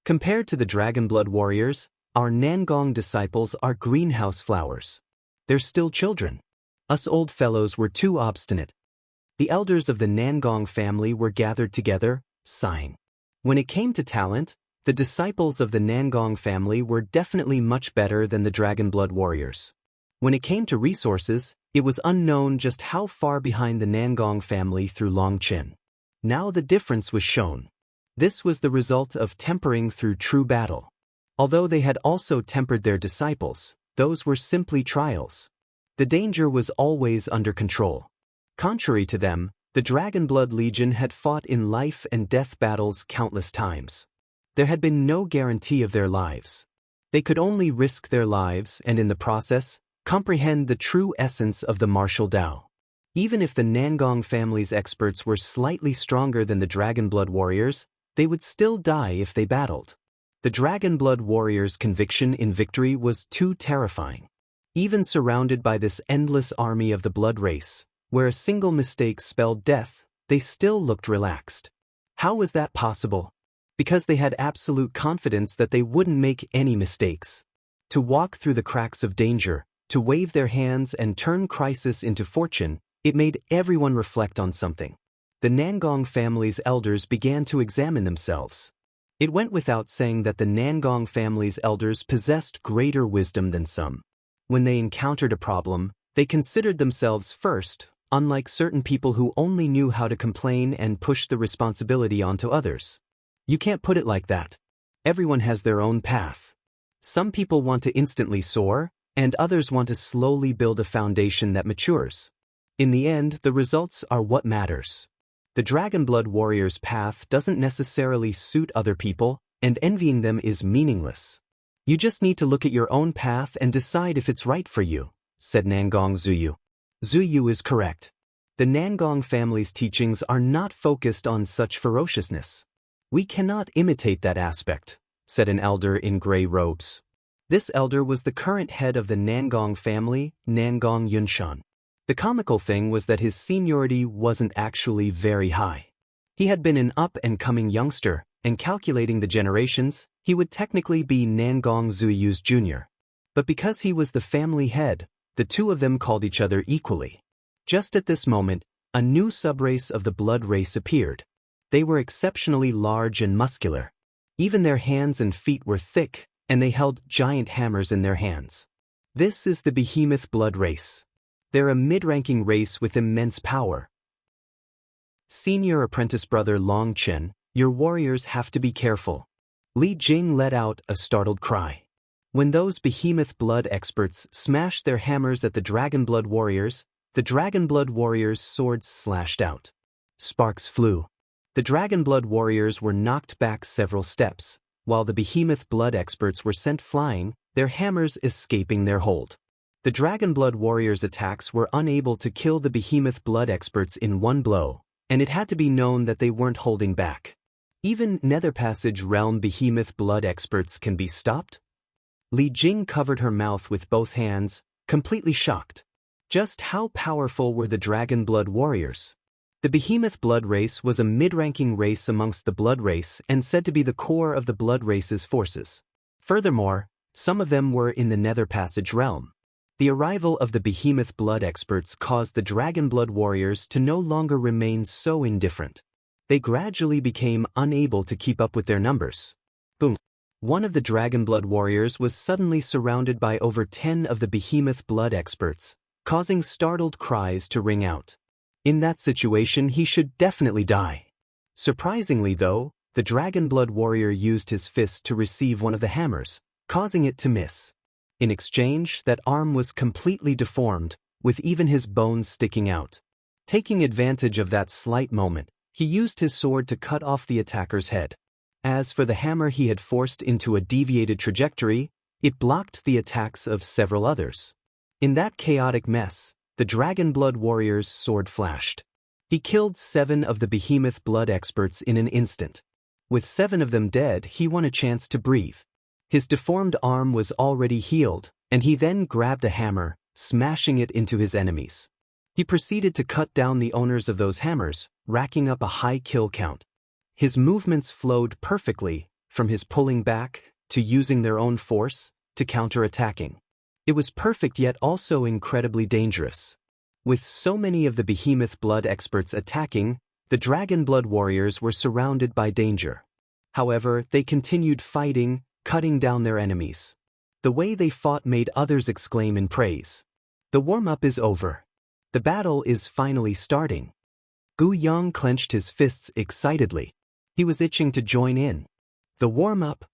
Compared to the Dragon Blood warriors, our Nangong disciples are greenhouse flowers. They're still children. Us old fellows were too obstinate. The elders of the Nangong family were gathered together, sighing. When it came to talent, the disciples of the Nangong family were definitely much better than the Dragon Blood warriors. When it came to resources, it was unknown just how far behind the Nangong family through Longqin. Now the difference was shown. This was the result of tempering through true battle. Although they had also tempered their disciples, those were simply trials. The danger was always under control. Contrary to them, the Dragon Blood Legion had fought in life and death battles countless times. There had been no guarantee of their lives. They could only risk their lives and in the process, comprehend the true essence of the martial Tao. Even if the Nangong family's experts were slightly stronger than the Dragon Blood warriors, they would still die if they battled. The Dragon Blood warriors' conviction in victory was too terrifying. Even surrounded by this endless army of the blood race, where a single mistake spelled death, they still looked relaxed. How was that possible? Because they had absolute confidence that they wouldn't make any mistakes. To walk through the cracks of danger, to wave their hands and turn crisis into fortune, it made everyone reflect on something. The Nangong family's elders began to examine themselves. It went without saying that the Nangong family's elders possessed greater wisdom than some. When they encountered a problem, they considered themselves first, unlike certain people who only knew how to complain and push the responsibility onto others. You can't put it like that. Everyone has their own path. Some people want to instantly soar, and others want to slowly build a foundation that matures. In the end, the results are what matters. The Dragon Blood warrior's path doesn't necessarily suit other people, and envying them is meaningless. You just need to look at your own path and decide if it's right for you, said Nangong Zuyu. Zuyu is correct. The Nangong family's teachings are not focused on such ferociousness. We cannot imitate that aspect, said an elder in gray robes. This elder was the current head of the Nangong family, Nangong Yunshan. The comical thing was that his seniority wasn't actually very high. He had been an up-and-coming youngster, and calculating the generations, he would technically be Nangong Zuyu's junior. But because he was the family head, the two of them called each other equally. Just at this moment, a new subrace of the blood race appeared. They were exceptionally large and muscular. Even their hands and feet were thick, and they held giant hammers in their hands. This is the behemoth blood race. They're a mid-ranking race with immense power. Senior apprentice brother Long Chen, your warriors have to be careful. Li Jing let out a startled cry. When those behemoth blood experts smashed their hammers at the Dragon Blood warriors, the Dragon Blood warriors' swords slashed out. Sparks flew. The Dragon Blood warriors were knocked back several steps, while the behemoth blood experts were sent flying, their hammers escaping their hold. The Dragon Blood warriors' attacks were unable to kill the behemoth blood experts in one blow, and it had to be known that they weren't holding back. Even Nether Passage realm behemoth blood experts can be stopped? Li Jing covered her mouth with both hands, completely shocked. Just how powerful were the Dragon Blood warriors? The behemoth blood race was a mid-ranking race amongst the blood race and said to be the core of the blood race's forces. Furthermore, some of them were in the Nether Passage realm. The arrival of the behemoth blood experts caused the Dragon Blood warriors to no longer remain so indifferent. They gradually became unable to keep up with their numbers. Boom! One of the Dragon Blood warriors was suddenly surrounded by over 10 of the behemoth blood experts, causing startled cries to ring out. In that situation, he should definitely die. Surprisingly though, the Dragon Blood warrior used his fist to receive one of the hammers, causing it to miss. In exchange, that arm was completely deformed, with even his bones sticking out. Taking advantage of that slight moment, he used his sword to cut off the attacker's head. As for the hammer he had forced into a deviated trajectory, it blocked the attacks of several others. In that chaotic mess, the Dragon Blood warrior's sword flashed. He killed 7 of the behemoth blood experts in an instant. With 7 of them dead, he won a chance to breathe. His deformed arm was already healed, and he then grabbed a hammer, smashing it into his enemies. He proceeded to cut down the owners of those hammers, racking up a high kill count. His movements flowed perfectly, from his pulling back, to using their own force, to counter-attacking. It was perfect yet also incredibly dangerous. With so many of the behemoth blood experts attacking, the dragon blood warriors were surrounded by danger. However, they continued fighting, cutting down their enemies. The way they fought made others exclaim in praise. The warm-up is over. The battle is finally starting. Gu Yang clenched his fists excitedly. He was itching to join in. The warm-up?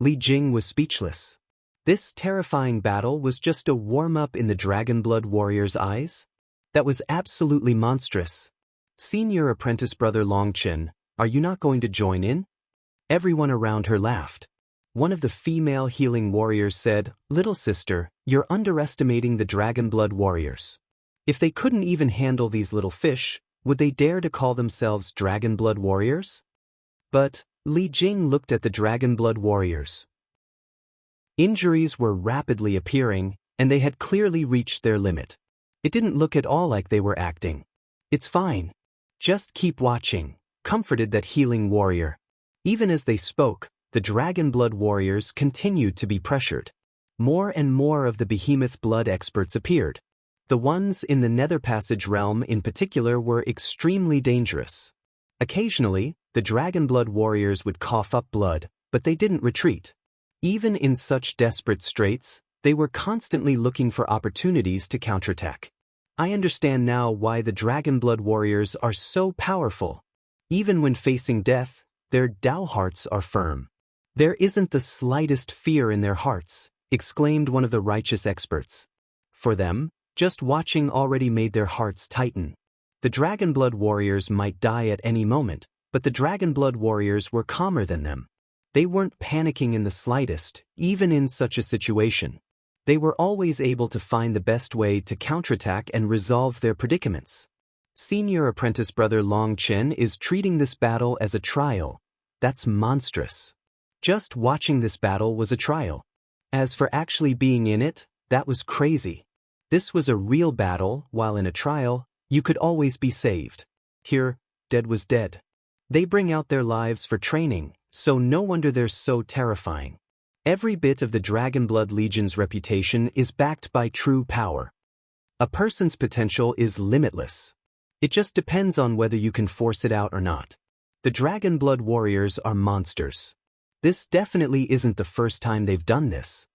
Li Jing was speechless. This terrifying battle was just a warm-up in the dragon blood warriors' eyes? That was absolutely monstrous. Senior apprentice brother Long Chen, are you not going to join in? Everyone around her laughed. One of the female healing warriors said, "Little sister, you're underestimating the dragon blood warriors. If they couldn't even handle these little fish, would they dare to call themselves dragon blood warriors?" But Li Jing looked at the dragon blood warriors. Injuries were rapidly appearing, and they had clearly reached their limit. It didn't look at all like they were acting. "It's fine. Just keep watching," comforted that healing warrior. Even as they spoke, the dragon blood warriors continued to be pressured. More and more of the behemoth blood experts appeared. The ones in the Nether Passage realm in particular were extremely dangerous. Occasionally, the dragon blood warriors would cough up blood, but they didn't retreat. Even in such desperate straits, they were constantly looking for opportunities to counterattack. I understand now why the dragon blood warriors are so powerful. Even when facing death, their Dao hearts are firm. "There isn't the slightest fear in their hearts," exclaimed one of the righteous experts. For them, just watching already made their hearts tighten. The dragon blood warriors might die at any moment, but the dragon blood warriors were calmer than them. They weren't panicking in the slightest, even in such a situation. They were always able to find the best way to counterattack and resolve their predicaments. Senior apprentice brother Long Chen is treating this battle as a trial. That's monstrous. Just watching this battle was a trial. As for actually being in it, that was crazy. This was a real battle, while in a trial, you could always be saved. Here, dead was dead. They bring out their lives for training, so no wonder they're so terrifying. Every bit of the Dragon Blood Legion's reputation is backed by true power. A person's potential is limitless. It just depends on whether you can force it out or not. The Dragon Blood Warriors are monsters. This definitely isn't the first time they've done this.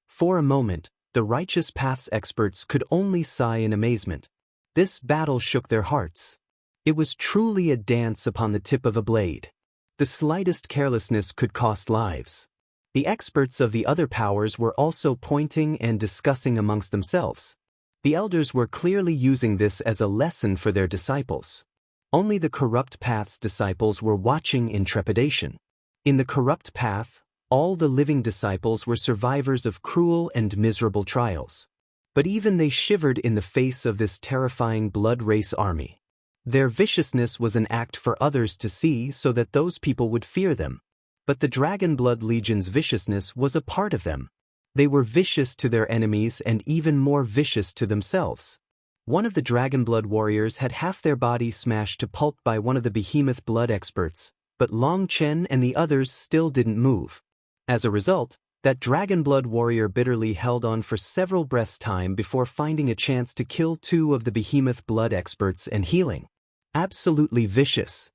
For a moment, the Righteous Paths experts could only sigh in amazement. This battle shook their hearts. It was truly a dance upon the tip of a blade. The slightest carelessness could cost lives. The experts of the other powers were also pointing and discussing amongst themselves. The elders were clearly using this as a lesson for their disciples. Only the Corrupt Path's disciples were watching in trepidation. In the Corrupt Path, all the living disciples were survivors of cruel and miserable trials. But even they shivered in the face of this terrifying blood race army. Their viciousness was an act for others to see so that those people would fear them. But the Dragon Blood Legion's viciousness was a part of them. They were vicious to their enemies and even more vicious to themselves. One of the Dragon Blood warriors had half their body smashed to pulp by one of the behemoth blood experts, but Long Chen and the others still didn't move. As a result, that Dragon Blood warrior bitterly held on for several breaths' time before finding a chance to kill two of the behemoth blood experts and healing. Absolutely vicious.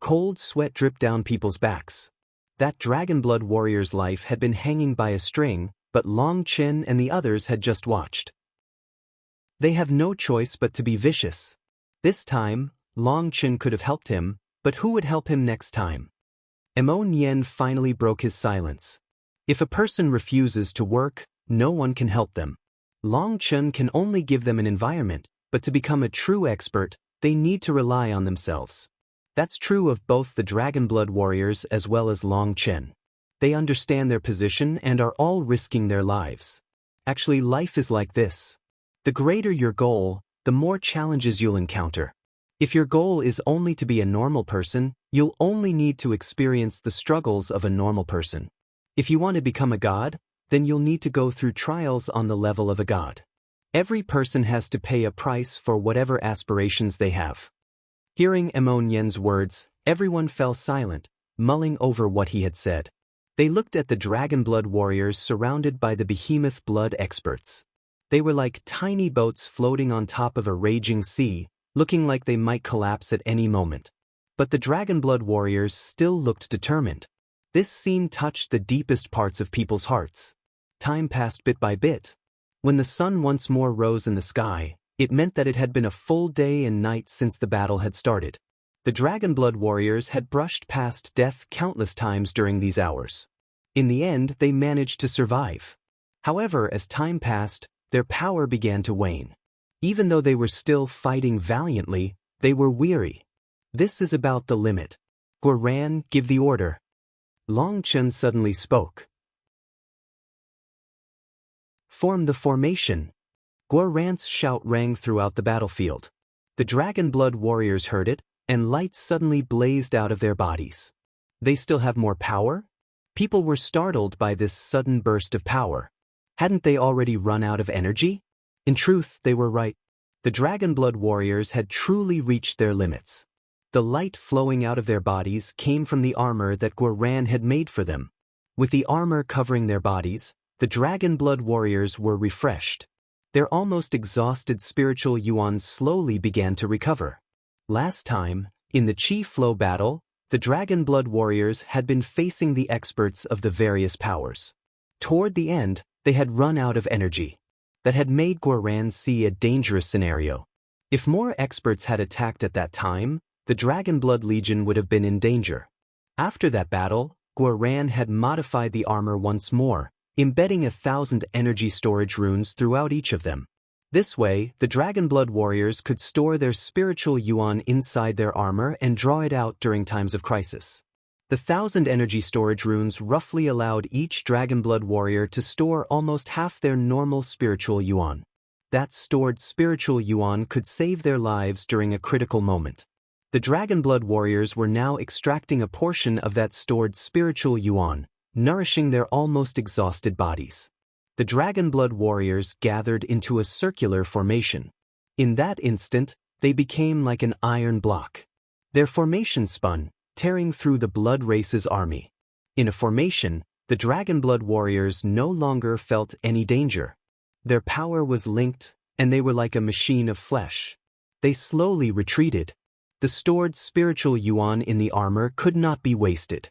Cold sweat dripped down people's backs. That Dragon Blood warrior's life had been hanging by a string, but Long Chen and the others had just watched. They have no choice but to be vicious. This time, Long Chen could have helped him, but who would help him next time? Mo Nian finally broke his silence. If a person refuses to work, no one can help them. Long Chen can only give them an environment, but to become a true expert, they need to rely on themselves. That's true of both the Dragon Blood warriors as well as Long Chen. They understand their position and are all risking their lives. Actually, life is like this. The greater your goal, the more challenges you'll encounter. If your goal is only to be a normal person, you'll only need to experience the struggles of a normal person. If you want to become a god, then you'll need to go through trials on the level of a god. Every person has to pay a price for whatever aspirations they have. Hearing Mo Nian's words, everyone fell silent, mulling over what he had said. They looked at the dragon blood warriors surrounded by the behemoth blood experts. They were like tiny boats floating on top of a raging sea, looking like they might collapse at any moment. But the dragon blood warriors still looked determined. This scene touched the deepest parts of people's hearts. Time passed bit by bit. When the sun once more rose in the sky, it meant that it had been a full day and night since the battle had started. The dragon blood warriors had brushed past death countless times during these hours. In the end, they managed to survive. However, as time passed, their power began to wane. Even though they were still fighting valiantly, they were weary. This is about the limit. Guoran, give the order. Long Chen suddenly spoke. Form the formation. Guoran's shout rang throughout the battlefield. The dragon blood warriors heard it, and light suddenly blazed out of their bodies. They still have more power? People were startled by this sudden burst of power. Hadn't they already run out of energy? In truth, they were right. The dragon blood warriors had truly reached their limits. The light flowing out of their bodies came from the armor that Guoran had made for them. With the armor covering their bodies, the dragon blood warriors were refreshed. Their almost exhausted spiritual yuan slowly began to recover. Last time, in the Qi Flow battle, the dragon blood warriors had been facing the experts of the various powers. Toward the end, they had run out of energy. That had made Guoran see a dangerous scenario. If more experts had attacked at that time, the Dragon Blood Legion would have been in danger. After that battle, Guoran had modified the armor once more, embedding 1,000 energy storage runes throughout each of them. This way, the Dragon Blood warriors could store their spiritual yuan inside their armor and draw it out during times of crisis. The 1,000 energy storage runes roughly allowed each Dragon Blood warrior to store almost half their normal spiritual yuan. That stored spiritual yuan could save their lives during a critical moment. The Dragon Blood warriors were now extracting a portion of that stored spiritual yuan, nourishing their almost exhausted bodies. The Dragon Blood warriors gathered into a circular formation. In that instant, they became like an iron block. Their formation spun, tearing through the Blood Race's army. In a formation, the Dragon Blood warriors no longer felt any danger. Their power was linked, and they were like a machine of flesh. They slowly retreated. The stored spiritual yuan in the armor could not be wasted.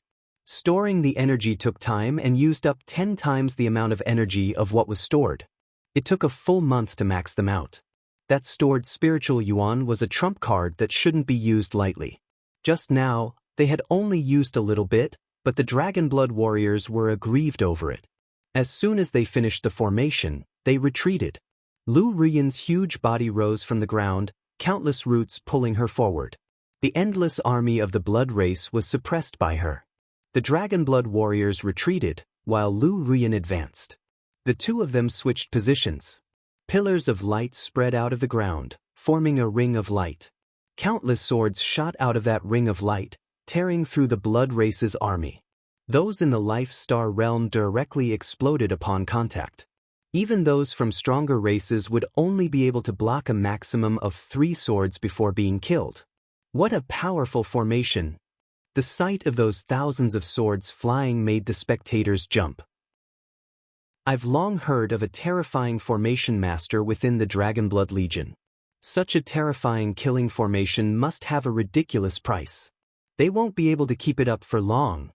Storing the energy took time and used up 10 times the amount of energy of what was stored. It took a full month to max them out. That stored spiritual yuan was a trump card that shouldn't be used lightly. Just now, they had only used a little bit, but the Dragon Blood warriors were aggrieved over it. As soon as they finished the formation, they retreated. Lu Ruyan's huge body rose from the ground, countless roots pulling her forward. The endless army of the Blood Race was suppressed by her. The Dragon Blood warriors retreated, while Lu Ruyan advanced. The two of them switched positions. Pillars of light spread out of the ground, forming a ring of light. Countless swords shot out of that ring of light, tearing through the Blood Race's army. Those in the Life Star realm directly exploded upon contact. Even those from stronger races would only be able to block a maximum of 3 swords before being killed. What a powerful formation! The sight of those thousands of swords flying made the spectators jump. I've long heard of a terrifying formation master within the Dragon Blood Legion. Such a terrifying killing formation must have a ridiculous price. They won't be able to keep it up for long.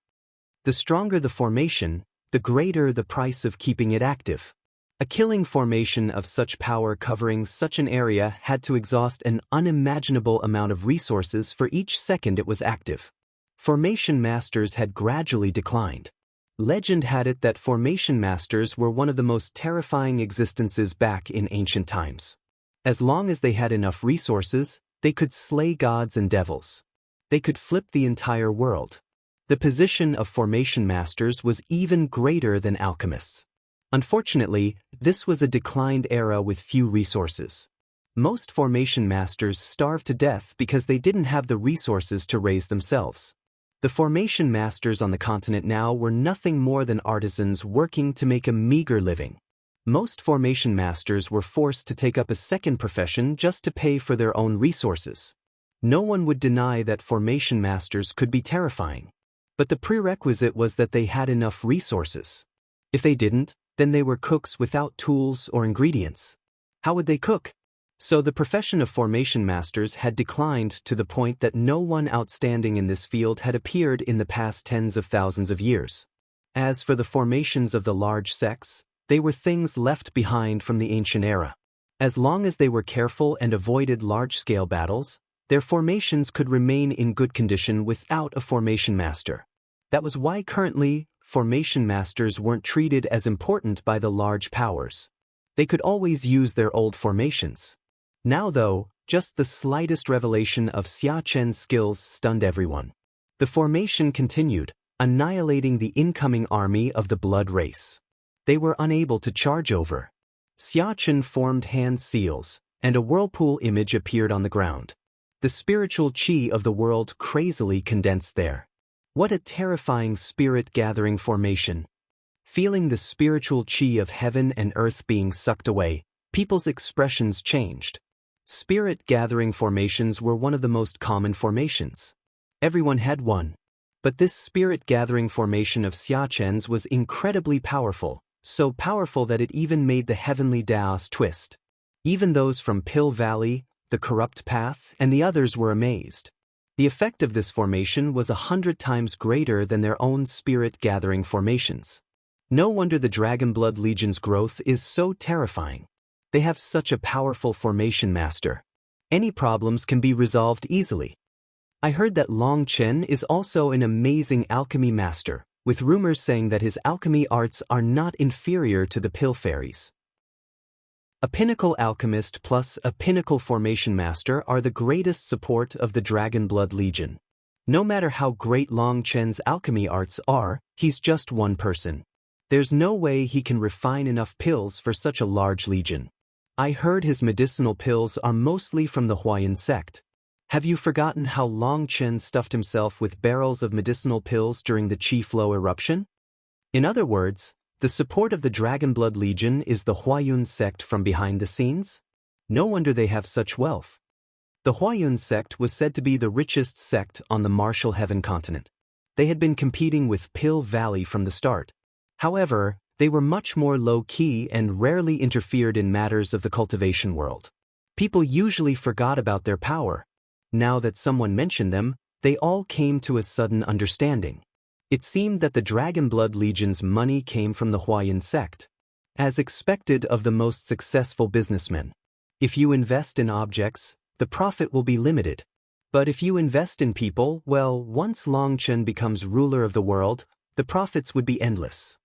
The stronger the formation, the greater the price of keeping it active. A killing formation of such power covering such an area had to exhaust an unimaginable amount of resources for each second it was active. Formation masters had gradually declined. Legend had it that formation masters were one of the most terrifying existences back in ancient times. As long as they had enough resources, they could slay gods and devils. They could flip the entire world. The position of formation masters was even greater than alchemists. Unfortunately, this was a declined era with few resources. Most formation masters starved to death because they didn't have the resources to raise themselves. The formation masters on the continent now were nothing more than artisans working to make a meager living. Most formation masters were forced to take up a second profession just to pay for their own resources. No one would deny that formation masters could be terrifying. But the prerequisite was that they had enough resources. If they didn't, then they were cooks without tools or ingredients. How would they cook? So the profession of formation masters had declined to the point that no one outstanding in this field had appeared in the past tens of thousands of years. As for the formations of the large sects, they were things left behind from the ancient era. As long as they were careful and avoided large-scale battles, their formations could remain in good condition without a formation master. That was why currently, formation masters weren't treated as important by the large powers. They could always use their old formations. Now though, just the slightest revelation of Xia Chen's skills stunned everyone. The formation continued, annihilating the incoming army of the blood race. They were unable to charge over. Xia Chen formed hand seals, and a whirlpool image appeared on the ground. The spiritual qi of the world crazily condensed there. What a terrifying spirit-gathering formation. Feeling the spiritual qi of heaven and earth being sucked away, people's expressions changed. Spirit-gathering formations were one of the most common formations. Everyone had one. But this spirit-gathering formation of Xia Chen's was incredibly powerful, so powerful that it even made the heavenly Daos twist. Even those from Pill Valley, the Corrupt Path, and the others were amazed. The effect of this formation was 100 times greater than their own spirit-gathering formations. No wonder the Dragonblood Legion's growth is so terrifying. They have such a powerful formation master. Any problems can be resolved easily. I heard that Long Chen is also an amazing alchemy master, with rumors saying that his alchemy arts are not inferior to the Pill Fairies. A pinnacle alchemist plus a pinnacle formation master are the greatest support of the Dragonblood Legion. No matter how great Long Chen's alchemy arts are, he's just one person. There's no way he can refine enough pills for such a large legion. I heard his medicinal pills are mostly from the Huayan sect. Have you forgotten how Long Chen stuffed himself with barrels of medicinal pills during the Qi Flow eruption? In other words, the support of the Dragonblood Legion is the Huayun sect from behind the scenes? No wonder they have such wealth. The Huayun sect was said to be the richest sect on the Martial Heaven continent. They had been competing with Pill Valley from the start. However, they were much more low-key and rarely interfered in matters of the cultivation world. People usually forgot about their power. Now that someone mentioned them, they all came to a sudden understanding. It seemed that the Dragonblood Legion's money came from the Huayan sect. As expected of the most successful businessmen. If you invest in objects, the profit will be limited. But if you invest in people, well, once Long Chen becomes ruler of the world, the profits would be endless.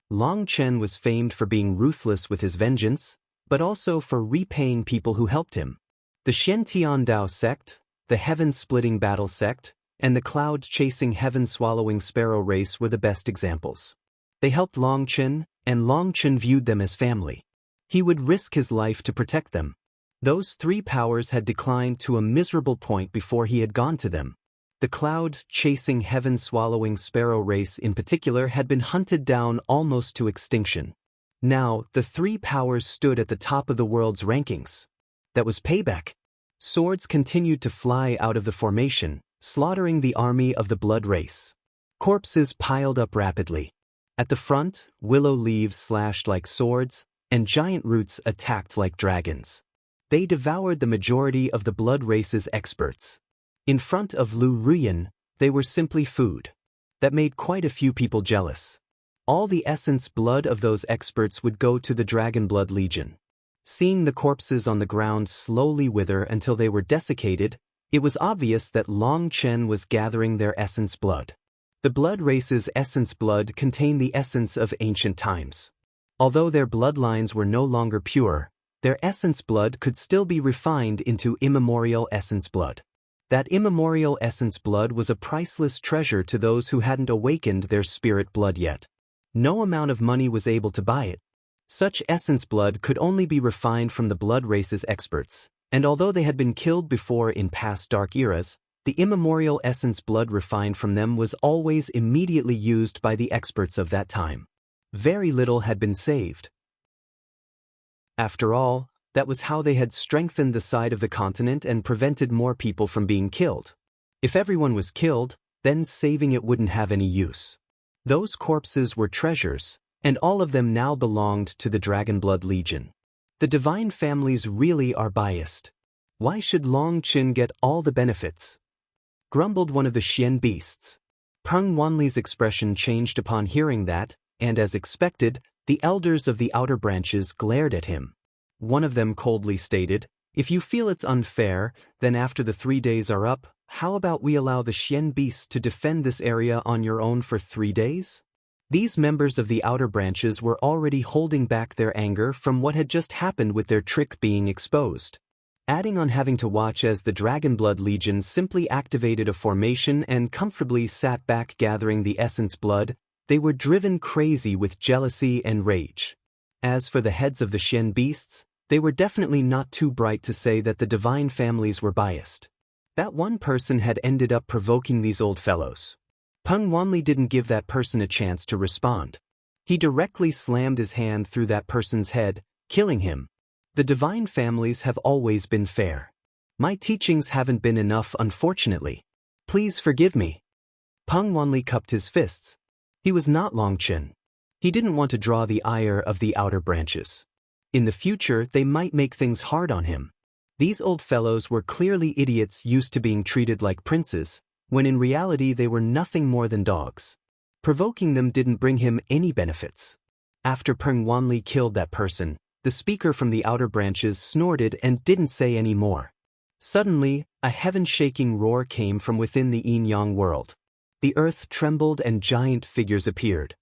Long Chen was famed for being ruthless with his vengeance, but also for repaying people who helped him. The Shen-Tian Dao sect, the Heaven-Splitting Battle sect, and the Cloud-Chasing Heaven-Swallowing Sparrow race were the best examples. They helped Long Chen, and Long Chen viewed them as family. He would risk his life to protect them. Those three powers had declined to a miserable point before he had gone to them. The Cloud-Chasing Heaven-Swallowing Sparrow race in particular had been hunted down almost to extinction. Now, the three powers stood at the top of the world's rankings. That was payback. Swords continued to fly out of the formation, slaughtering the army of the blood race. Corpses piled up rapidly. At the front, willow leaves slashed like swords, and giant roots attacked like dragons. They devoured the majority of the blood race's experts. In front of Lu Ruyan, they were simply food. That made quite a few people jealous. All the essence blood of those experts would go to the Dragonblood Legion. Seeing the corpses on the ground slowly wither until they were desiccated, it was obvious that Long Chen was gathering their essence blood. The blood race's essence blood contained the essence of ancient times. Although their bloodlines were no longer pure, their essence blood could still be refined into immemorial essence blood. That immemorial essence blood was a priceless treasure to those who hadn't awakened their spirit blood yet. No amount of money was able to buy it. Such essence blood could only be refined from the blood race's experts, and although they had been killed before in past dark eras, the immemorial essence blood refined from them was always immediately used by the experts of that time. Very little had been saved. After all, that was how they had strengthened the side of the continent and prevented more people from being killed. If everyone was killed, then saving it wouldn't have any use. Those corpses were treasures, and all of them now belonged to the Dragonblood Legion. The divine families really are biased. Why should Long Qin get all the benefits? Grumbled one of the Xian beasts. Peng Wanli's expression changed upon hearing that, and as expected, the elders of the outer branches glared at him. One of them coldly stated, "If you feel it's unfair, then after the 3 days are up, how about we allow the Xian beasts to defend this area on your own for 3 days?" These members of the outer branches were already holding back their anger from what had just happened with their trick being exposed. Adding on having to watch as the Dragonblood Legion simply activated a formation and comfortably sat back gathering the essence blood, they were driven crazy with jealousy and rage. As for the heads of the Xian beasts, they were definitely not too bright to say that the divine families were biased. That one person had ended up provoking these old fellows. Peng Wanli didn't give that person a chance to respond. He directly slammed his hand through that person's head, killing him. The divine families have always been fair. My teachings haven't been enough, unfortunately. Please forgive me. Peng Wanli cupped his fists. He was not Long Qin. He didn't want to draw the ire of the outer branches. In the future, they might make things hard on him. These old fellows were clearly idiots used to being treated like princes, when in reality they were nothing more than dogs. Provoking them didn't bring him any benefits. After Peng Wanli killed that person, the speaker from the outer branches snorted and didn't say any more. Suddenly, a heaven-shaking roar came from within the yin-yang world. The earth trembled and giant figures appeared.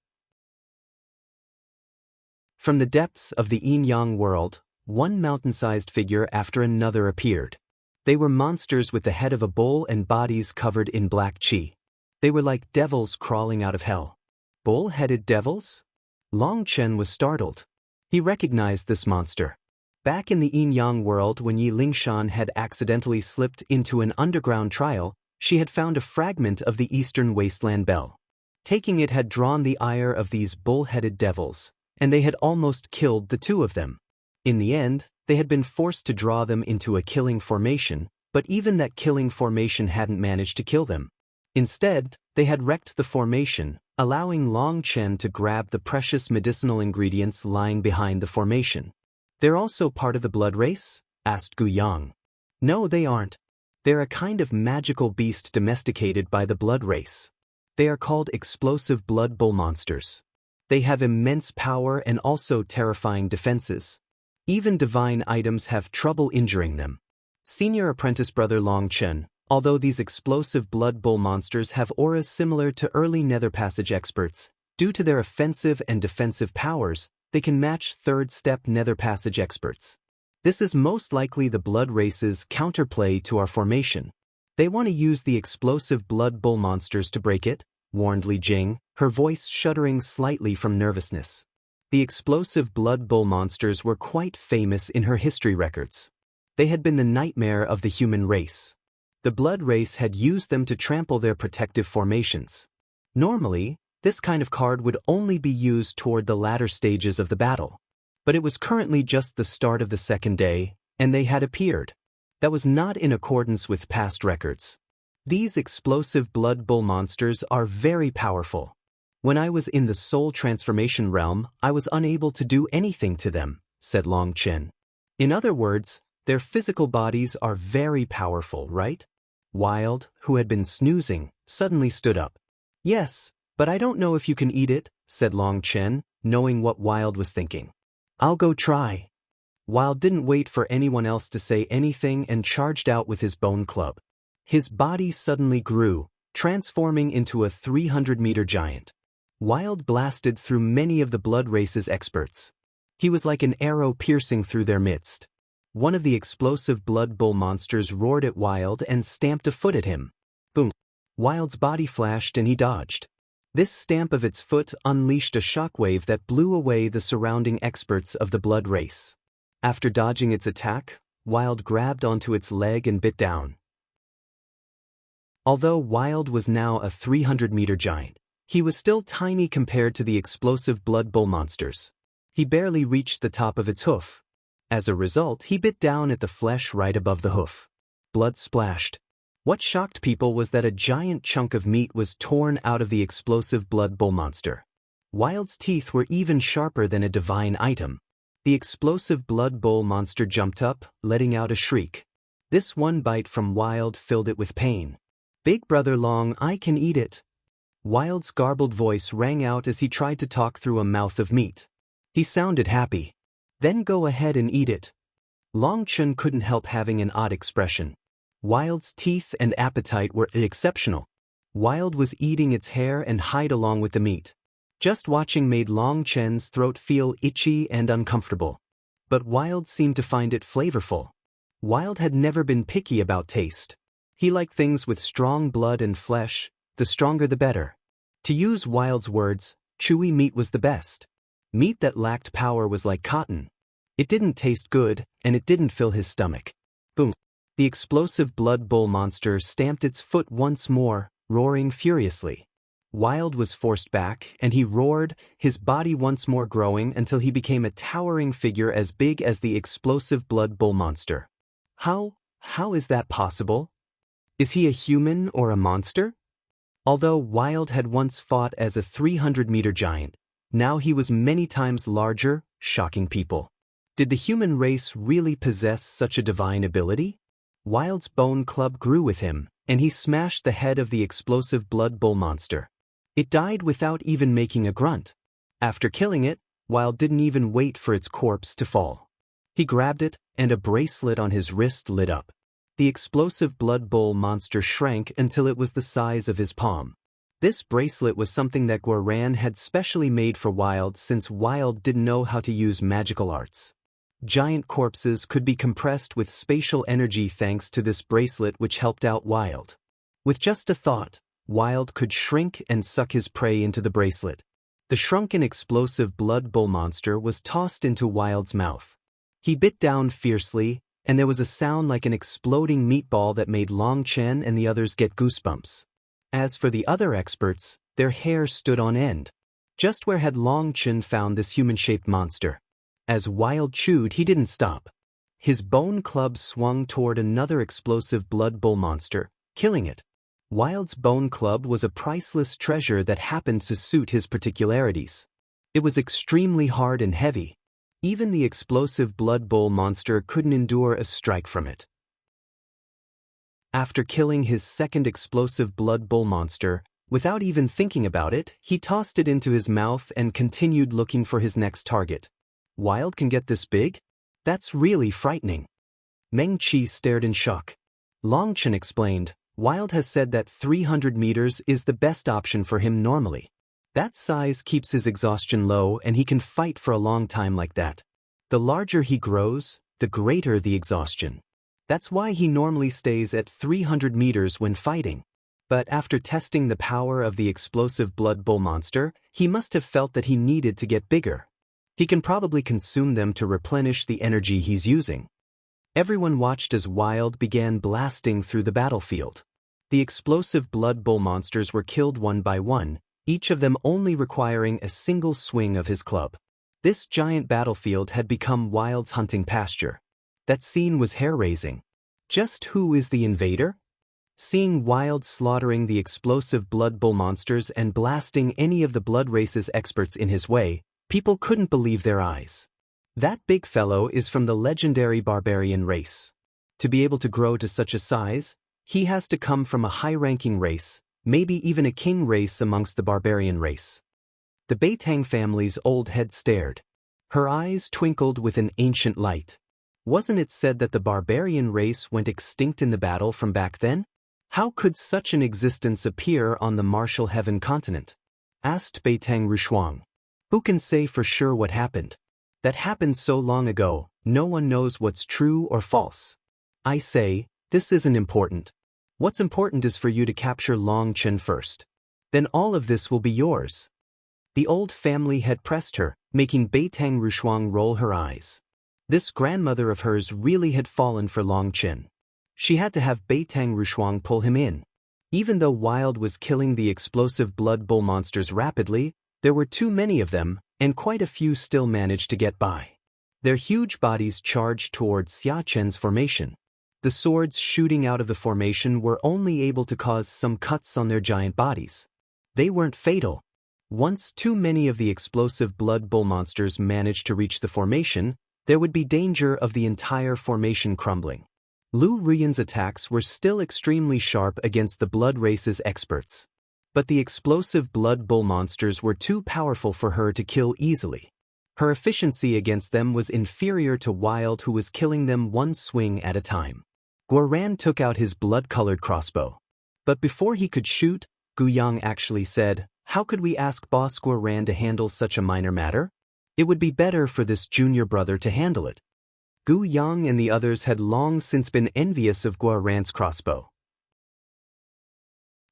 From the depths of the yin-yang world, one mountain-sized figure after another appeared. They were monsters with the head of a bull and bodies covered in black qi. They were like devils crawling out of hell. Bull-headed devils? Long Qin was startled. He recognized this monster. Back in the yin-yang world when Yi Lingshan had accidentally slipped into an underground trial, she had found a fragment of the Eastern Wasteland Bell. Taking it had drawn the ire of these bull-headed devils, and they had almost killed the two of them. In the end, they had been forced to draw them into a killing formation, but even that killing formation hadn't managed to kill them. Instead, they had wrecked the formation, allowing Long Qin to grab the precious medicinal ingredients lying behind the formation. "They're also part of the blood race?" asked Gu Yang. "No, they aren't. They're a kind of magical beast domesticated by the blood race. They are called explosive blood bull monsters. They have immense power and also terrifying defenses. Even divine items have trouble injuring them." Senior apprentice brother Long Qin, although these explosive blood bull monsters have auras similar to early Nether Passage experts, due to their offensive and defensive powers, they can match third-step Nether Passage experts. This is most likely the blood race's counterplay to our formation. They want to use the explosive blood bull monsters to break it, warned Li Jing, her voice shuddering slightly from nervousness. The explosive blood bull monsters were quite famous in her history records. They had been the nightmare of the human race. The blood race had used them to trample their protective formations. Normally, this kind of card would only be used toward the latter stages of the battle. But it was currently just the start of the second day, and they had appeared. That was not in accordance with past records. These explosive blood bull monsters are very powerful. When I was in the soul transformation realm, I was unable to do anything to them, said Long Qin. In other words, their physical bodies are very powerful, right? Wilde, who had been snoozing, suddenly stood up. Yes, but I don't know if you can eat it, said Long Qin, knowing what Wilde was thinking. I'll go try. Wilde didn't wait for anyone else to say anything and charged out with his bone club. His body suddenly grew, transforming into a 300-meter giant. Wilde blasted through many of the blood race's experts. He was like an arrow piercing through their midst. One of the explosive blood bull monsters roared at Wilde and stamped a foot at him. Boom! Wilde's body flashed and he dodged. This stamp of its foot unleashed a shockwave that blew away the surrounding experts of the blood race. After dodging its attack, Wilde grabbed onto its leg and bit down. Although Wilde was now a 300-meter giant, he was still tiny compared to the explosive blood bull monsters. He barely reached the top of its hoof. As a result, he bit down at the flesh right above the hoof. Blood splashed. What shocked people was that a giant chunk of meat was torn out of the explosive blood bull monster. Wilde's teeth were even sharper than a divine item. The explosive blood bull monster jumped up, letting out a shriek. This one bite from Wilde filled it with pain. "Big brother Long, I can eat it." Wilde's garbled voice rang out as he tried to talk through a mouth of meat. He sounded happy. "Then go ahead and eat it." Long Chen couldn't help having an odd expression. Wilde's teeth and appetite were exceptional. Wilde was eating its hair and hide along with the meat. Just watching made Long Chen's throat feel itchy and uncomfortable. But Wilde seemed to find it flavorful. Wilde had never been picky about taste. He liked things with strong blood and flesh, the stronger the better. To use Wilde's words, chewy meat was the best. Meat that lacked power was like cotton. It didn't taste good, and it didn't fill his stomach. Boom. The explosive blood bull monster stamped its foot once more, roaring furiously. Wilde was forced back, and he roared, his body once more growing until he became a towering figure as big as the explosive blood bull monster. How is that possible? Is he a human or a monster? Although Wilde had once fought as a 300-meter giant, now he was many times larger, shocking people. Did the human race really possess such a divine ability? Wilde's bone club grew with him, and he smashed the head of the explosive blood bull monster. It died without even making a grunt. After killing it, Wilde didn't even wait for its corpse to fall. He grabbed it, and a bracelet on his wrist lit up. The explosive blood bull monster shrank until it was the size of his palm. This bracelet was something that Guaran had specially made for Wilde since Wilde didn't know how to use magical arts. Giant corpses could be compressed with spatial energy thanks to this bracelet, which helped out Wilde. With just a thought, Wilde could shrink and suck his prey into the bracelet. The shrunken explosive blood bull monster was tossed into Wilde's mouth. He bit down fiercely, and there was a sound like an exploding meatball that made Long Chen and the others get goosebumps. As for the other experts, their hair stood on end. Just where had Long Chen found this human-shaped monster? As Wilde chewed, he didn't stop. His bone club swung toward another explosive blood bull monster, killing it. Wilde's bone club was a priceless treasure that happened to suit his particularities. It was extremely hard and heavy. Even the explosive blood bull monster couldn't endure a strike from it. After killing his second explosive blood bull monster, without even thinking about it, he tossed it into his mouth and continued looking for his next target. Wilde can get this big? That's really frightening. Meng Qi stared in shock. Long Chen explained, Wilde has said that 300 meters is the best option for him normally. That size keeps his exhaustion low and he can fight for a long time like that. The larger he grows, the greater the exhaustion. That's why he normally stays at 300 meters when fighting. But after testing the power of the explosive blood bull monster, he must have felt that he needed to get bigger. He can probably consume them to replenish the energy he's using. Everyone watched as Wilde began blasting through the battlefield. The explosive blood bull monsters were killed one by one, each of them only requiring a single swing of his club. This giant battlefield had become Wilde's hunting pasture. That scene was hair-raising. Just who is the invader? Seeing Wilde slaughtering the explosive blood bull monsters and blasting any of the blood race's experts in his way, people couldn't believe their eyes. That big fellow is from the legendary barbarian race. To be able to grow to such a size, he has to come from a high-ranking race, maybe even a king race amongst the barbarian race. The Beitang family's old head stared. Her eyes twinkled with an ancient light. Wasn't it said that the barbarian race went extinct in the battle from back then? How could such an existence appear on the Martial Heaven continent? Asked Beitang Rushuang. Who can say for sure what happened? That happened so long ago, no one knows what's true or false. I say, this isn't important. What's important is for you to capture Long Chen first. Then all of this will be yours. The old family had pressed her, making Beitang Rushuang roll her eyes. This grandmother of hers really had fallen for Long Chen. She had to have Beitang Rushuang pull him in. Even though Wilde was killing the explosive blood bull monsters rapidly, there were too many of them, and quite a few still managed to get by. Their huge bodies charged towards Xia Chen's formation. The swords shooting out of the formation were only able to cause some cuts on their giant bodies. They weren't fatal. Once too many of the explosive blood bull monsters managed to reach the formation, there would be danger of the entire formation crumbling. Lu Ruyan's attacks were still extremely sharp against the blood race's experts. But the explosive blood bull monsters were too powerful for her to kill easily. Her efficiency against them was inferior to Wilde, who was killing them one swing at a time. Guoran took out his blood-colored crossbow. But before he could shoot, Gu Yang actually said, "How could we ask Boss Guoran to handle such a minor matter? It would be better for this junior brother to handle it." Gu Yang and the others had long since been envious of Guoran's crossbow.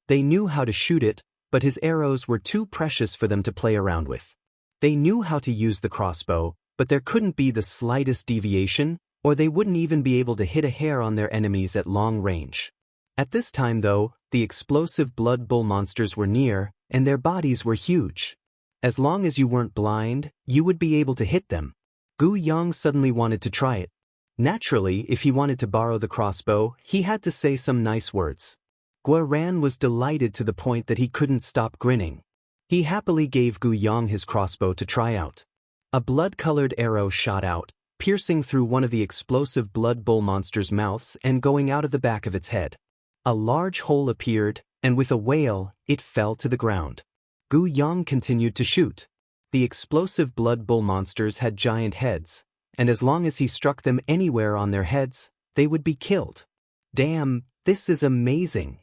They knew how to shoot it, but his arrows were too precious for them to play around with. They knew how to use the crossbow, but there couldn't be the slightest deviation, or they wouldn't even be able to hit a hair on their enemies at long range. At this time, though, the explosive blood bull monsters were near, and their bodies were huge. As long as you weren't blind, you would be able to hit them. Gu Yang suddenly wanted to try it. Naturally, if he wanted to borrow the crossbow, he had to say some nice words. Guoran was delighted to the point that he couldn't stop grinning. He happily gave Gu Yang his crossbow to try out. A blood-colored arrow shot out, piercing through one of the explosive blood bull monster's mouths and going out of the back of its head. A large hole appeared, and with a wail, it fell to the ground. Gu Yang continued to shoot. The explosive blood bull monsters had giant heads, and as long as he struck them anywhere on their heads, they would be killed. "Damn, this is amazing."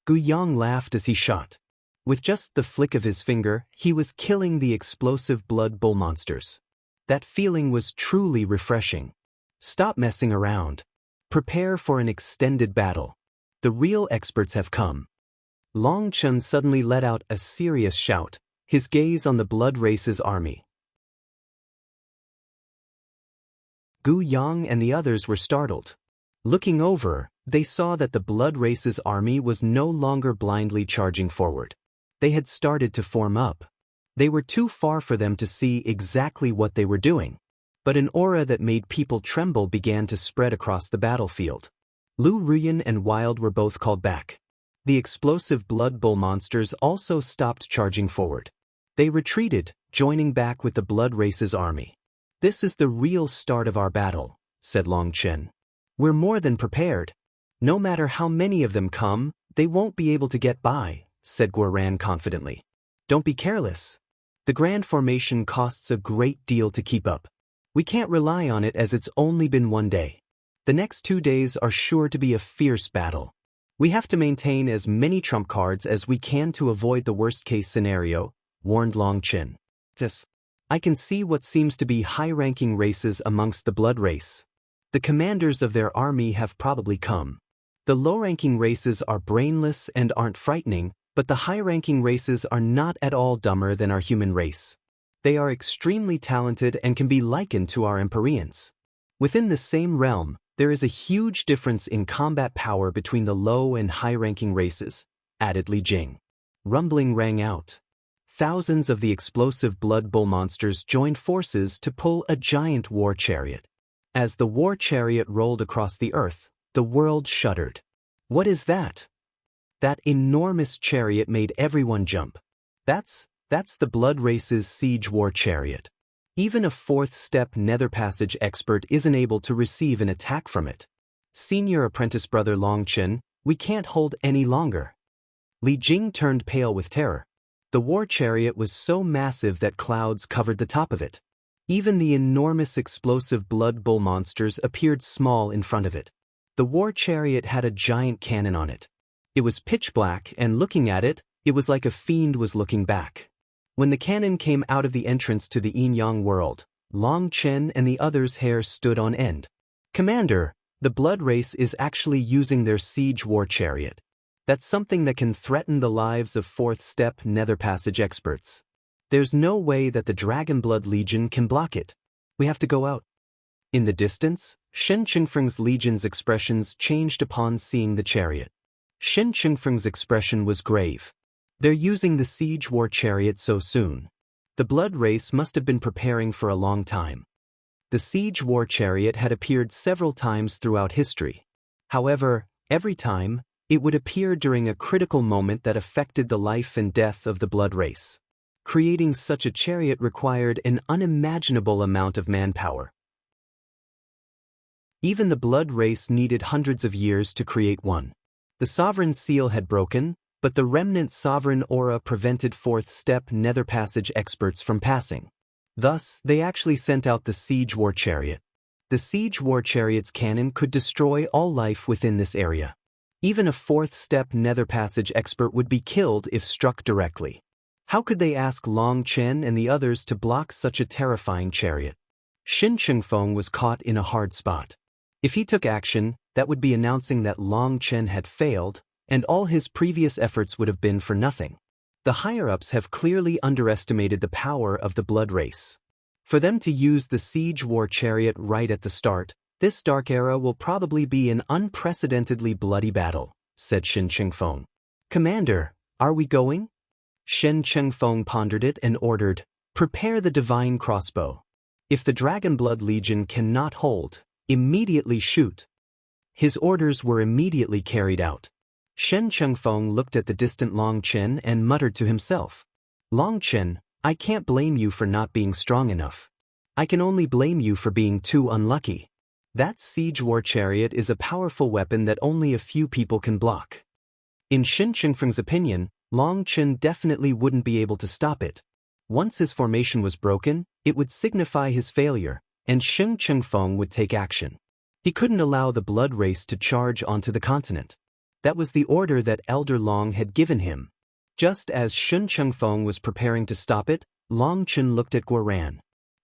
Gu Yang laughed as he shot. With just the flick of his finger, he was killing the explosive blood bull monsters. That feeling was truly refreshing. Stop messing around. Prepare for an extended battle. The real experts have come. Long Chen suddenly let out a serious shout, his gaze on the blood race's army. Gu Yang and the others were startled. Looking over, they saw that the blood race's army was no longer blindly charging forward. They had started to form up. They were too far for them to see exactly what they were doing. But an aura that made people tremble began to spread across the battlefield. Lu Ruyan and Wilde were both called back. The explosive blood bull monsters also stopped charging forward. They retreated, joining back with the blood race's army. "This is the real start of our battle," said Long Chen. "We're more than prepared. No matter how many of them come, they won't be able to get by," said Guoran confidently. "Don't be careless. The grand formation costs a great deal to keep up. We can't rely on it as it's only been one day. The next 2 days are sure to be a fierce battle. We have to maintain as many trump cards as we can to avoid the worst-case scenario," warned Long Chen. "Yes. I can see what seems to be high-ranking races amongst the blood race. The commanders of their army have probably come. The low-ranking races are brainless and aren't frightening, but the high-ranking races are not at all dumber than our human race. They are extremely talented and can be likened to our Empyreans. Within the same realm, there is a huge difference in combat power between the low and high-ranking races," added Li Jing. Rumbling rang out. Thousands of the explosive blood bull monsters joined forces to pull a giant war chariot. As the war chariot rolled across the earth, the world shuddered. "What is that?" That enormous chariot made everyone jump. That's the blood race's siege war chariot. Even a fourth-step nether passage expert isn't able to receive an attack from it. "Senior apprentice brother Long Chen, we can't hold any longer." Li Jing turned pale with terror. The war chariot was so massive that clouds covered the top of it. Even the enormous explosive blood bull monsters appeared small in front of it. The war chariot had a giant cannon on it. It was pitch black, and looking at it, it was like a fiend was looking back. When the cannon came out of the entrance to the Yin-Yang world, Long Chen and the others' hair stood on end. "Commander, the blood race is actually using their siege war chariot. That's something that can threaten the lives of fourth-step nether passage experts. There's no way that the Dragonblood Legion can block it. We have to go out." In the distance, Shen Qingfeng's legion's expressions changed upon seeing the chariot. Shen Qingfeng's expression was grave. "They're using the siege war chariot so soon. The blood race must have been preparing for a long time." The siege war chariot had appeared several times throughout history. However, every time, it would appear during a critical moment that affected the life and death of the blood race. Creating such a chariot required an unimaginable amount of manpower. Even the blood race needed hundreds of years to create one. The sovereign seal had broken, but the remnant sovereign aura prevented fourth-step nether passage experts from passing. Thus, they actually sent out the siege war chariot. The siege war chariot's cannon could destroy all life within this area. Even a fourth-step nether passage expert would be killed if struck directly. How could they ask Long Chen and the others to block such a terrifying chariot? Shin Chengfeng was caught in a hard spot. If he took action, that would be announcing that Long Chen had failed, and all his previous efforts would have been for nothing. The higher-ups have clearly underestimated the power of the blood race. For them to use the siege war chariot right at the start, this dark era will probably be an unprecedentedly bloody battle, said Shin Chengfeng. Commander, are we going? Shen Chengfeng pondered it and ordered, prepare the divine crossbow. If the Dragon Blood Legion cannot hold, immediately shoot. His orders were immediately carried out. Shen Chengfeng looked at the distant Long Chen and muttered to himself. Long Chen, I can't blame you for not being strong enough. I can only blame you for being too unlucky. That siege war chariot is a powerful weapon that only a few people can block. In Shen Chengfeng's opinion, Long Chen definitely wouldn't be able to stop it. Once his formation was broken, it would signify his failure, and Shen Chengfeng would take action. He couldn't allow the blood race to charge onto the continent. That was the order that Elder Long had given him. Just as Shen Chengfeng was preparing to stop it, Long Chen looked at Guoran.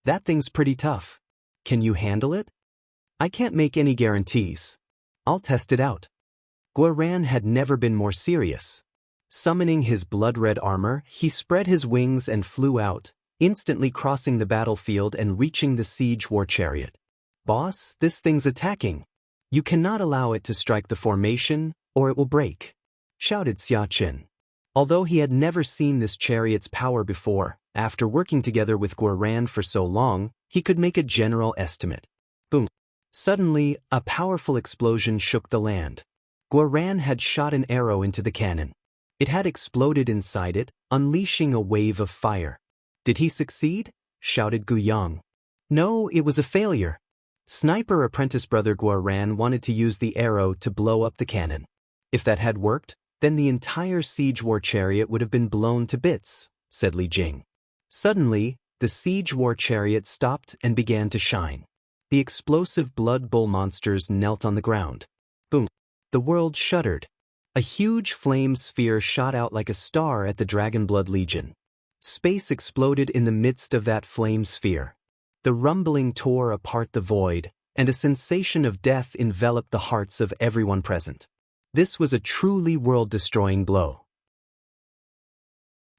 That thing's pretty tough. Can you handle it? I can't make any guarantees. I'll test it out. Guoran had never been more serious. Summoning his blood-red armor, he spread his wings and flew out, instantly crossing the battlefield and reaching the siege war chariot. Boss, this thing's attacking. You cannot allow it to strike the formation, or it will break, shouted Xia Qin. Although he had never seen this chariot's power before, after working together with Guoran for so long, he could make a general estimate. Boom. Suddenly, a powerful explosion shook the land. Guoran had shot an arrow into the cannon. It had exploded inside it, unleashing a wave of fire. Did he succeed? Shouted Guyang. No, it was a failure. Sniper apprentice brother Guoran wanted to use the arrow to blow up the cannon. If that had worked, then the entire siege war chariot would have been blown to bits, said Li Jing. Suddenly, the siege war chariot stopped and began to shine. The explosive blood bull monsters knelt on the ground. Boom. The world shuddered. A huge flame sphere shot out like a star at the Dragon Blood Legion. Space exploded in the midst of that flame sphere. The rumbling tore apart the void, and a sensation of death enveloped the hearts of everyone present. This was a truly world-destroying blow.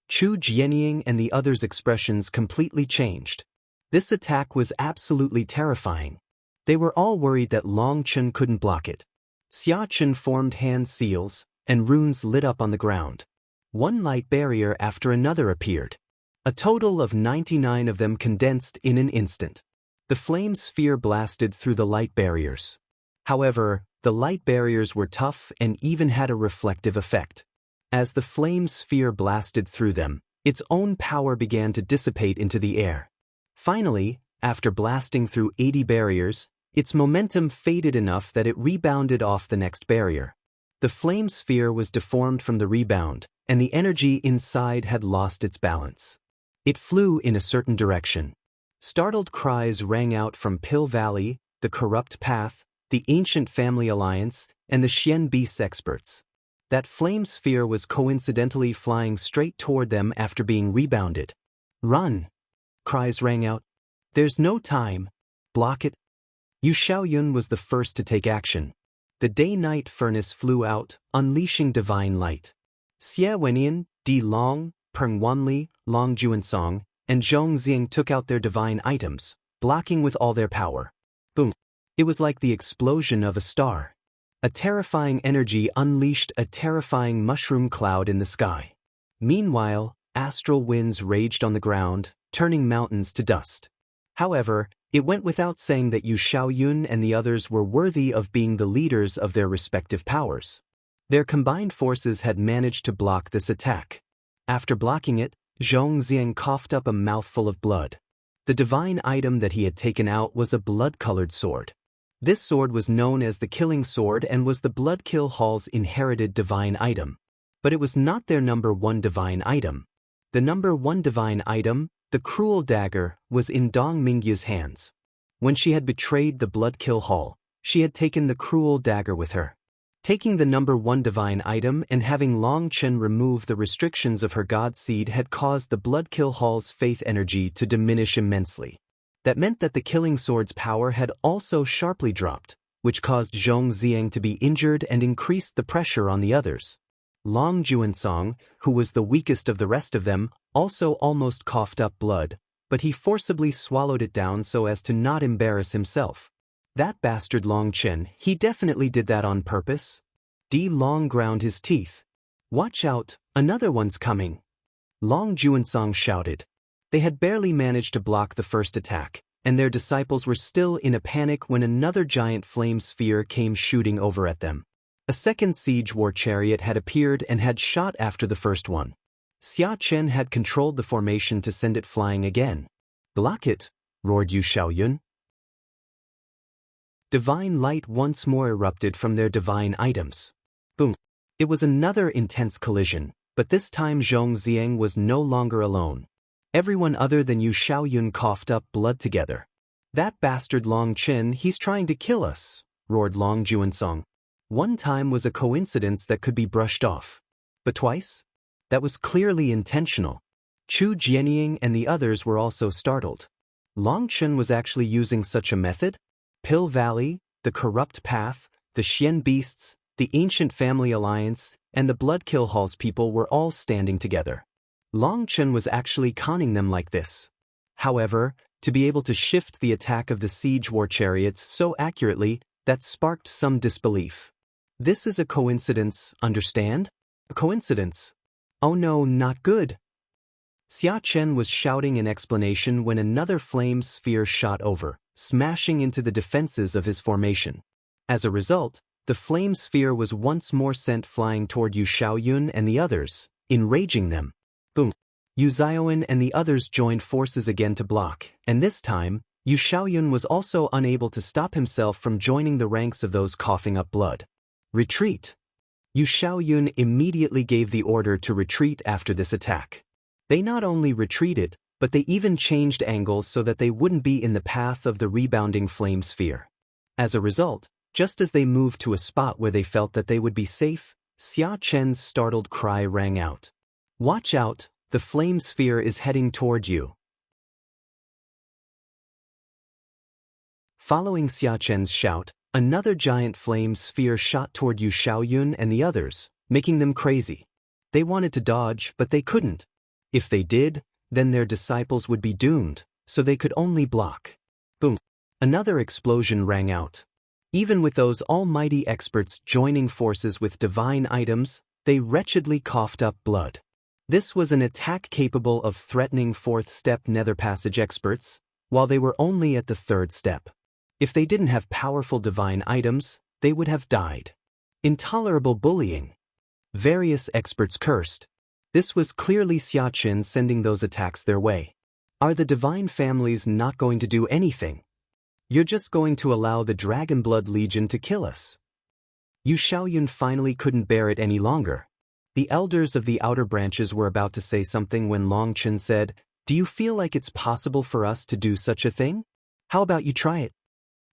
Chu Jianying and the others' expressions completely changed. This attack was absolutely terrifying. They were all worried that Long Chen couldn't block it. Xia Qin formed hand seals, and runes lit up on the ground. One light barrier after another appeared. A total of 99 of them condensed in an instant. The flame sphere blasted through the light barriers. However, the light barriers were tough and even had a reflective effect. As the flame sphere blasted through them, its own power began to dissipate into the air. Finally, after blasting through 80 barriers, its momentum faded enough that it rebounded off the next barrier. The flame sphere was deformed from the rebound, and the energy inside had lost its balance. It flew in a certain direction. Startled cries rang out from Pill Valley, the Corrupt Path, the Ancient Family Alliance, and the Xian Beasts experts. That flame sphere was coincidentally flying straight toward them after being rebounded. Run! Cries rang out. There's no time. Block it. Yu Xiaoyun was the first to take action. The day-night furnace flew out, unleashing divine light. Xie Wenyan, Di Long, Peng Wanli, Long Juansong, and Zhong Xing took out their divine items, blocking with all their power. Boom. It was like the explosion of a star. A terrifying energy unleashed a terrifying mushroom cloud in the sky. Meanwhile, astral winds raged on the ground, turning mountains to dust. However, It went without saying that Yu Xiaoyun and the others were worthy of being the leaders of their respective powers. Their combined forces had managed to block this attack. After blocking it, Zhong Xiang coughed up a mouthful of blood. The divine item that he had taken out was a blood-colored sword. This sword was known as the Killing Sword and was the Bloodkill Hall's inherited divine item. But it was not their number one divine item. The number one divine item, the Cruel Dagger, was in Dong Mingya's hands. When she had betrayed the Bloodkill Hall, she had taken the Cruel Dagger with her. Taking the number one divine item and having Long Chen remove the restrictions of her god seed had caused the Bloodkill Hall's faith energy to diminish immensely. That meant that the Killing Sword's power had also sharply dropped, which caused Zhong Xiang to be injured and increased the pressure on the others. Long Juansong, who was the weakest of the rest of them, also almost coughed up blood, but he forcibly swallowed it down so as to not embarrass himself. That bastard Long Chen, he definitely did that on purpose. Di Long ground his teeth. Watch out, another one's coming. Long Juansong shouted. They had barely managed to block the first attack, and their disciples were still in a panic when another giant flame sphere came shooting over at them. A second siege war chariot had appeared and had shot after the first one. Xia Chen had controlled the formation to send it flying again. Block it, roared Yu Xiaoyun. Divine light once more erupted from their divine items. Boom. It was another intense collision, but this time Zhong Xiang was no longer alone. Everyone other than Yu Xiaoyun coughed up blood together. That bastard Long Chen, he's trying to kill us, roared Long Juansong. One time was a coincidence that could be brushed off. But twice? That was clearly intentional. Chu Jianying and the others were also startled. Long Chen was actually using such a method? Pill Valley, the Corrupt Path, the Xian Beasts, the Ancient Family Alliance, and the Bloodkill Hall's people were all standing together. Long Chen was actually conning them like this. However, to be able to shift the attack of the siege war chariots so accurately, that sparked some disbelief. This is a coincidence, understand? A coincidence. Oh no, not good. Xia Chen was shouting in explanation when another flame sphere shot over, smashing into the defenses of his formation. As a result, the flame sphere was once more sent flying toward Yu Xiaoyun and the others, enraging them. Boom. Yu Xiaoyun and the others joined forces again to block, and this time, Yu Xiaoyun was also unable to stop himself from joining the ranks of those coughing up blood. Retreat. Yu Xiaoyun immediately gave the order to retreat after this attack. They not only retreated, but they even changed angles so that they wouldn't be in the path of the rebounding flame sphere. As a result, just as they moved to a spot where they felt that they would be safe, Xia Chen's startled cry rang out. Watch out, the flame sphere is heading toward you. Following Xia Chen's shout, another giant flame sphere shot toward Yu Xiaoyun and the others, making them crazy. They wanted to dodge, but they couldn't. If they did, then their disciples would be doomed, so they could only block. Boom. Another explosion rang out. Even with those almighty experts joining forces with divine items, they wretchedly coughed up blood. This was an attack capable of threatening fourth-step nether passage experts, while they were only at the third step. If they didn't have powerful divine items, they would have died. Intolerable bullying. Various experts cursed. This was clearly Xia Chen sending those attacks their way. Are the divine families not going to do anything? You're just going to allow the Dragon Blood Legion to kill us. Yu Xiaoyun finally couldn't bear it any longer. The elders of the outer branches were about to say something when Long Chen said, "Do you feel like it's possible for us to do such a thing? How about you try it?"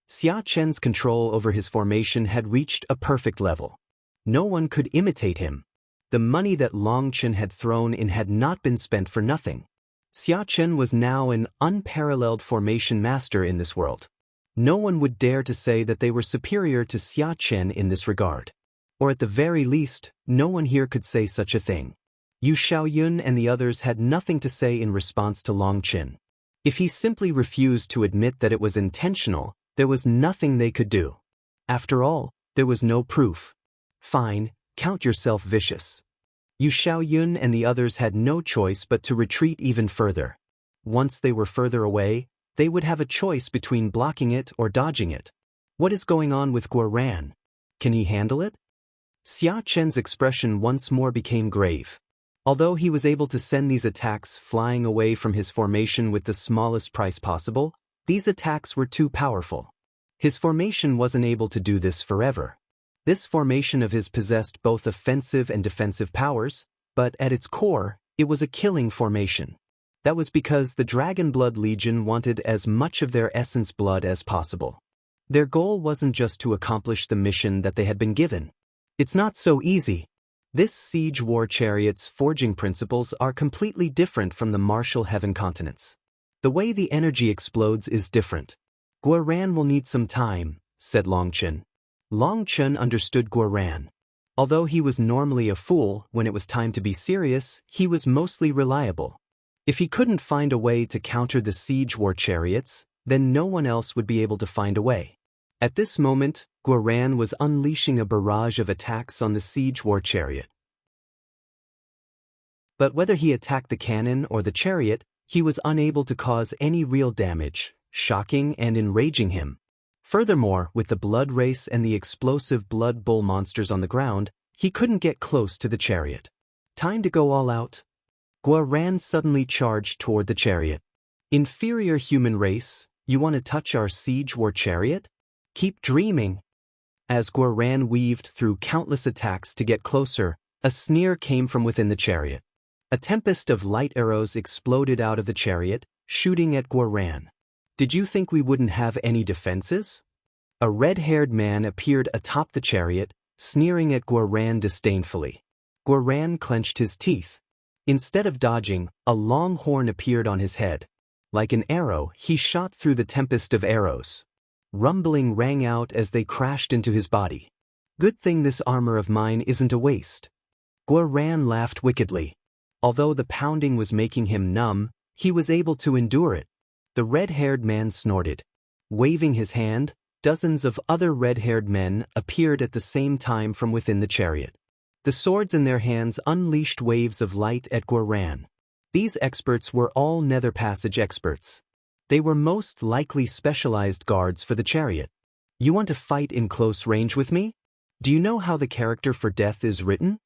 Xia Chen's control over his formation had reached a perfect level. No one could imitate him. The money that Long Chen had thrown in had not been spent for nothing. Xia Chen was now an unparalleled formation master in this world. No one would dare to say that they were superior to Xia Chen in this regard. Or at the very least, no one here could say such a thing. Yu Xiaoyun and the others had nothing to say in response to Long Chen. If he simply refused to admit that it was intentional, there was nothing they could do. After all, there was no proof. Fine, count yourself vicious. Yu Xiaoyun and the others had no choice but to retreat even further. Once they were further away, They would have a choice between blocking it or dodging it. What is going on with Guoran? Can he handle it? Xia Chen's expression once more became grave. Although he was able to send these attacks flying away from his formation with the smallest price possible, these attacks were too powerful. His formation wasn't able to do this forever. This formation of his possessed both offensive and defensive powers, but at its core, it was a killing formation. That was because the Dragon Blood Legion wanted as much of their essence blood as possible. Their goal wasn't just to accomplish the mission that they had been given. It's not so easy. This Siege War Chariot's forging principles are completely different from the Martial Heaven continents. The way the energy explodes is different. Guoran will need some time, said Long Chen. Long Chen understood Guoran. Although he was normally a fool, when it was time to be serious, he was mostly reliable. If he couldn't find a way to counter the Siege War Chariots, then no one else would be able to find a way. At this moment, Guoran was unleashing a barrage of attacks on the Siege War Chariot. But whether he attacked the cannon or the chariot, he was unable to cause any real damage, shocking and enraging him. Furthermore, with the blood race and the explosive blood bull monsters on the ground, he couldn't get close to the chariot. Time to go all out. Guoran suddenly charged toward the chariot. Inferior human race, you want to touch our Siege War Chariot? Keep dreaming. As Guoran weaved through countless attacks to get closer, a sneer came from within the chariot. A tempest of light arrows exploded out of the chariot, shooting at Guoran. Did you think we wouldn't have any defenses? A red-haired man appeared atop the chariot, sneering at Guoran disdainfully. Guoran clenched his teeth. Instead of dodging, a long horn appeared on his head. Like an arrow, he shot through the tempest of arrows. Rumbling rang out as they crashed into his body. Good thing this armor of mine isn't a waste. Guoran laughed wickedly. Although the pounding was making him numb, he was able to endure it. The red-haired man snorted. Waving his hand, dozens of other red-haired men appeared at the same time from within the chariot. The swords in their hands unleashed waves of light at Guoran. These experts were all Nether Passage experts. They were most likely specialized guards for the chariot. You want to fight in close range with me? Do you know how the character for death is written?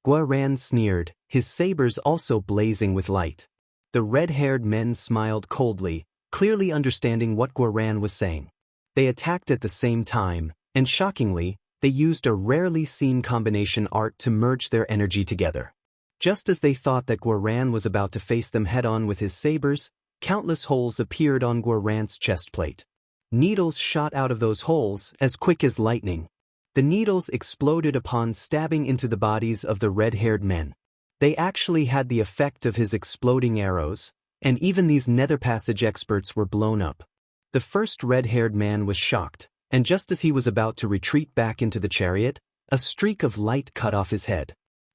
Guoran sneered, his sabers also blazing with light. The red-haired men smiled coldly, clearly understanding what Guoran was saying. They attacked at the same time, and shockingly, they used a rarely seen combination art to merge their energy together. Just as they thought that Guoran was about to face them head-on with his sabers, countless holes appeared on Guoran's chestplate. Needles shot out of those holes as quick as lightning. The needles exploded upon stabbing into the bodies of the red-haired men. They actually had the effect of his exploding arrows, and even these Nether Passage experts were blown up. The first red-haired man was shocked, and just as he was about to retreat back into the chariot, a streak of light cut off his head.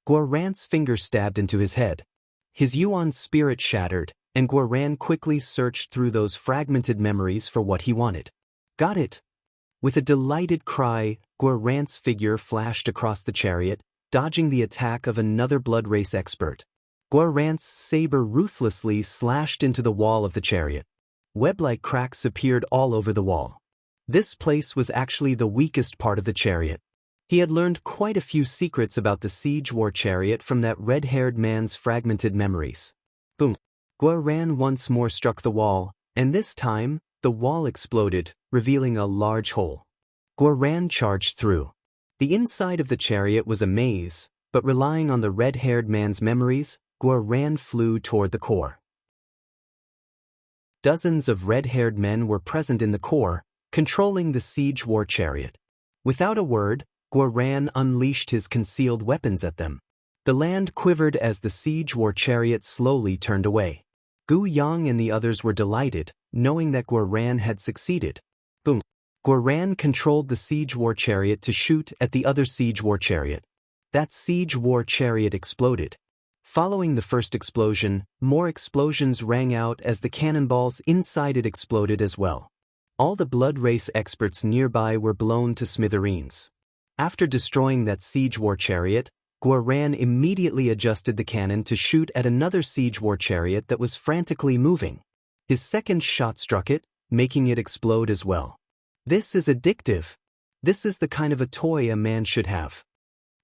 Guoran's finger stabbed into his head. His Yuan spirit shattered, and Guoran quickly searched through those fragmented memories for what he wanted. Got it! With a delighted cry, Guoran's figure flashed across the chariot, dodging the attack of another blood race expert. Guoran's saber ruthlessly slashed into the wall of the chariot. Web-like cracks appeared all over the wall. This place was actually the weakest part of the chariot. He had learned quite a few secrets about the Siege War Chariot from that red-haired man's fragmented memories. Boom! Guoran once more struck the wall, and this time, the wall exploded, revealing a large hole. Guoran charged through. The inside of the chariot was a maze, but relying on the red-haired man's memories, Guoran flew toward the core. Dozens of red-haired men were present in the core, controlling the Siege War Chariot. Without a word, Guoran unleashed his concealed weapons at them. The land quivered as the Siege War Chariot slowly turned away. Gu Yang and the others were delighted, knowing that Guoran had succeeded. Boom! Guoran controlled the Siege War Chariot to shoot at the other Siege War Chariot. That Siege War Chariot exploded. Following the first explosion, more explosions rang out as the cannonballs inside it exploded as well. All the blood race experts nearby were blown to smithereens. After destroying that Siege War Chariot, Guoran immediately adjusted the cannon to shoot at another Siege War Chariot that was frantically moving. His second shot struck it, making it explode as well. This is addictive. This is the kind of a toy a man should have.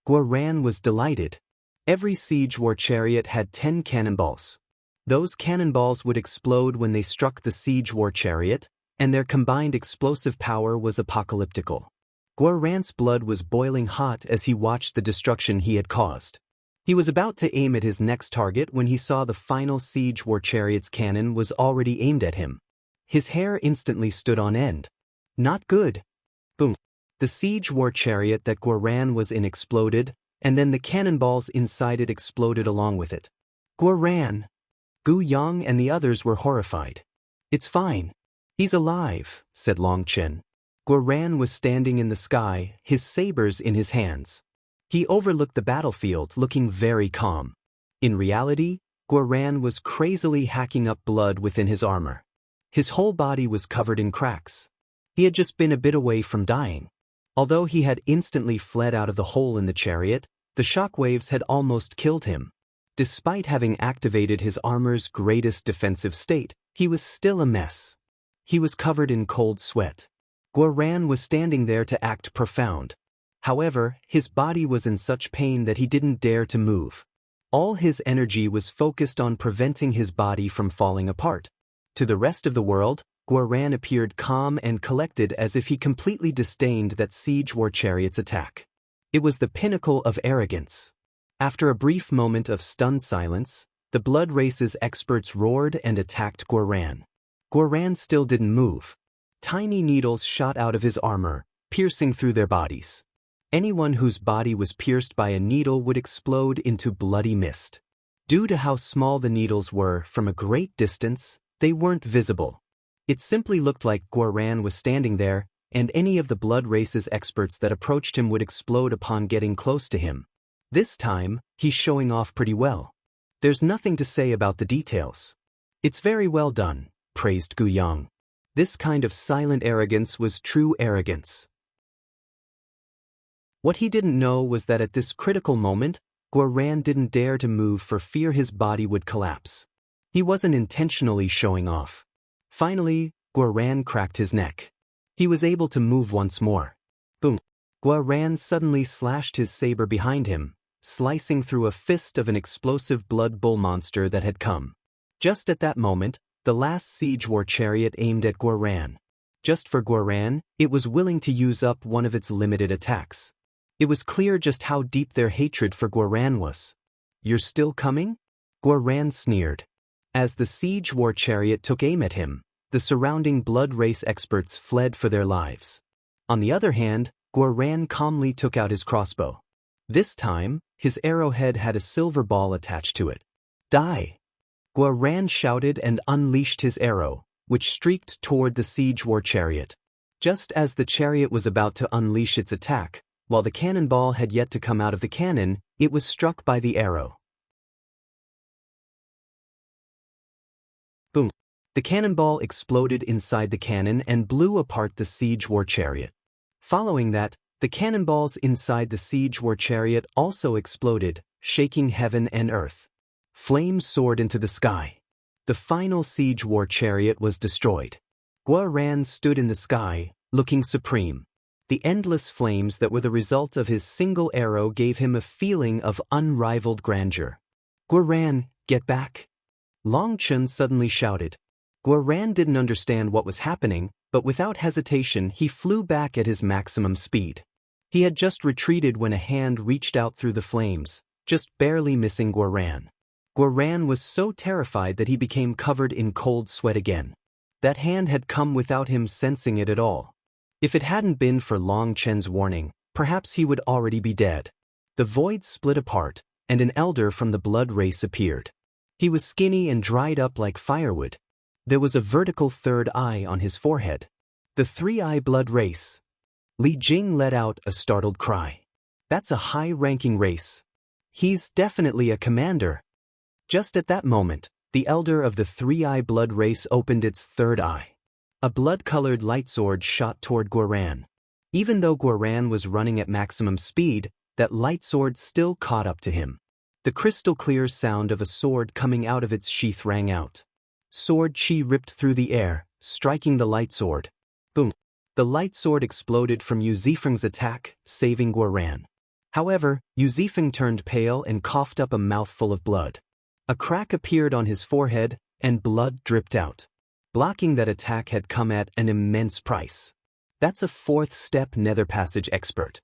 Guoran was delighted. Every siege war chariot had 10 cannonballs. Those cannonballs would explode when they struck the siege war chariot, and their combined explosive power was apocalyptical. Guoran's blood was boiling hot as he watched the destruction he had caused. He was about to aim at his next target when he saw the final siege war chariot's cannon was already aimed at him. His hair instantly stood on end. Not good. Boom. The siege war chariot that Guoran was in exploded, and then the cannonballs inside it exploded along with it. Guoran! Gu Yang and the others were horrified. It's fine. He's alive, said Long Chen. Guoran was standing in the sky, his sabers in his hands. He overlooked the battlefield, looking very calm. In reality, Guoran was crazily hacking up blood within his armor. His whole body was covered in cracks. He had just been a bit away from dying. Although he had instantly fled out of the hole in the chariot, the shockwaves had almost killed him. Despite having activated his armor's greatest defensive state, he was still a mess. He was covered in cold sweat. Guoran was standing there to act profound. However, his body was in such pain that he didn't dare to move. All his energy was focused on preventing his body from falling apart. To the rest of the world, Guoran appeared calm and collected as if he completely disdained that siege war chariot's attack. It was the pinnacle of arrogance. After a brief moment of stunned silence, the blood race's experts roared and attacked Guoran. Guoran still didn't move. Tiny needles shot out of his armor, piercing through their bodies. Anyone whose body was pierced by a needle would explode into bloody mist. Due to how small the needles were from a great distance, they weren't visible. It simply looked like Guoran was standing there, and any of the blood race's experts that approached him would explode upon getting close to him. This time, he's showing off pretty well. There's nothing to say about the details. It's very well done, praised Gu Yang. This kind of silent arrogance was true arrogance. What he didn't know was that at this critical moment, Guoran didn't dare to move for fear his body would collapse. He wasn't intentionally showing off. Finally, Guoran cracked his neck. He was able to move once more. Boom. Guoran suddenly slashed his saber behind him, slicing through a fist of an explosive blood bull monster that had come. Just at that moment, the last siege war chariot aimed at Guoran. Just for Guoran, it was willing to use up one of its limited attacks. It was clear just how deep their hatred for Guoran was. You're still coming? Guoran sneered. As the siege war chariot took aim at him, the surrounding blood race experts fled for their lives. On the other hand, Guoran calmly took out his crossbow. This time, his arrowhead had a silver ball attached to it. Die! Guoran shouted and unleashed his arrow, which streaked toward the siege war chariot. Just as the chariot was about to unleash its attack, while the cannonball had yet to come out of the cannon, it was struck by the arrow. Boom! The cannonball exploded inside the cannon and blew apart the siege war chariot. Following that, the cannonballs inside the siege war chariot also exploded, shaking heaven and earth. Flames soared into the sky. The final siege war chariot was destroyed. Guoran stood in the sky, looking supreme. The endless flames that were the result of his single arrow gave him a feeling of unrivaled grandeur. Guoran, get back! Long Chen suddenly shouted. Guoran didn't understand what was happening, but without hesitation he flew back at his maximum speed. He had just retreated when a hand reached out through the flames, just barely missing Guoran. Guoran was so terrified that he became covered in cold sweat again. That hand had come without him sensing it at all. If it hadn't been for Long Chen's warning, perhaps he would already be dead. The void split apart, and an elder from the blood race appeared. He was skinny and dried up like firewood. There was a vertical third eye on his forehead. The three-eye blood race. Li Jing let out a startled cry. That's a high-ranking race. He's definitely a commander. Just at that moment, the elder of the three-eye blood race opened its third eye. A blood-colored light sword shot toward Guoran. Even though Guoran was running at maximum speed, that light sword still caught up to him. The crystal-clear sound of a sword coming out of its sheath rang out. Sword chi ripped through the air, striking the light sword. Boom. The light sword exploded from Yu Zifeng's attack, saving Guoran. However, Yu Zifeng turned pale and coughed up a mouthful of blood. A crack appeared on his forehead, and blood dripped out. Blocking that attack had come at an immense price. That's a fourth step nether passage expert.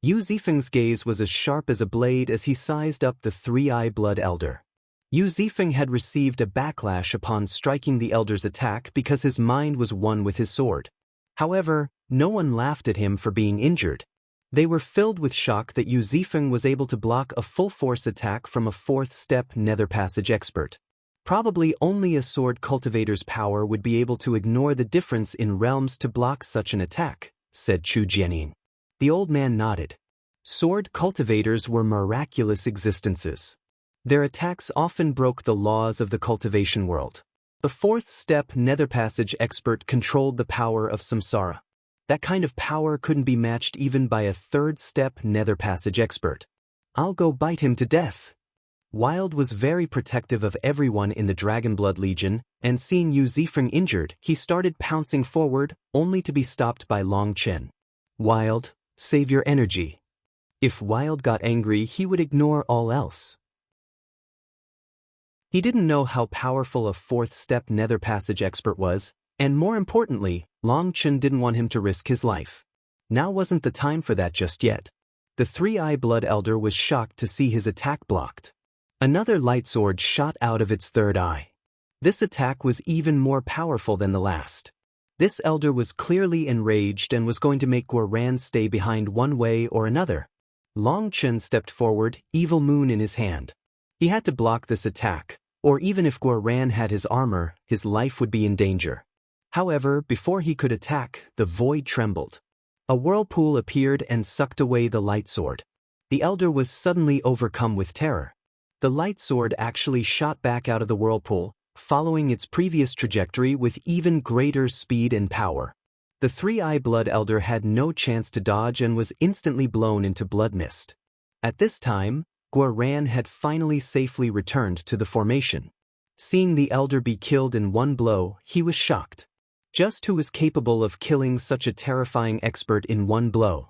Yu Zifeng's gaze was as sharp as a blade as he sized up the three-eye blood elder. Yu Zifeng had received a backlash upon striking the elder's attack because his mind was one with his sword. However, no one laughed at him for being injured. They were filled with shock that Yu Zifeng was able to block a full-force attack from a fourth-step nether passage expert. Probably only a sword cultivator's power would be able to ignore the difference in realms to block such an attack, said Chu Jianing. The old man nodded. Sword cultivators were miraculous existences. Their attacks often broke the laws of the cultivation world. The fourth-step nether passage expert controlled the power of samsara. That kind of power couldn't be matched even by a third-step nether passage expert. I'll go bite him to death. Wilde was very protective of everyone in the Dragonblood Legion, and seeing Yu Zifeng injured, he started pouncing forward, only to be stopped by Long Chen. Wilde, save your energy. If Wilde got angry, he would ignore all else. He didn't know how powerful a fourth-step nether passage expert was, and more importantly, Long Chen didn't want him to risk his life. Now wasn't the time for that just yet. The three-eye blood elder was shocked to see his attack blocked. Another light sword shot out of its third eye. This attack was even more powerful than the last. This elder was clearly enraged and was going to make Guoran stay behind one way or another. Long Chen stepped forward, Evil Moon in his hand. He had to block this attack, or even if Guoran had his armor, his life would be in danger. However, before he could attack, the void trembled. A whirlpool appeared and sucked away the light sword. The elder was suddenly overcome with terror. The light sword actually shot back out of the whirlpool, following its previous trajectory with even greater speed and power. The three-eye blood elder had no chance to dodge and was instantly blown into blood mist. At this time, Guoran had finally safely returned to the formation. Seeing the elder be killed in one blow, he was shocked. Just who was capable of killing such a terrifying expert in one blow?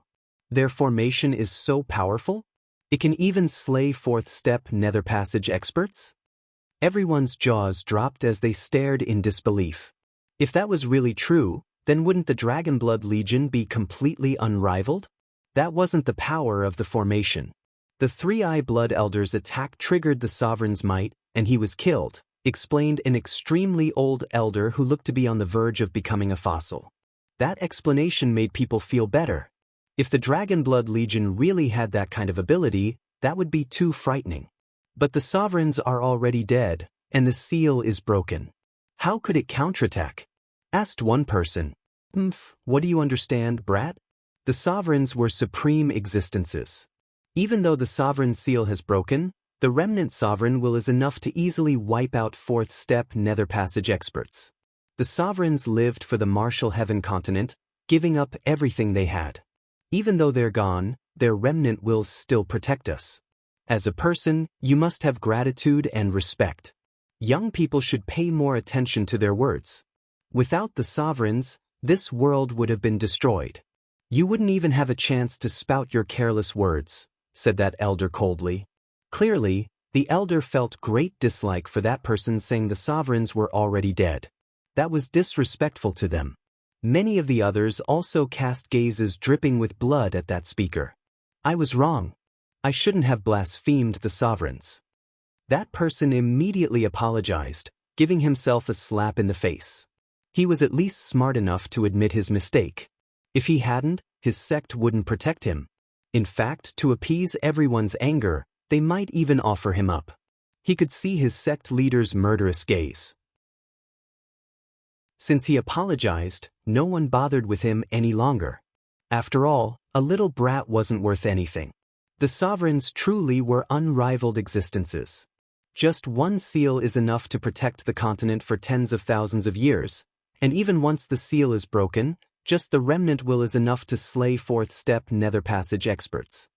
Their formation is so powerful? It can even slay fourth-step nether passage experts? Everyone's jaws dropped as they stared in disbelief. If that was really true, then wouldn't the Dragonblood Legion be completely unrivaled? That wasn't the power of the formation. The three-eye blood elder's attack triggered the sovereign's might, and he was killed, explained an extremely old elder who looked to be on the verge of becoming a fossil. That explanation made people feel better. If the Dragonblood Legion really had that kind of ability, that would be too frightening. But the sovereigns are already dead, and the seal is broken. How could it counterattack? Asked one person. What do you understand, brat? The sovereigns were supreme existences. Even though the sovereign seal has broken, the remnant sovereign will is enough to easily wipe out fourth-step nether passage experts. The sovereigns lived for the martial heaven continent, giving up everything they had. Even though they're gone, their remnant wills still protect us. As a person, you must have gratitude and respect. Young people should pay more attention to their words. Without the sovereigns, this world would have been destroyed. You wouldn't even have a chance to spout your careless words, said that elder coldly. Clearly, the elder felt great dislike for that person saying the sovereigns were already dead. That was disrespectful to them. Many of the others also cast gazes dripping with blood at that speaker. I was wrong. I shouldn't have blasphemed the sovereigns. That person immediately apologized, giving himself a slap in the face. He was at least smart enough to admit his mistake. If he hadn't, his sect wouldn't protect him. In fact, to appease everyone's anger, they might even offer him up. He could see his sect leader's murderous gaze. Since he apologized, no one bothered with him any longer. After all, a little brat wasn't worth anything. The sovereigns truly were unrivaled existences. Just one seal is enough to protect the continent for tens of thousands of years, and even once the seal is broken, just the remnant will is enough to slay fourth-step nether passage experts.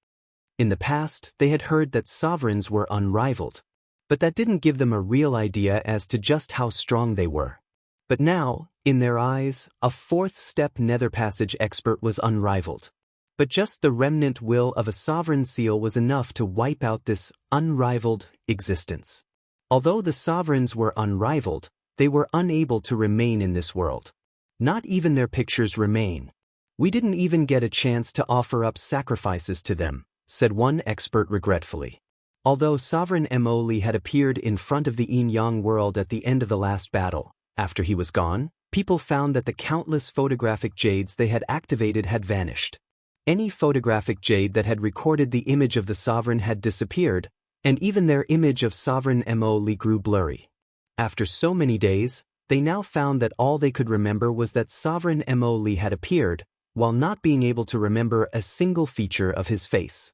In the past, they had heard that sovereigns were unrivaled. But that didn't give them a real idea as to just how strong they were. But now, in their eyes, a fourth-step nether passage expert was unrivaled. But just the remnant will of a sovereign seal was enough to wipe out this unrivaled existence. Although the sovereigns were unrivaled, they were unable to remain in this world. Not even their pictures remain. We didn't even get a chance to offer up sacrifices to them, said one expert regretfully. Although Sovereign Emoli had appeared in front of the Yin-Yang world at the end of the last battle, after he was gone, people found that the countless photographic jades they had activated had vanished. Any photographic jade that had recorded the image of the sovereign had disappeared, and even their image of Sovereign Emoli grew blurry. After so many days, they now found that all they could remember was that Sovereign Emoli had appeared, while not being able to remember a single feature of his face.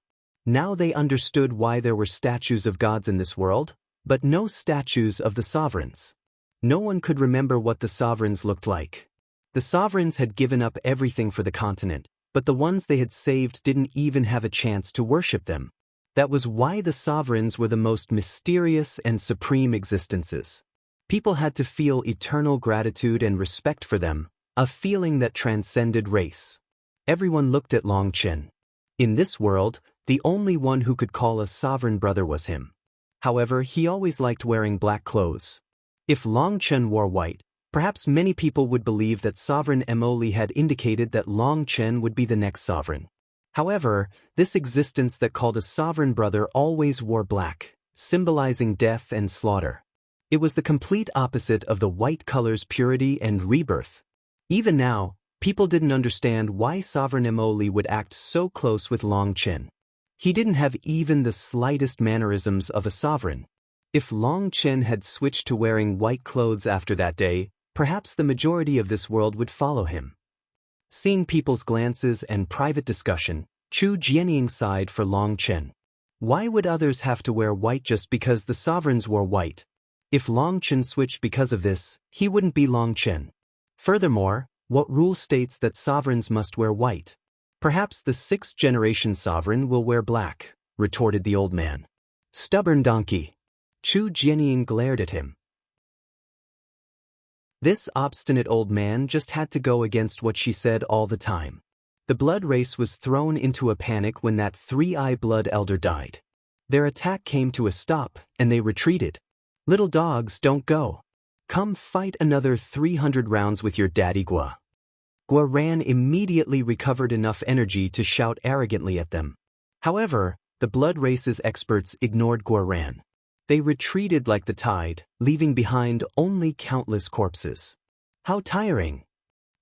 Now they understood why there were statues of gods in this world, but no statues of the sovereigns. No one could remember what the sovereigns looked like. The sovereigns had given up everything for the continent, but the ones they had saved didn't even have a chance to worship them. That was why the sovereigns were the most mysterious and supreme existences. People had to feel eternal gratitude and respect for them, a feeling that transcended race. Everyone looked at Long Chen. In this world, the only one who could call a sovereign brother was him. However, he always liked wearing black clothes. If Long Chen wore white, perhaps many people would believe that Sovereign Emoli had indicated that Long Chen would be the next sovereign. However, this existence that called a sovereign brother always wore black, symbolizing death and slaughter. It was the complete opposite of the white color's purity and rebirth. Even now, people didn't understand why Sovereign Emoli would act so close with Long Chen. He didn't have even the slightest mannerisms of a sovereign. If Long Chen had switched to wearing white clothes after that day, perhaps the majority of this world would follow him. Seeing people's glances and private discussion, Chu Jianying sighed for Long Chen. Why would others have to wear white just because the sovereigns wore white? If Long Chen switched because of this, he wouldn't be Long Chen. Furthermore, what rule states that sovereigns must wear white? Perhaps the sixth-generation sovereign will wear black, retorted the old man. Stubborn donkey. Chu Jianying glared at him. This obstinate old man just had to go against what she said all the time. The blood race was thrown into a panic when that three-eye blood elder died. Their attack came to a stop, and they retreated. Little dogs, don't go. Come fight another 300 rounds with your daddy Gua. Gua Ran immediately recovered enough energy to shout arrogantly at them. However, the blood race's experts ignored Gua Ran. They retreated like the tide, leaving behind only countless corpses. How tiring!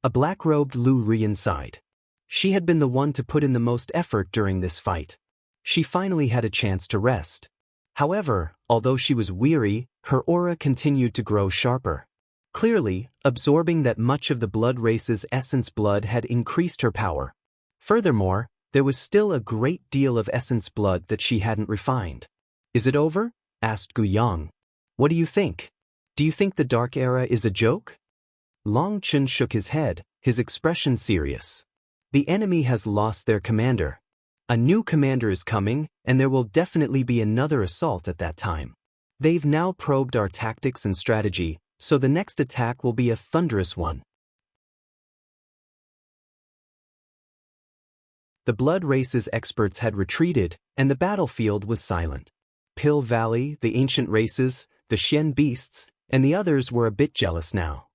A black-robed Lu Rian sighed. She had been the one to put in the most effort during this fight. She finally had a chance to rest. However, although she was weary, her aura continued to grow sharper. Clearly, absorbing that much of the blood race's essence blood had increased her power. Furthermore, there was still a great deal of essence blood that she hadn't refined. Is it over? Asked Gu Yang. What do you think? Do you think the Dark Era is a joke? Long Chen shook his head, his expression serious. The enemy has lost their commander. A new commander is coming, and there will definitely be another assault at that time. They've now probed our tactics and strategy, so the next attack will be a thunderous one. The blood race's experts had retreated, and the battlefield was silent. Pill Valley, the ancient races, the Shen beasts, and the others were a bit jealous now.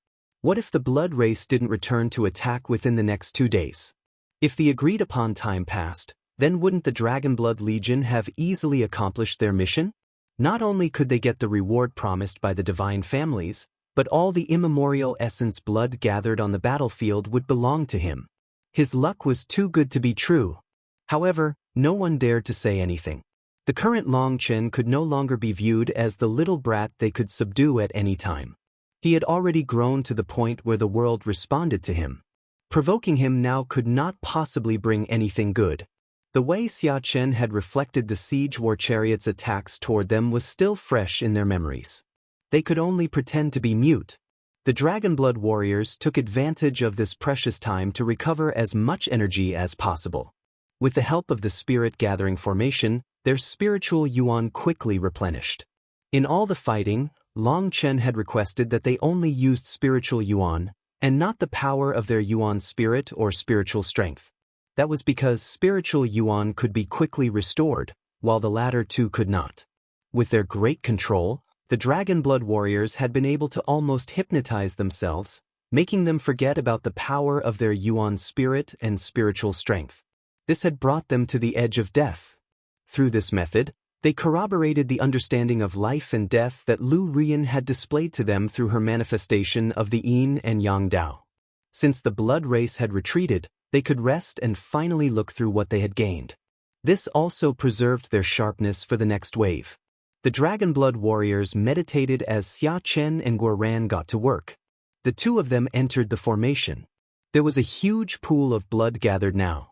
What if the blood race didn't return to attack within the next 2 days? If the agreed-upon time passed, then wouldn't the Dragonblood Legion have easily accomplished their mission? Not only could they get the reward promised by the divine families, but all the immemorial essence blood gathered on the battlefield would belong to him. His luck was too good to be true. However, no one dared to say anything. The current Long Chen could no longer be viewed as the little brat they could subdue at any time. He had already grown to the point where the world responded to him. Provoking him now could not possibly bring anything good. The way Xia Chen had reflected the siege war chariot's attacks toward them was still fresh in their memories. They could only pretend to be mute. The Dragonblood warriors took advantage of this precious time to recover as much energy as possible. With the help of the spirit gathering formation, their spiritual yuan quickly replenished. In all the fighting, Long Chen had requested that they only used spiritual yuan, and not the power of their yuan spirit or spiritual strength. That was because spiritual yuan could be quickly restored, while the latter two could not. With their great control, the Dragon Blood warriors had been able to almost hypnotize themselves, making them forget about the power of their yuan spirit and spiritual strength. This had brought them to the edge of death. Through this method, they corroborated the understanding of life and death that Lu Rian had displayed to them through her manifestation of the Yin and Yang Dao. Since the blood race had retreated, they could rest and finally look through what they had gained. This also preserved their sharpness for the next wave. The Dragon Blood warriors meditated as Xia Chen and Guoran got to work. The two of them entered the formation. There was a huge pool of blood gathered now.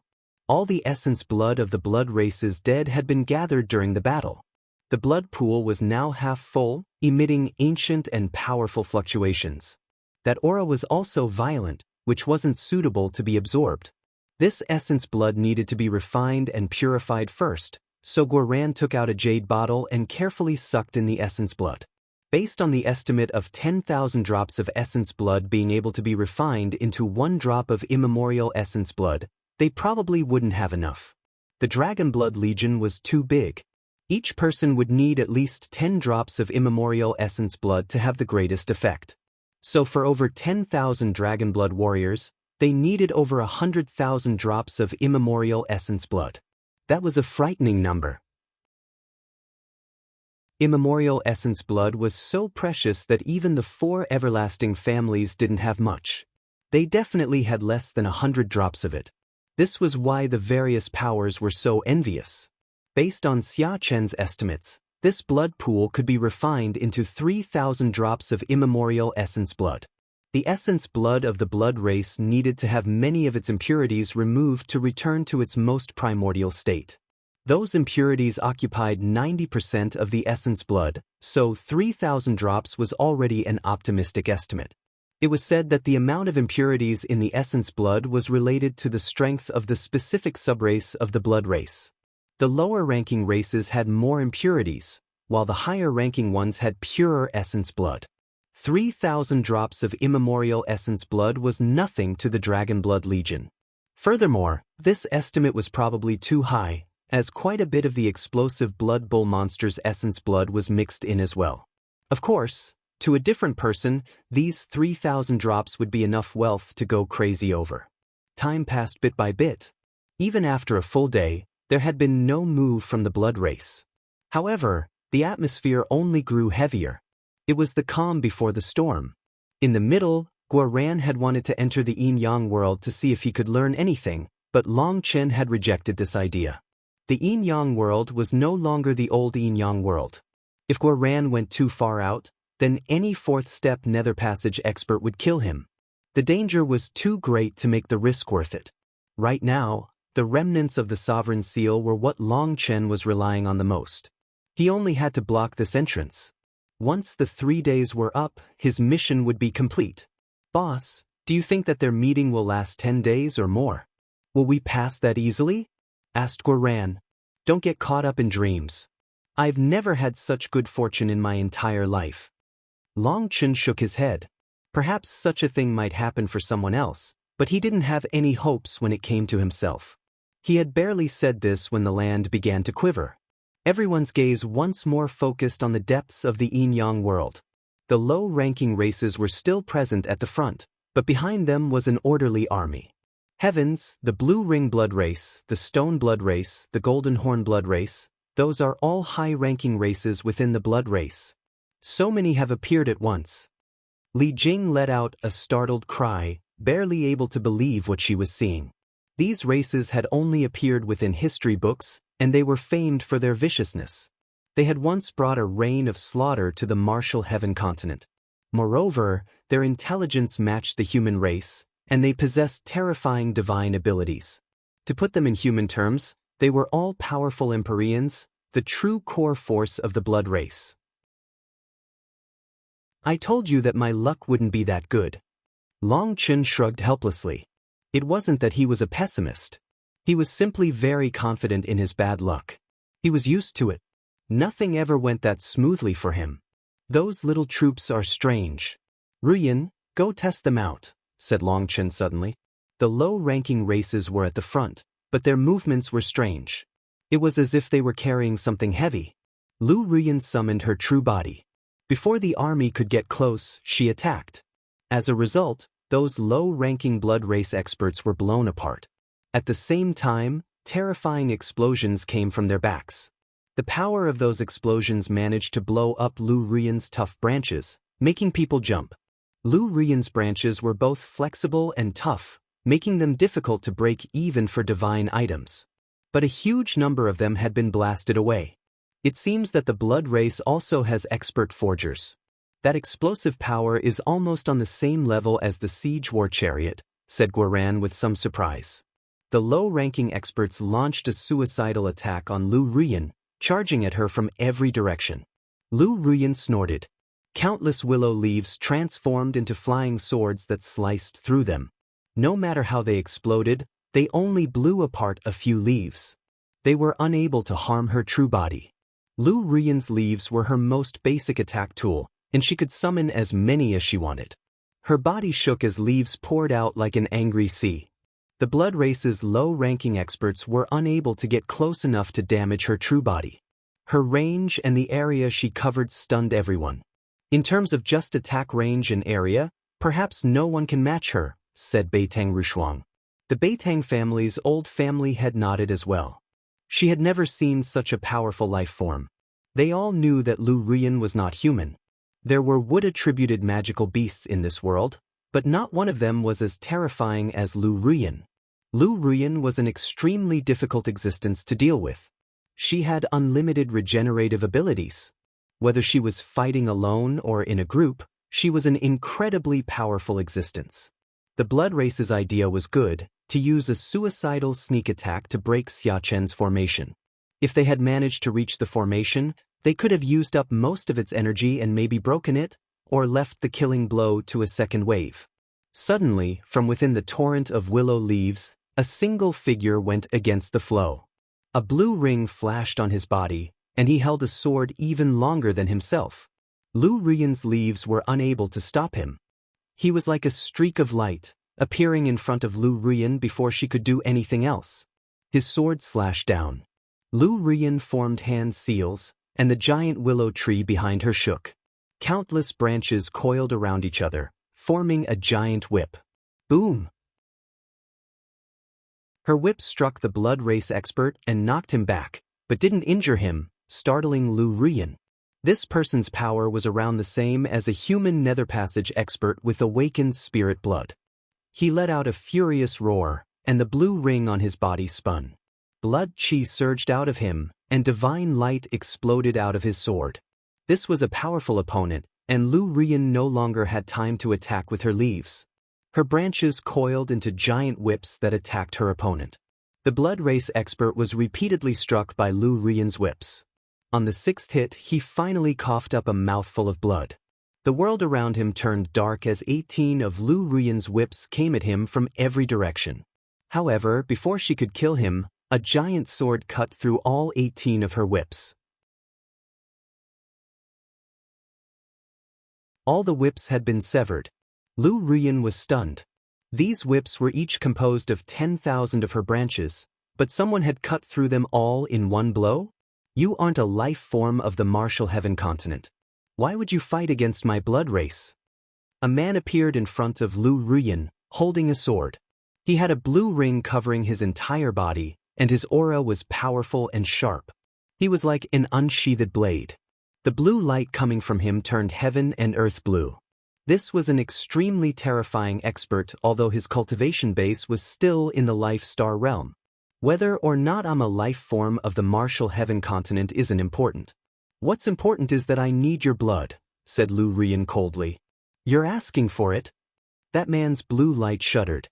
All the essence blood of the blood race's dead had been gathered during the battle. The blood pool was now half full, emitting ancient and powerful fluctuations. That aura was also violent, which wasn't suitable to be absorbed. This essence blood needed to be refined and purified first, so Guoran took out a jade bottle and carefully sucked in the essence blood. Based on the estimate of 10,000 drops of essence blood being able to be refined into 1 drop of immemorial essence blood, they probably wouldn't have enough. The Dragon Blood Legion was too big. Each person would need at least 10 drops of immemorial essence blood to have the greatest effect. So for over 10,000 Dragon Blood warriors, they needed over 100,000 drops of immemorial essence blood. That was a frightening number. Immemorial essence blood was so precious that even the 4 everlasting families didn't have much. They definitely had less than 100 drops of it. This was why the various powers were so envious. Based on Xia Chen's estimates, this blood pool could be refined into 3,000 drops of immemorial essence blood. The essence blood of the blood race needed to have many of its impurities removed to return to its most primordial state. Those impurities occupied 90% of the essence blood, so 3,000 drops was already an optimistic estimate. It was said that the amount of impurities in the essence blood was related to the strength of the specific subrace of the blood race. The lower-ranking races had more impurities, while the higher-ranking ones had purer essence blood. 3,000 drops of immemorial essence blood was nothing to the Dragon Blood Legion. Furthermore, this estimate was probably too high, as quite a bit of the explosive Blood Bull monster's essence blood was mixed in as well. Of course, to a different person, these 3,000 drops would be enough wealth to go crazy over. Time passed bit by bit. Even after a full day, there had been no move from the blood race. However, the atmosphere only grew heavier. It was the calm before the storm. In the middle, Guoran had wanted to enter the Yin-Yang world to see if he could learn anything, but Long Chen had rejected this idea. The Yin-Yang world was no longer the old Yin-Yang world. If Guoran went too far out, then any fourth-step nether passage expert would kill him. The danger was too great to make the risk worth it. Right now, the remnants of the Sovereign Seal were what Long Chen was relying on the most. He only had to block this entrance. Once the 3 days were up, his mission would be complete. Boss, do you think that their meeting will last 10 days or more? Will we pass that easily? Asked Guoran. Don't get caught up in dreams. I've never had such good fortune in my entire life. Long Chen shook his head. Perhaps such a thing might happen for someone else, but he didn't have any hopes when it came to himself. He had barely said this when the land began to quiver. Everyone's gaze once more focused on the depths of the Yin-Yang world. The low-ranking races were still present at the front, but behind them was an orderly army. Heavens, the Blue Ring Blood Race, the Stone Blood Race, the Golden Horn Blood Race, those are all high-ranking races within the Blood Race. So many have appeared at once. Li Jing let out a startled cry, barely able to believe what she was seeing. These races had only appeared within history books, and they were famed for their viciousness. They had once brought a reign of slaughter to the martial heaven continent. Moreover, their intelligence matched the human race, and they possessed terrifying divine abilities. To put them in human terms, they were all powerful Empyreans, the true core force of the blood race. I told you that my luck wouldn't be that good. Long Chen shrugged helplessly. It wasn't that he was a pessimist. He was simply very confident in his bad luck. He was used to it. Nothing ever went that smoothly for him. Those little troops are strange. Ruyan, go test them out, said Longchen suddenly. The low-ranking races were at the front, but their movements were strange. It was as if they were carrying something heavy. Lu Ruyan summoned her true body. Before the army could get close, she attacked. As a result, those low-ranking blood race experts were blown apart. At the same time, terrifying explosions came from their backs. The power of those explosions managed to blow up Lu Ruyan's tough branches, making people jump. Lu Ruyan's branches were both flexible and tough, making them difficult to break even for divine items. But a huge number of them had been blasted away. It seems that the blood race also has expert forgers. That explosive power is almost on the same level as the siege war chariot, said Guaran with some surprise. The low-ranking experts launched a suicidal attack on Lu Ruyan, charging at her from every direction. Lu Ruyan snorted. Countless willow leaves transformed into flying swords that sliced through them. No matter how they exploded, they only blew apart a few leaves. They were unable to harm her true body. Lu Ruyan's leaves were her most basic attack tool, and she could summon as many as she wanted. Her body shook as leaves poured out like an angry sea. The blood race's low-ranking experts were unable to get close enough to damage her true body. Her range and the area she covered stunned everyone. In terms of just attack range and area, perhaps no one can match her, said Beitang Rushuang. The Beitang family's old family head nodded as well. She had never seen such a powerful life form. They all knew that Lu Ruyan was not human. There were wood-attributed magical beasts in this world, but not one of them was as terrifying as Lu Ruyan. Lu Ruyan was an extremely difficult existence to deal with. She had unlimited regenerative abilities. Whether she was fighting alone or in a group, she was an incredibly powerful existence. The blood race's idea was good, to use a suicidal sneak attack to break Xia Chen's formation. If they had managed to reach the formation, they could have used up most of its energy and maybe broken it, or left the killing blow to a second wave. Suddenly, from within the torrent of willow leaves, a single figure went against the flow. A blue ring flashed on his body, and he held a sword even longer than himself. Lu Ruyan's leaves were unable to stop him. He was like a streak of light, appearing in front of Lu Ruyan before she could do anything else. His sword slashed down. Lu Ruyan formed hand seals, and the giant willow tree behind her shook. Countless branches coiled around each other, forming a giant whip. Boom! Her whip struck the blood race expert and knocked him back, but didn't injure him, startling Lu Ruyan. This person's power was around the same as a human nether passage expert with awakened spirit blood. He let out a furious roar, and the blue ring on his body spun. Blood chi surged out of him, and divine light exploded out of his sword. This was a powerful opponent, and Lu Ruyan no longer had time to attack with her leaves. Her branches coiled into giant whips that attacked her opponent. The blood race expert was repeatedly struck by Lu Ruyan's whips. On the sixth hit, he finally coughed up a mouthful of blood. The world around him turned dark as 18 of Lu Ruyan's whips came at him from every direction. However, before she could kill him, a giant sword cut through all 18 of her whips. All the whips had been severed. Lu Ruyan was stunned. These whips were each composed of 10,000 of her branches, but someone had cut through them all in one blow? You aren't a life form of the martial heaven continent. Why would you fight against my blood race? A man appeared in front of Lu Ruyan, holding a sword. He had a blue ring covering his entire body, and his aura was powerful and sharp. He was like an unsheathed blade. The blue light coming from him turned heaven and earth blue. This was an extremely terrifying expert, although his cultivation base was still in the life star realm. Whether or not I'm a life form of the martial heaven continent isn't important. What's important is that I need your blood, said Lu Ruyan coldly. You're asking for it? That man's blue light shuddered.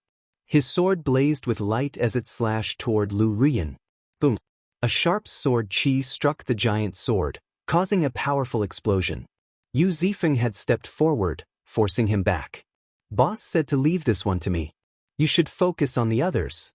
His sword blazed with light as it slashed toward Lu Ruyan. Boom! A sharp sword chi struck the giant sword, causing a powerful explosion. Yu Zifeng had stepped forward, forcing him back. Boss said to leave this one to me. You should focus on the others.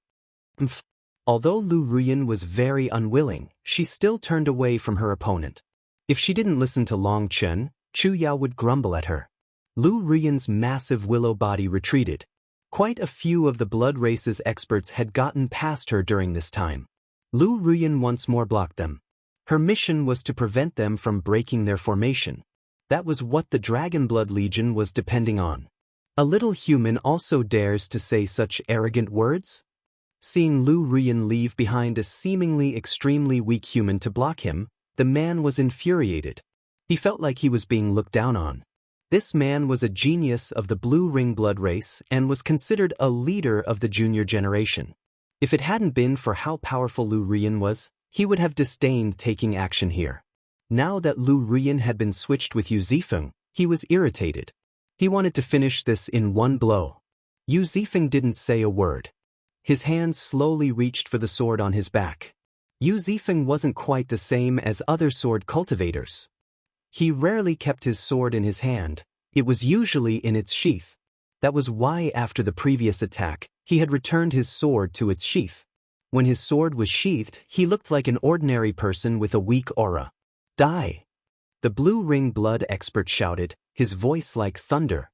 Although Lu Ruyan was very unwilling, she still turned away from her opponent. If she didn't listen to Long Chen, Chu Yao would grumble at her. Lu Ruyan's massive willow body retreated. Quite a few of the blood race's experts had gotten past her during this time. Lu Ruyan once more blocked them. Her mission was to prevent them from breaking their formation. That was what the Dragon Blood Legion was depending on. A little human also dares to say such arrogant words? Seeing Lu Ruyan leave behind a seemingly extremely weak human to block him, the man was infuriated. He felt like he was being looked down on. This man was a genius of the Blue Ring blood race and was considered a leader of the junior generation. If it hadn't been for how powerful Lu Ruyan was, he would have disdained taking action here. Now that Lu Ruyan had been switched with Yu Zifeng, he was irritated. He wanted to finish this in one blow. Yu Zifeng didn't say a word. His hand slowly reached for the sword on his back. Yu Zifeng wasn't quite the same as other sword cultivators. He rarely kept his sword in his hand, it was usually in its sheath. That was why after the previous attack, he had returned his sword to its sheath. When his sword was sheathed, he looked like an ordinary person with a weak aura. Die! The Blue Ring blood expert shouted, his voice like thunder.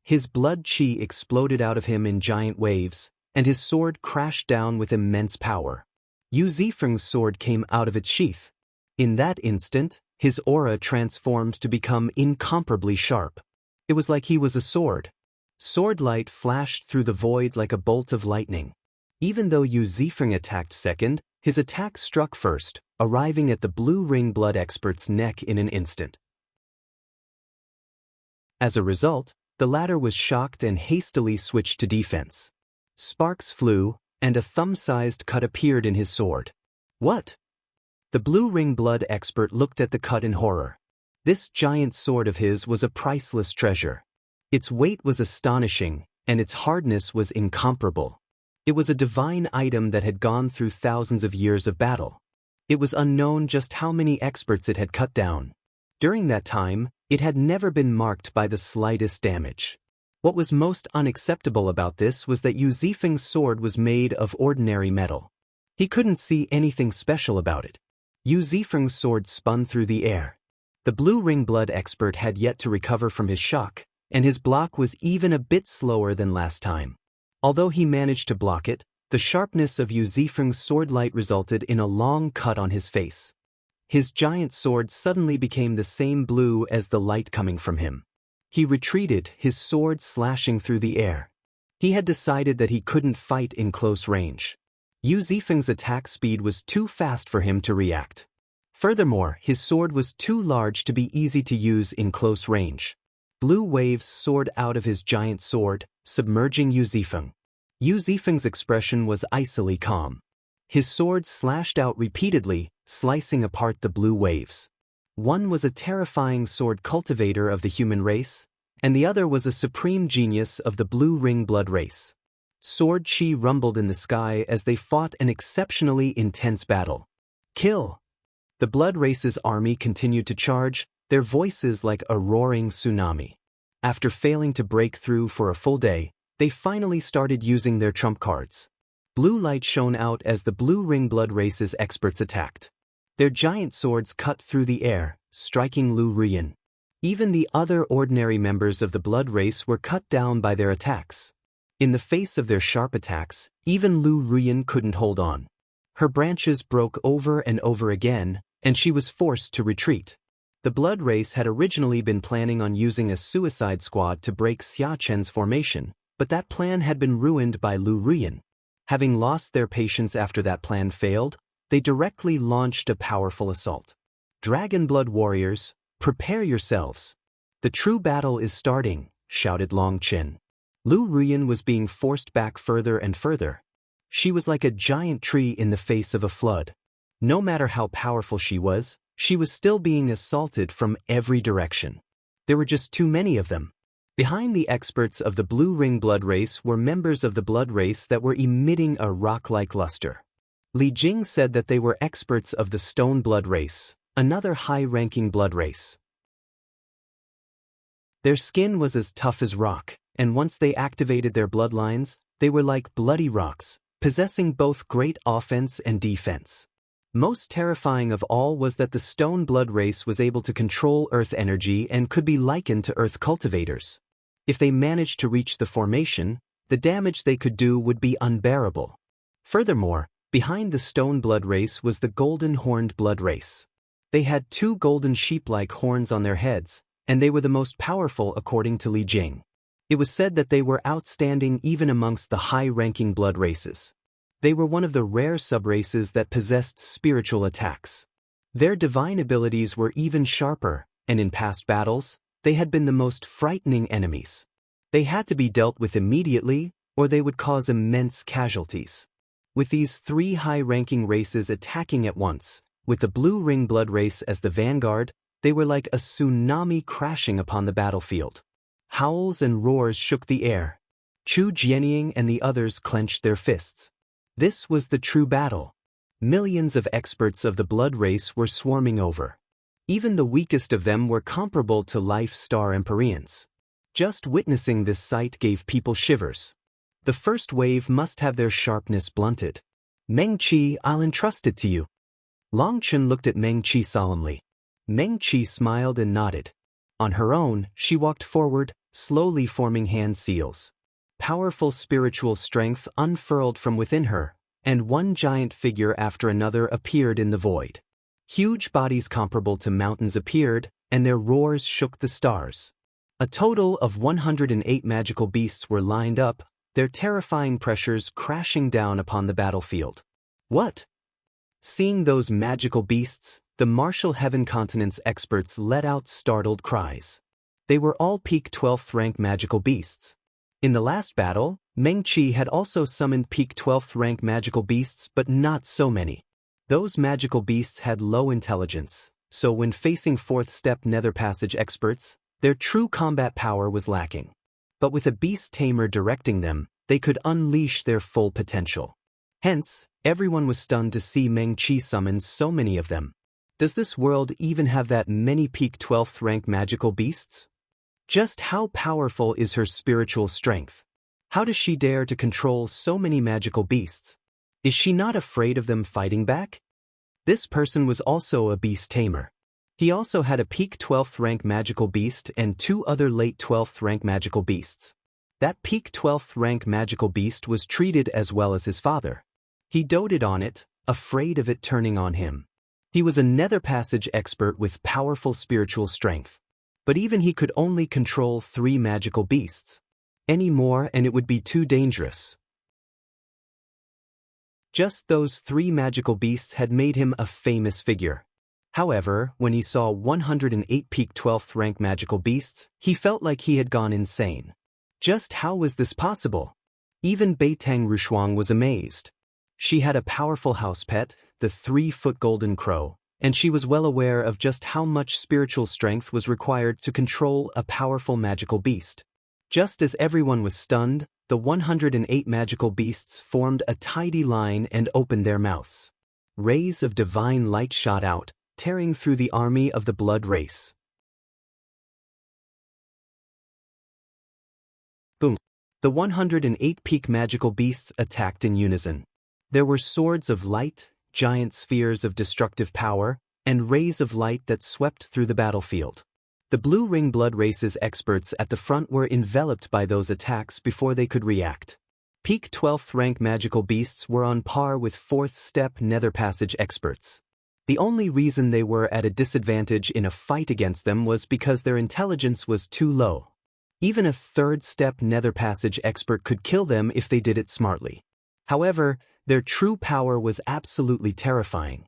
His blood chi exploded out of him in giant waves, and his sword crashed down with immense power. Yu Zifeng's sword came out of its sheath. In that instant, his aura transformed to become incomparably sharp. It was like he was a sword. Sword light flashed through the void like a bolt of lightning. Even though Yu Zifeng attacked second, his attack struck first, arriving at the Blue Ring blood expert's neck in an instant. As a result, the latter was shocked and hastily switched to defense. Sparks flew, and a thumb-sized cut appeared in his sword. What? The Blue Ring blood expert looked at the cut in horror. This giant sword of his was a priceless treasure. Its weight was astonishing, and its hardness was incomparable. It was a divine item that had gone through thousands of years of battle. It was unknown just how many experts it had cut down. During that time, it had never been marked by the slightest damage. What was most unacceptable about this was that Yu Zifeng's sword was made of ordinary metal. He couldn't see anything special about it. Yu Zifeng's sword spun through the air. The Blue Ring blood expert had yet to recover from his shock, and his block was even a bit slower than last time. Although he managed to block it, the sharpness of Yu Zifeng's sword light resulted in a long cut on his face. His giant sword suddenly became the same blue as the light coming from him. He retreated, his sword slashing through the air. He had decided that he couldn't fight in close range. Yu Zifeng's attack speed was too fast for him to react. Furthermore, his sword was too large to be easy to use in close range. Blue waves soared out of his giant sword, submerging Yu Zifeng. Yu Zifeng's expression was icily calm. His sword slashed out repeatedly, slicing apart the blue waves. One was a terrifying sword cultivator of the human race, and the other was a supreme genius of the Blue Ring blood race. Sword chi rumbled in the sky as they fought an exceptionally intense battle. Kill! The blood race's army continued to charge, their voices like a roaring tsunami. After failing to break through for a full day, they finally started using their trump cards. Blue light shone out as the Blue Ring blood race's experts attacked. Their giant swords cut through the air, striking Lu Ruyan. Even the other ordinary members of the blood race were cut down by their attacks. In the face of their sharp attacks, even Lu Ruyan couldn't hold on. Her branches broke over and over again, and she was forced to retreat. The blood race had originally been planning on using a suicide squad to break Xia Chen's formation, but that plan had been ruined by Lu Ruyan. Having lost their patience after that plan failed, they directly launched a powerful assault. Dragon Blood warriors, prepare yourselves. The true battle is starting, shouted Long Qin. Lu Ruyan was being forced back further and further. She was like a giant tree in the face of a flood. No matter how powerful she was still being assaulted from every direction. There were just too many of them. Behind the experts of the Blue Ring blood race were members of the blood race that were emitting a rock-like luster. Li Jing said that they were experts of the Stone blood race, another high-ranking blood race. Their skin was as tough as rock, and once they activated their bloodlines, they were like bloody rocks, possessing both great offense and defense. Most terrifying of all was that the stone blood race was able to control earth energy and could be likened to earth cultivators. If they managed to reach the formation, the damage they could do would be unbearable. Furthermore, behind the stone blood race was the golden horned blood race. They had 2 golden sheep-like horns on their heads, and they were the most powerful according to Li Jing. It was said that they were outstanding even amongst the high-ranking blood races. They were one of the rare subraces that possessed spiritual attacks. Their divine abilities were even sharper, and in past battles, they had been the most frightening enemies. They had to be dealt with immediately, or they would cause immense casualties. With these 3 high-ranking races attacking at once, with the blue ring blood race as the vanguard, they were like a tsunami crashing upon the battlefield. Howls and roars shook the air. Chu Jianying and the others clenched their fists. This was the true battle. Millions of experts of the blood race were swarming over. Even the weakest of them were comparable to Life-Star Empyreans. Just witnessing this sight gave people shivers. The first wave must have their sharpness blunted. Meng Qi, I'll entrust it to you. Long Chen looked at Meng Qi solemnly. Meng Qi smiled and nodded. On her own, she walked forward, slowly forming hand seals. Powerful spiritual strength unfurled from within her, and one giant figure after another appeared in the void. Huge bodies comparable to mountains appeared, and their roars shook the stars. A total of 108 magical beasts were lined up, their terrifying pressures crashing down upon the battlefield. What? Seeing those magical beasts, the martial heaven continent's experts let out startled cries. They were all peak 12th rank magical beasts. In the last battle, Meng Qi had also summoned peak 12th rank magical beasts, but not so many. Those magical beasts had low intelligence, so when facing 4th step nether passage experts, their true combat power was lacking. But with a beast tamer directing them, they could unleash their full potential. Hence, everyone was stunned to see Meng Qi summon so many of them. Does this world even have that many peak 12th rank magical beasts? Just how powerful is her spiritual strength? How does she dare to control so many magical beasts? Is she not afraid of them fighting back? This person was also a beast tamer. He also had a peak 12th rank magical beast and 2 other late 12th rank magical beasts. That peak 12th rank magical beast was treated as well as his father. He doted on it, afraid of it turning on him. He was a nether passage expert with powerful spiritual strength. But even he could only control 3 magical beasts. Any more and it would be too dangerous. Just those 3 magical beasts had made him a famous figure. However, when he saw 108 peak 12th rank magical beasts, he felt like he had gone insane. Just how was this possible? Even Beitang Rushuang was amazed. She had a powerful house pet, the 3-foot golden crow, and she was well aware of just how much spiritual strength was required to control a powerful magical beast. Just as everyone was stunned, the 108 magical beasts formed a tidy line and opened their mouths. Rays of divine light shot out, tearing through the army of the blood race. Boom! The 108 peak magical beasts attacked in unison. There were swords of light, giant spheres of destructive power, and rays of light that swept through the battlefield. The Blue Ring Blood Race's experts at the front were enveloped by those attacks before they could react. Peak 12th rank magical beasts were on par with 4th step nether passage experts. The only reason they were at a disadvantage in a fight against them was because their intelligence was too low. Even a 3rd step nether passage expert could kill them if they did it smartly. However, their true power was absolutely terrifying.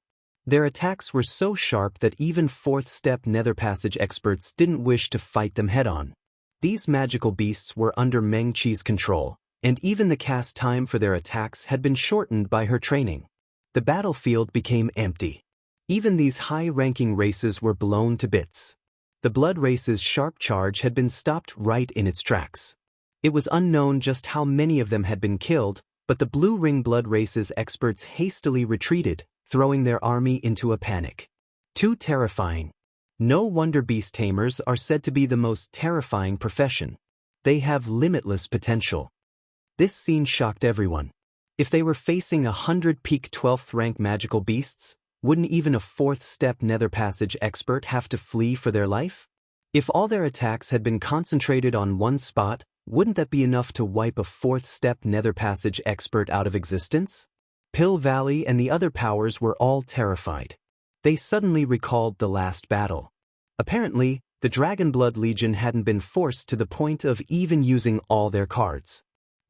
Their attacks were so sharp that even 4th step nether passage experts didn't wish to fight them head-on. These magical beasts were under Meng Qi's control, and even the cast time for their attacks had been shortened by her training. The battlefield became empty. Even these high-ranking races were blown to bits. The blood race's sharp charge had been stopped right in its tracks. It was unknown just how many of them had been killed, but the Blue Ring Blood Race's experts hastily retreated, throwing their army into a panic. Too terrifying. No wonder beast tamers are said to be the most terrifying profession. They have limitless potential. This scene shocked everyone. If they were facing 100 peak 12th rank magical beasts, wouldn't even a 4th step nether passage expert have to flee for their life? If all their attacks had been concentrated on one spot, wouldn't that be enough to wipe a 4th step nether passage expert out of existence? Pill Valley and the other powers were all terrified. They suddenly recalled the last battle. Apparently, the Dragonblood Legion hadn't been forced to the point of even using all their cards.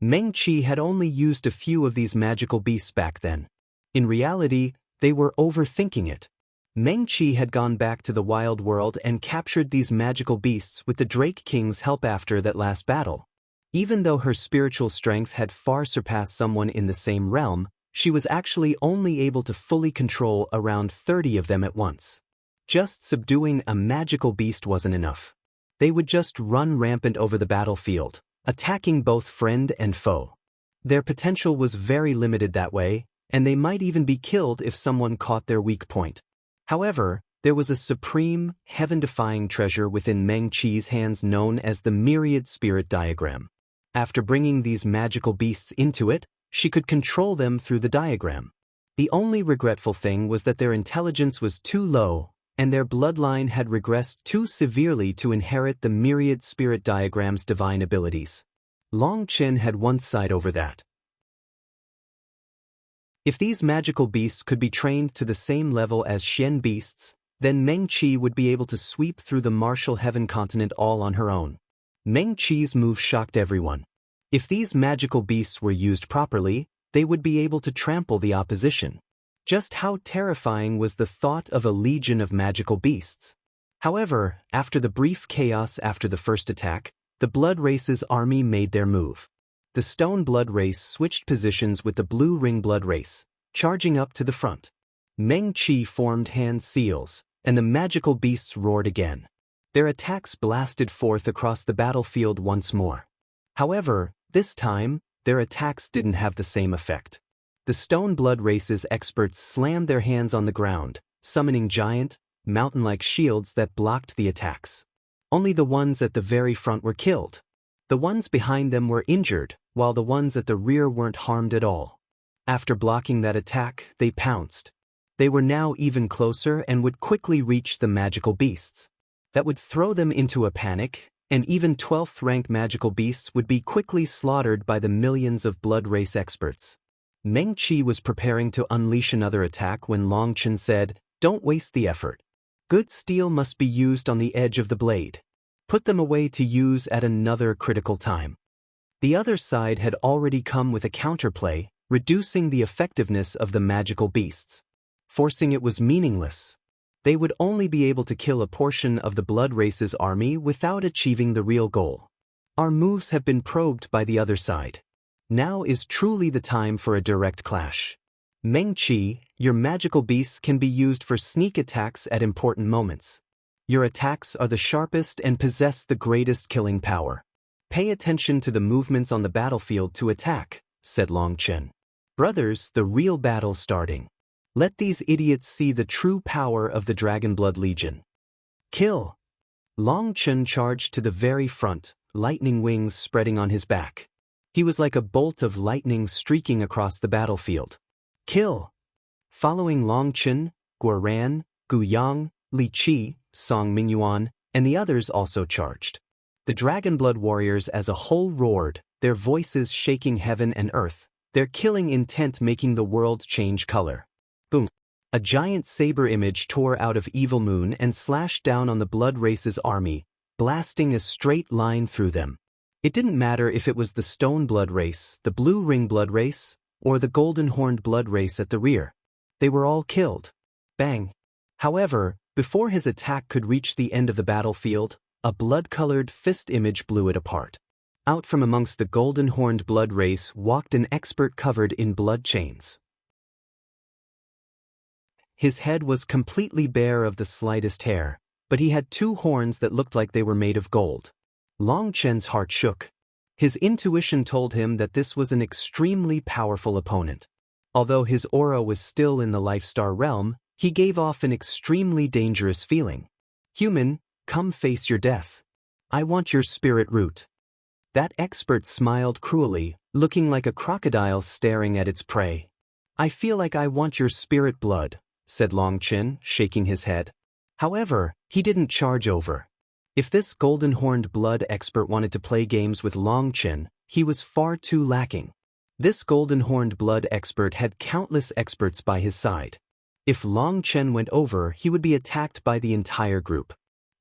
Meng Qi had only used a few of these magical beasts back then. In reality, they were overthinking it. Meng Qi had gone back to the Wilde world and captured these magical beasts with the Drake King's help after that last battle. Even though her spiritual strength had far surpassed someone in the same realm, she was actually only able to fully control around 30 of them at once. Just subduing a magical beast wasn't enough. They would just run rampant over the battlefield, attacking both friend and foe. Their potential was very limited that way, and they might even be killed if someone caught their weak point. However, there was a supreme, heaven-defying treasure within Meng Qi's hands known as the Myriad Spirit Diagram. After bringing these magical beasts into it, she could control them through the diagram. The only regretful thing was that their intelligence was too low, and their bloodline had regressed too severely to inherit the Myriad Spirit Diagram's divine abilities. Long Chen had one side over that. If these magical beasts could be trained to the same level as Xian beasts, then Meng Qi would be able to sweep through the martial heaven continent all on her own. Meng Qi's move shocked everyone. If these magical beasts were used properly, they would be able to trample the opposition. Just how terrifying was the thought of a legion of magical beasts? However, after the brief chaos after the first attack, the Blood Race's army made their move. The Stone Blood Race switched positions with the Blue Ring Blood Race, charging up to the front. Meng Qi formed hand seals, and the magical beasts roared again. Their attacks blasted forth across the battlefield once more. However, this time, their attacks didn't have the same effect. The Stone Blood Race's experts slammed their hands on the ground, summoning giant, mountain-like shields that blocked the attacks. Only the ones at the very front were killed. The ones behind them were injured, while the ones at the rear weren't harmed at all. After blocking that attack, they pounced. They were now even closer and would quickly reach the magical beasts. That would throw them into a panic, and even 12th-ranked magical beasts would be quickly slaughtered by the millions of Blood Race experts. Meng Qi was preparing to unleash another attack when Long Chen said, "Don't waste the effort. Good steel must be used on the edge of the blade. Put them away to use at another critical time." The other side had already come with a counterplay, reducing the effectiveness of the magical beasts. Forcing it was meaningless. They would only be able to kill a portion of the Blood Race's army without achieving the real goal. Our moves have been probed by the other side. Now is truly the time for a direct clash. Meng Qi, your magical beasts can be used for sneak attacks at important moments. Your attacks are the sharpest and possess the greatest killing power. Pay attention to the movements on the battlefield to attack, said Long Chen. Brothers, the real battle's starting. Let these idiots see the true power of the Dragonblood Legion. Kill! Long Chen charged to the very front, lightning wings spreading on his back. He was like a bolt of lightning streaking across the battlefield. Kill! Following Long Chen, Guoran, Gu Yang, Li Qi, Song Mingyuan, and the others also charged. The Dragonblood warriors as a whole roared, their voices shaking heaven and earth, their killing intent making the world change color. Boom! A giant saber image tore out of Evil Moon and slashed down on the Blood Race's army, blasting a straight line through them. It didn't matter if it was the Stone Blood Race, the Blue Ring Blood Race, or the Golden Horned Blood Race at the rear. They were all killed. Bang! However, before his attack could reach the end of the battlefield, a blood-colored fist image blew it apart. Out from amongst the Golden Horned Blood Race walked an expert covered in blood chains. His head was completely bare of the slightest hair, but he had two horns that looked like they were made of gold. Long Chen's heart shook. His intuition told him that this was an extremely powerful opponent. Although his aura was still in the Life-Star realm, he gave off an extremely dangerous feeling. Human, come face your death. I want your spirit root. That expert smiled cruelly, looking like a crocodile staring at its prey. "I feel like I want your spirit blood," said Long Chen, shaking his head. However, he didn't charge over. If this golden-horned blood expert wanted to play games with Long Chen, he was far too lacking. This golden-horned blood expert had countless experts by his side. If Long Chen went over, he would be attacked by the entire group.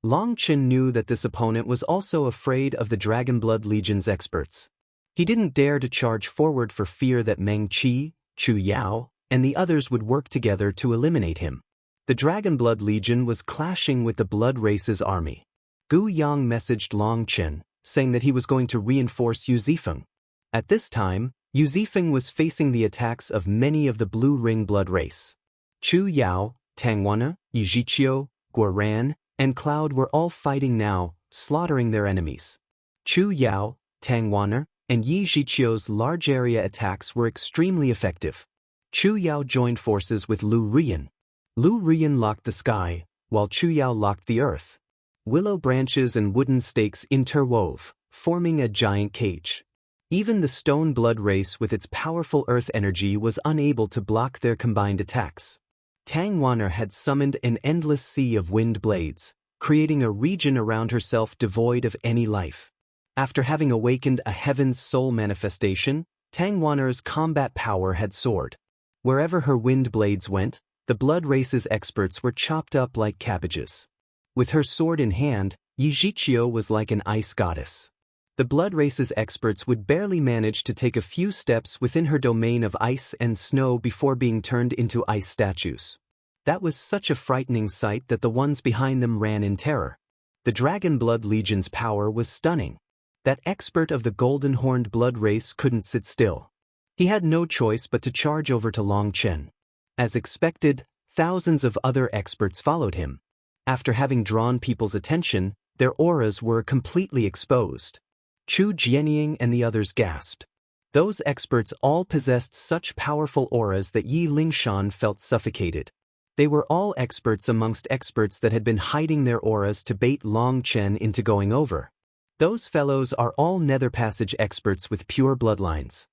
Long Chen knew that this opponent was also afraid of the Dragon Blood Legion's experts. He didn't dare to charge forward for fear that Meng Qi, Chu Yao, and the others would work together to eliminate him. The Dragon Blood Legion was clashing with the Blood Race's army. Gu Yang messaged Long Chen, saying that he was going to reinforce Yu Zifeng. At this time, Yu Zifeng was facing the attacks of many of the Blue Ring Blood Race. Chu Yao, Tang Wana, Yi Zhiqiu, Guoran, and Cloud were all fighting now, slaughtering their enemies. Chu Yao, Tang Wana, and Yi Zhiqiu's large area attacks were extremely effective. Chu Yao joined forces with Lu Rian. Lu Rian locked the sky, while Chu Yao locked the earth. Willow branches and wooden stakes interwove, forming a giant cage. Even the Stone Blood Race with its powerful earth energy was unable to block their combined attacks. Tang Wana had summoned an endless sea of wind blades, creating a region around herself devoid of any life. After having awakened a heaven's soul manifestation, Tang Wana's combat power had soared. Wherever her wind blades went, the Blood Race's experts were chopped up like cabbages. With her sword in hand, Yi Zhiqiu was like an ice goddess. The Blood Race's experts would barely manage to take a few steps within her domain of ice and snow before being turned into ice statues. That was such a frightening sight that the ones behind them ran in terror. The Dragon Blood Legion's power was stunning. That expert of the golden-horned blood race couldn't sit still. He had no choice but to charge over to Long Chen. As expected, thousands of other experts followed him. After having drawn people's attention, their auras were completely exposed. Chu Jianying and the others gasped. Those experts all possessed such powerful auras that Yi Lingshan felt suffocated. They were all experts amongst experts that had been hiding their auras to bait Long Chen into going over. Those fellows are all Nether Passage experts with pure bloodlines.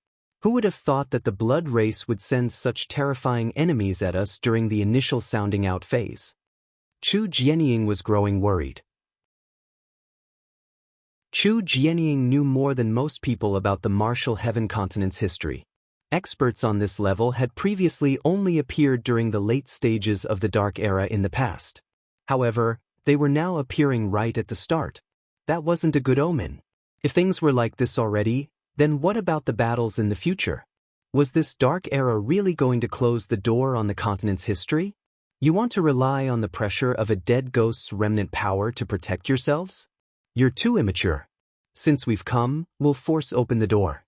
Who would have thought that the blood race would send such terrifying enemies at us during the initial sounding out phase? Chu Jianying was growing worried. Chu Jianying knew more than most people about the Martial Heaven Continent's history. Experts on this level had previously only appeared during the late stages of the Dark Era in the past. However, they were now appearing right at the start. That wasn't a good omen. If things were like this already, then what about the battles in the future? Was this Dark Era really going to close the door on the continent's history? You want to rely on the pressure of a dead ghost's remnant power to protect yourselves? You're too immature. Since we've come, we'll force open the door.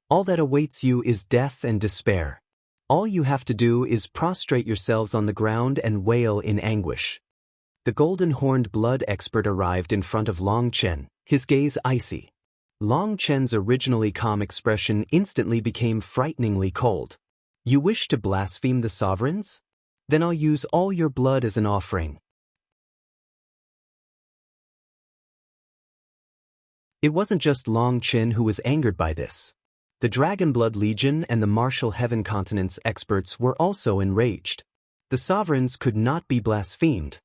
All that awaits you is death and despair. All you have to do is prostrate yourselves on the ground and wail in anguish. The golden-horned blood expert arrived in front of Long Chen, his gaze icy. Long Chen's originally calm expression instantly became frighteningly cold. You wish to blaspheme the sovereigns? Then I'll use all your blood as an offering. It wasn't just Long Chen who was angered by this. The Dragon Blood Legion and the Martial Heaven Continent's experts were also enraged. The sovereigns could not be blasphemed.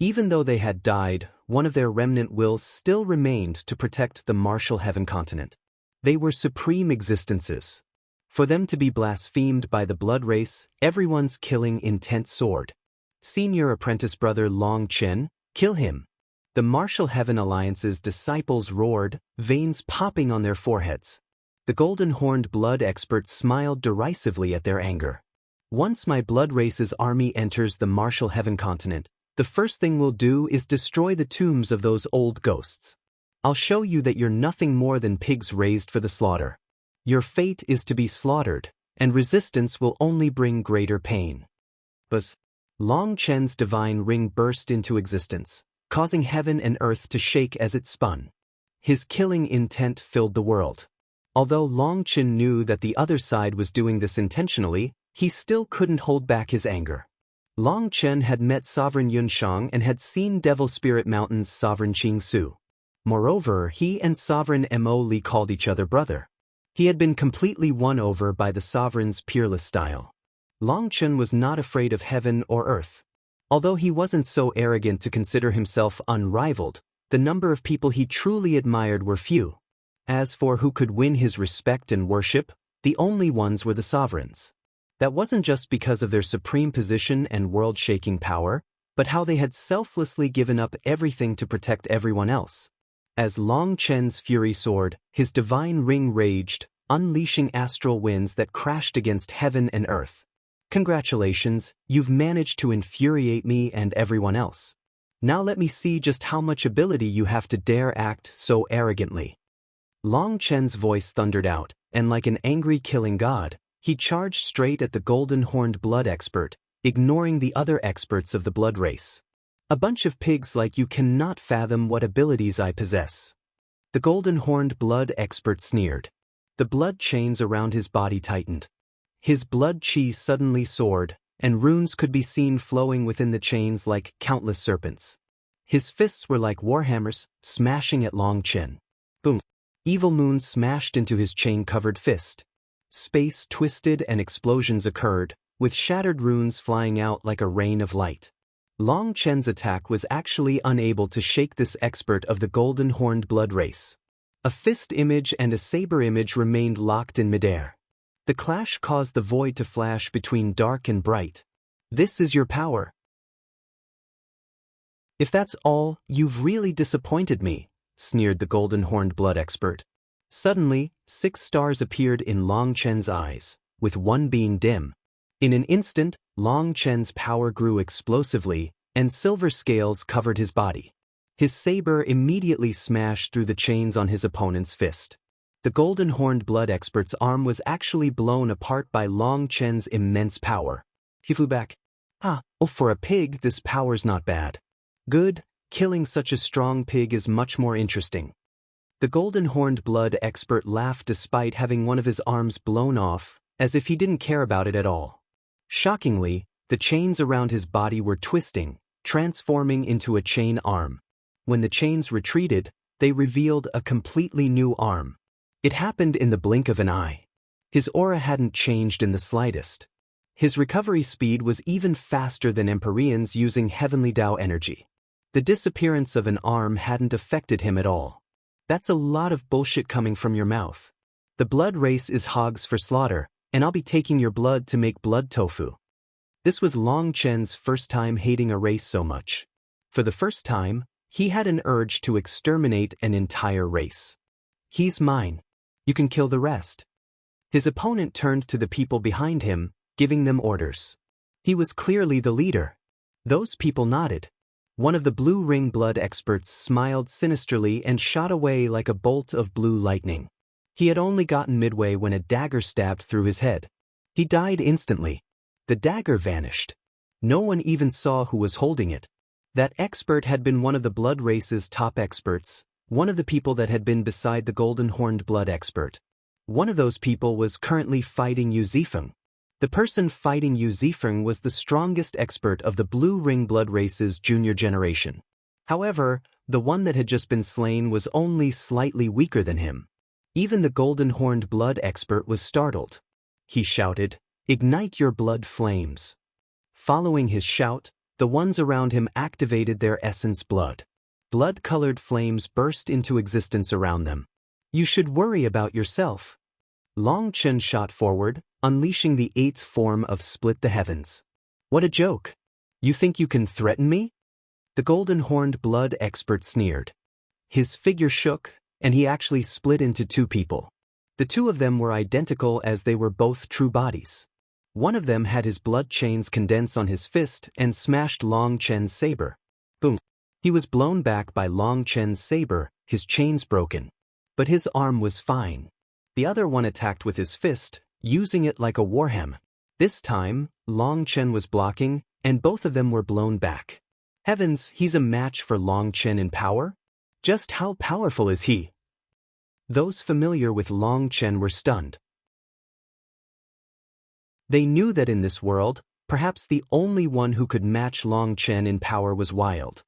Even though they had died, one of their remnant wills still remained to protect the Martial Heaven Continent. They were supreme existences. For them to be blasphemed by the blood race, everyone's killing intent soared. Senior apprentice brother Long Chen, kill him. The Martial Heaven Alliance's disciples roared, veins popping on their foreheads. The golden-horned blood experts smiled derisively at their anger. Once my blood race's army enters the Martial Heaven Continent, the first thing we'll do is destroy the tombs of those old ghosts. I'll show you that you're nothing more than pigs raised for the slaughter. Your fate is to be slaughtered, and resistance will only bring greater pain. Buzz. Long Chen's divine ring burst into existence, causing heaven and earth to shake as it spun. His killing intent filled the world. Although Long Chen knew that the other side was doing this intentionally, he still couldn't hold back his anger. Long Chen had met Sovereign Yunshang and had seen Devil Spirit Mountain's Sovereign Qing Su. Moreover, he and Sovereign Mo Li called each other brother. He had been completely won over by the sovereign's peerless style. Long Chen was not afraid of heaven or earth. Although he wasn't so arrogant to consider himself unrivaled, the number of people he truly admired were few. As for who could win his respect and worship, the only ones were the sovereigns. That wasn't just because of their supreme position and world-shaking power, but how they had selflessly given up everything to protect everyone else. As Long Chen's fury soared, his divine ring raged, unleashing astral winds that crashed against heaven and earth. Congratulations, you've managed to infuriate me and everyone else. Now let me see just how much ability you have to dare act so arrogantly. Long Chen's voice thundered out, and like an angry killing god, he charged straight at the golden-horned blood expert, ignoring the other experts of the blood race. A bunch of pigs like you cannot fathom what abilities I possess. The golden-horned blood expert sneered. The blood chains around his body tightened. His blood chi suddenly soared, and runes could be seen flowing within the chains like countless serpents. His fists were like warhammers, smashing at Long Chen. Boom! Evil moon smashed into his chain-covered fist. Space twisted and explosions occurred, with shattered runes flying out like a rain of light. Long Chen's attack was actually unable to shake this expert of the golden-horned blood race. A fist image and a saber image remained locked in midair. The clash caused the void to flash between dark and bright. This is your power. If that's all, you've really disappointed me, sneered the golden-horned blood expert. Suddenly, 6 stars appeared in Long Chen's eyes, with one being dim. In an instant, Long Chen's power grew explosively, and silver scales covered his body. His saber immediately smashed through the chains on his opponent's fist. The golden-horned blood expert's arm was actually blown apart by Long Chen's immense power. He flew back. For a pig, this power's not bad. Good, killing such a strong pig is much more interesting. The golden-horned blood expert laughed despite having one of his arms blown off, as if he didn't care about it at all. Shockingly, the chains around his body were twisting, transforming into a chain arm. When the chains retreated, they revealed a completely new arm. It happened in the blink of an eye. His aura hadn't changed in the slightest. His recovery speed was even faster than Empyrean's using heavenly Tao energy. The disappearance of an arm hadn't affected him at all. That's a lot of bullshit coming from your mouth. The blood race is hogs for slaughter, and I'll be taking your blood to make blood tofu. This was Long Chen's first time hating a race so much. For the first time, he had an urge to exterminate an entire race. He's mine. You can kill the rest. His opponent turned to the people behind him, giving them orders. He was clearly the leader. Those people nodded. One of the blue ring blood experts smiled sinisterly and shot away like a bolt of blue lightning. He had only gotten midway when a dagger stabbed through his head. He died instantly. The dagger vanished. No one even saw who was holding it. That expert had been one of the blood race's top experts, one of the people that had been beside the golden-horned blood expert. One of those people was currently fighting Yu Zifeng. The person fighting Yu Zifeng was the strongest expert of the blue ring blood race's junior generation. However, the one that had just been slain was only slightly weaker than him. Even the golden-horned blood expert was startled. He shouted, "Ignite your blood flames." Following his shout, the ones around him activated their essence blood. Blood-colored flames burst into existence around them. You should worry about yourself. Long Chen shot forward, unleashing the 8th form of Split the Heavens. What a joke! You think you can threaten me? The golden-horned blood expert sneered. His figure shook, and he actually split into 2 people. The 2 of them were identical as they were both true bodies. One of them had his blood chains condense on his fist and smashed Long Chen's saber. Boom! He was blown back by Long Chen's saber, his chains broken. But his arm was fine. The other one attacked with his fist, using it like a warhammer. This time, Long Chen was blocking, and both of them were blown back. Heavens, he's a match for Long Chen in power? Just how powerful is he? Those familiar with Long Chen were stunned. They knew that in this world, perhaps the only one who could match Long Chen in power was Wilde.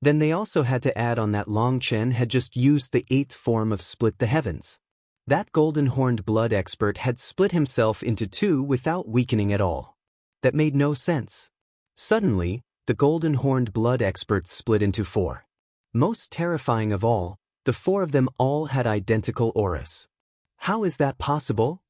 Then they also had to add on that Long Chen had just used the 8th form of Split the Heavens. That golden-horned blood expert had split himself into 2 without weakening at all. That made no sense. Suddenly, the golden-horned blood experts split into 4. Most terrifying of all, the 4 of them all had identical auras. How is that possible?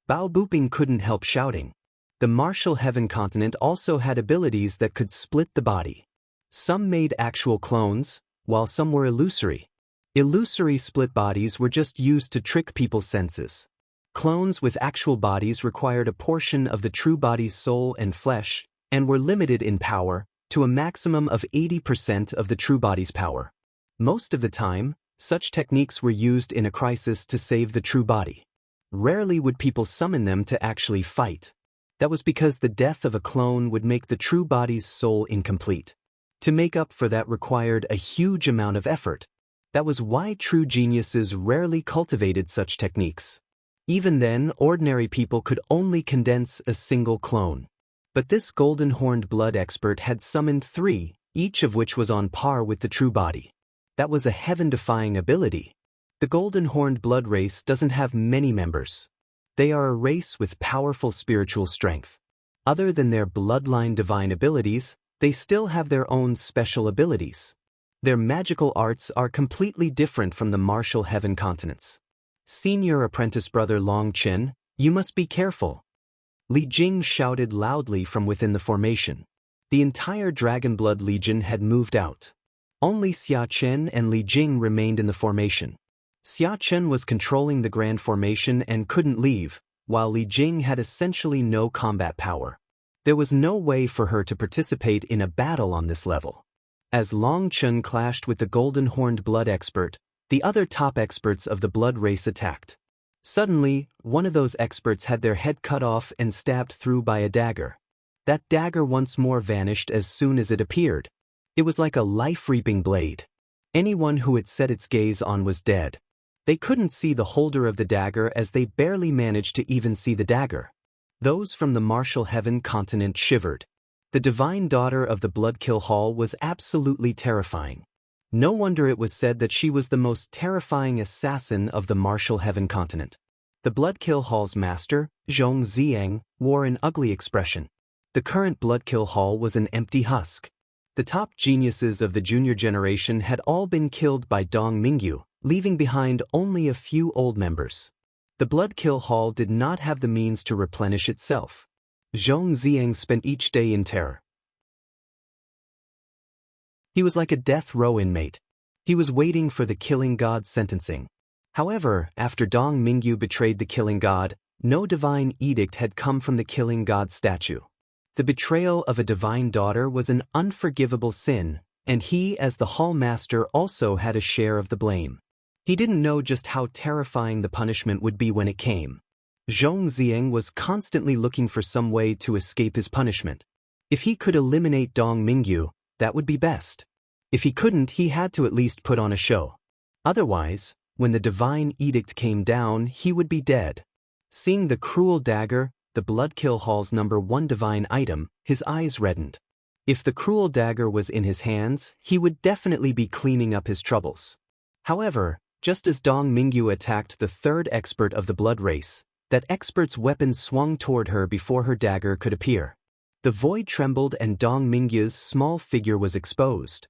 Bao Buping couldn't help shouting. The martial heaven continent also had abilities that could split the body. Some made actual clones, while some were illusory. Illusory split bodies were just used to trick people's senses. Clones with actual bodies required a portion of the true body's soul and flesh, and were limited in power to a maximum of 80% of the true body's power. Most of the time, such techniques were used in a crisis to save the true body. Rarely would people summon them to actually fight. That was because the death of a clone would make the true body's soul incomplete. To make up for that required a huge amount of effort. That was why true geniuses rarely cultivated such techniques. Even then, ordinary people could only condense a single clone. But this golden-horned blood expert had summoned 3, each of which was on par with the true body. That was a heaven-defying ability. The golden-horned blood race doesn't have many members. They are a race with powerful spiritual strength. Other than their bloodline divine abilities, they still have their own special abilities. Their magical arts are completely different from the martial heaven continents. Senior apprentice brother Long Chen, you must be careful. Li Jing shouted loudly from within the formation. The entire Dragon Blood Legion had moved out. Only Xia Chen and Li Jing remained in the formation. Xia Chen was controlling the Grand Formation and couldn't leave, while Li Jing had essentially no combat power. There was no way for her to participate in a battle on this level. As Long Chen clashed with the golden-horned blood expert, the other top experts of the blood race attacked. Suddenly, one of those experts had their head cut off and stabbed through by a dagger. That dagger once more vanished as soon as it appeared. It was like a life-reaping blade. Anyone who it set its gaze on was dead. They couldn't see the holder of the dagger as they barely managed to even see the dagger. Those from the martial heaven continent shivered. The divine daughter of the Bloodkill Hall was absolutely terrifying. No wonder it was said that she was the most terrifying assassin of the martial heaven continent. The Bloodkill Hall's master, Zhong Ziang, wore an ugly expression. The current Bloodkill Hall was an empty husk. The top geniuses of the junior generation had all been killed by Dong Mingyu, leaving behind only a few old members. The Bloodkill Hall did not have the means to replenish itself. Zhong Ziang spent each day in terror. He was like a death row inmate. He was waiting for the killing god's sentencing. However, after Dong Mingyu betrayed the killing god, no divine edict had come from the killing god's statue. The betrayal of a divine daughter was an unforgivable sin, and he, as the hall master, also had a share of the blame. He didn't know just how terrifying the punishment would be when it came. Zhong Ziang was constantly looking for some way to escape his punishment. If he could eliminate Dong Mingyu, that would be best. If he couldn't, he had to at least put on a show. Otherwise, when the divine edict came down, he would be dead. Seeing the cruel dagger, the Bloodkill Hall's #1 divine item, his eyes reddened. If the cruel dagger was in his hands, he would definitely be cleaning up his troubles. However, just as Dong Mingyu attacked the 3rd expert of the blood race, that expert's weapon swung toward her before her dagger could appear. The void trembled and Dong Mingyu's small figure was exposed.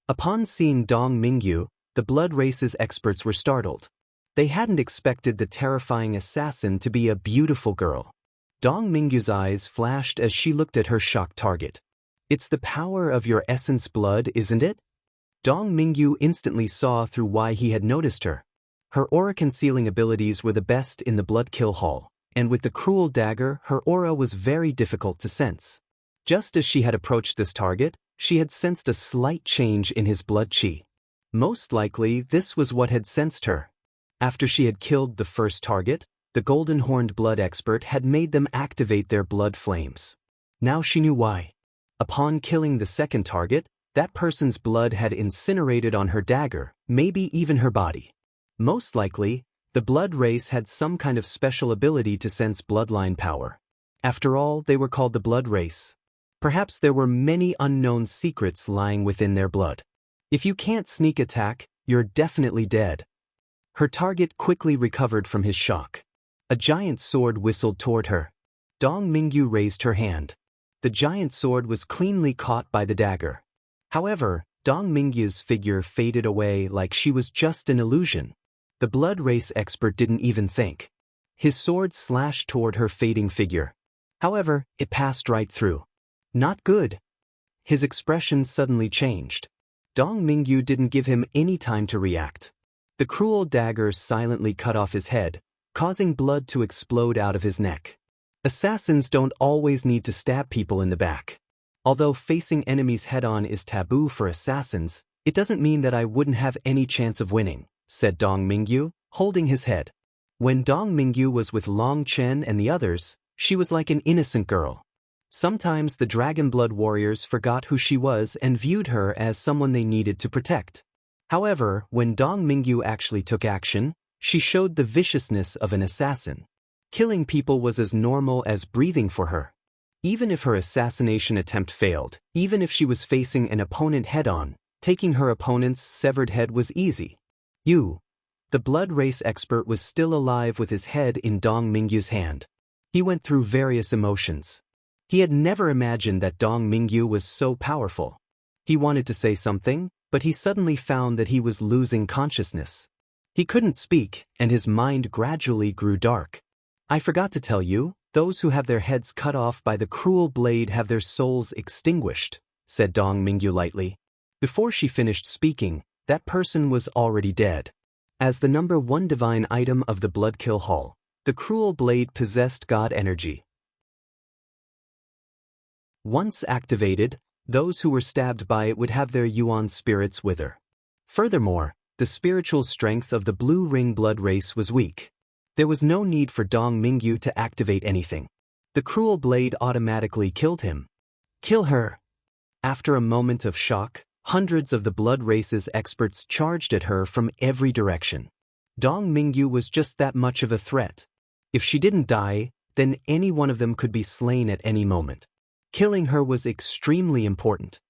Upon seeing Dong Mingyu, the blood race's experts were startled. They hadn't expected the terrifying assassin to be a beautiful girl. Dong Mingyu's eyes flashed as she looked at her shocked target. "It's the power of your essence blood, isn't it?" Dong Mingyu instantly saw through why he had noticed her. Her aura-concealing abilities were the best in the Bloodkill Hall, and with the cruel dagger, her aura was very difficult to sense. Just as she had approached this target, she had sensed a slight change in his blood chi. Most likely, this was what had sensed her. After she had killed the first target, the golden-horned blood expert had made them activate their blood flames. Now she knew why. Upon killing the second target, that person's blood had incinerated on her dagger, maybe even her body. Most likely, the blood race had some kind of special ability to sense bloodline power. After all, they were called the blood race. Perhaps there were many unknown secrets lying within their blood. If you can't sneak attack, you're definitely dead. Her target quickly recovered from his shock. A giant sword whistled toward her. Dong Mingyu raised her hand. The giant sword was cleanly caught by the dagger. However, Dong Mingyu's figure faded away like she was just an illusion. The blood race expert didn't even think. His sword slashed toward her fading figure. However, it passed right through. Not good. His expression suddenly changed. Dong Mingyu didn't give him any time to react. The cruel dagger silently cut off his head, causing blood to explode out of his neck. Assassins don't always need to stab people in the back. Although facing enemies head-on is taboo for assassins, it doesn't mean that I wouldn't have any chance of winning, said Dong Mingyu, holding his head. When Dong Mingyu was with Long Chen and the others, she was like an innocent girl. Sometimes the Dragon Blood warriors forgot who she was and viewed her as someone they needed to protect. However, when Dong Mingyu actually took action, she showed the viciousness of an assassin. Killing people was as normal as breathing for her. Even if her assassination attempt failed, even if she was facing an opponent head-on, taking her opponent's severed head was easy. The blood race expert was still alive with his head in Dong Mingyu's hand. He went through various emotions. He had never imagined that Dong Mingyu was so powerful. He wanted to say something, but he suddenly found that he was losing consciousness. He couldn't speak, and his mind gradually grew dark. I forgot to tell you, those who have their heads cut off by the cruel blade have their souls extinguished, said Dong Mingyu lightly. Before she finished speaking, that person was already dead. As the number 1 divine item of the Blood Kill Hall, the cruel blade possessed God energy. Once activated, those who were stabbed by it would have their Yuan spirits wither. Furthermore, the spiritual strength of the Blue Ring blood race was weak. There was no need for Dong Mingyu to activate anything. The cruel blade automatically killed him. Kill her! After a moment of shock, hundreds of the blood race's experts charged at her from every direction. Dong Mingyu was just that much of a threat. If she didn't die, then any one of them could be slain at any moment. Killing her was extremely important.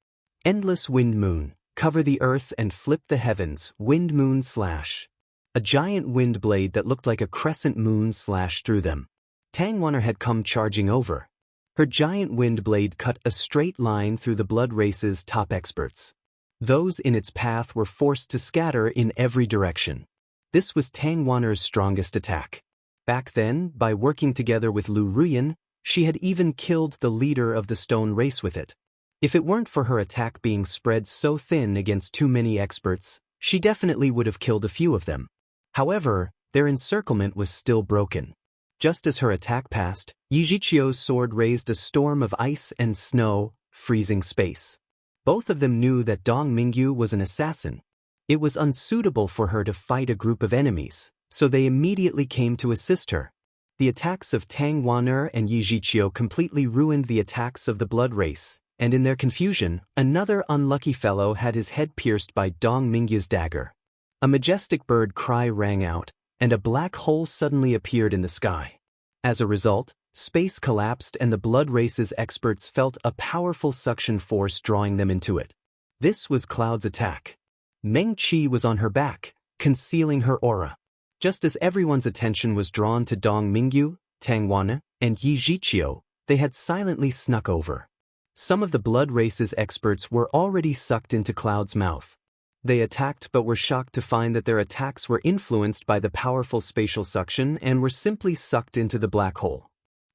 Endless Wind Moon, cover the earth and flip the heavens, Wind Moon slash. A giant wind blade that looked like a crescent moon slashed through them. Tang Wanner had come charging over. Her giant wind blade cut a straight line through the blood race's top experts. Those in its path were forced to scatter in every direction. This was Tang Wanner's strongest attack. Back then, by working together with Lu Ruyan, she had even killed the leader of the stone race with it. If it weren't for her attack being spread so thin against too many experts, she definitely would have killed a few of them. However, their encirclement was still broken. Just as her attack passed, Yijichio's sword raised a storm of ice and snow, freezing space. Both of them knew that Dong Mingyu was an assassin. It was unsuitable for her to fight a group of enemies, so they immediately came to assist her. The attacks of Tang Wanner and Yijichio completely ruined the attacks of the blood race, and in their confusion, another unlucky fellow had his head pierced by Dong Mingyu's dagger. A majestic bird cry rang out, and a black hole suddenly appeared in the sky. As a result, space collapsed and the blood race's experts felt a powerful suction force drawing them into it. This was Cloud's attack. Meng Qi was on her back, concealing her aura. Just as everyone's attention was drawn to Dong Mingyu, Tang Wanner, and Yi Jiqiu, they had silently snuck over. Some of the blood race's experts were already sucked into Cloud's mouth. They attacked but were shocked to find that their attacks were influenced by the powerful spatial suction and were simply sucked into the black hole.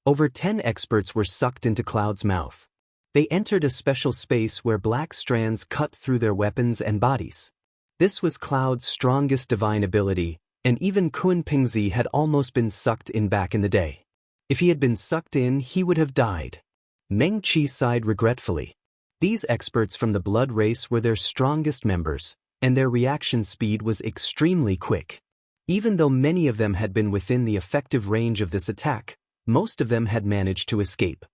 Over 10 experts were sucked into Cloud's mouth. They entered a special space where black strands cut through their weapons and bodies. This was Cloud's strongest divine ability, and even Kun Pingzi had almost been sucked in back in the day. If he had been sucked in, he would have died. Meng Qi sighed regretfully. These experts from the blood race were their strongest members, and their reaction speed was extremely quick. Even though many of them had been within the effective range of this attack, most of them had managed to escape.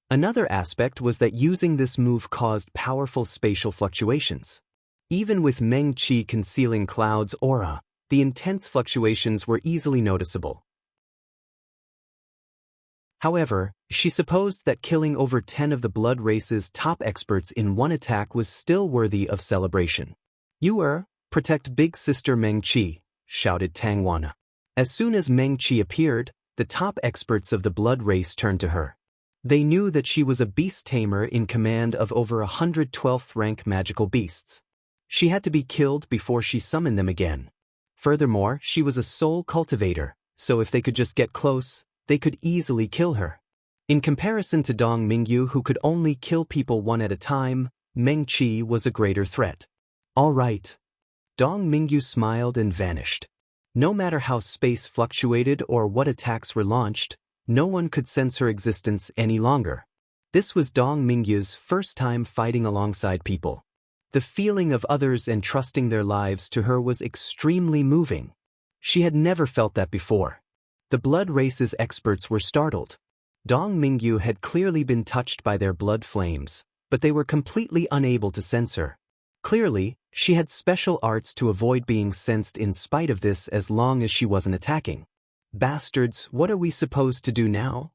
Another aspect was that using this move caused powerful spatial fluctuations. Even with Meng Qi concealing Cloud's aura, the intense fluctuations were easily noticeable. However, she supposed that killing over 10 of the blood race's top experts in one attack was still worthy of celebration. "You protect big sister Meng Qi," shouted Tang Wana. As soon as Meng Qi appeared, the top experts of the blood race turned to her. They knew that she was a beast tamer in command of over 112th rank magical beasts. She had to be killed before she summoned them again. Furthermore, she was a soul cultivator, so if they could just get close, they could easily kill her. In comparison to Dong Mingyu, who could only kill people one at a time, Meng Qi was a greater threat. "All right." Dong Mingyu smiled and vanished. No matter how space fluctuated or what attacks were launched, no one could sense her existence any longer. This was Dong Mingyu's first time fighting alongside people. The feeling of others entrusting their lives to her was extremely moving. She had never felt that before. The blood race's experts were startled. Dong Mingyu had clearly been touched by their blood flames, but they were completely unable to sense her. Clearly, she had special arts to avoid being sensed in spite of this as long as she wasn't attacking. "Bastards, what are we supposed to do now?"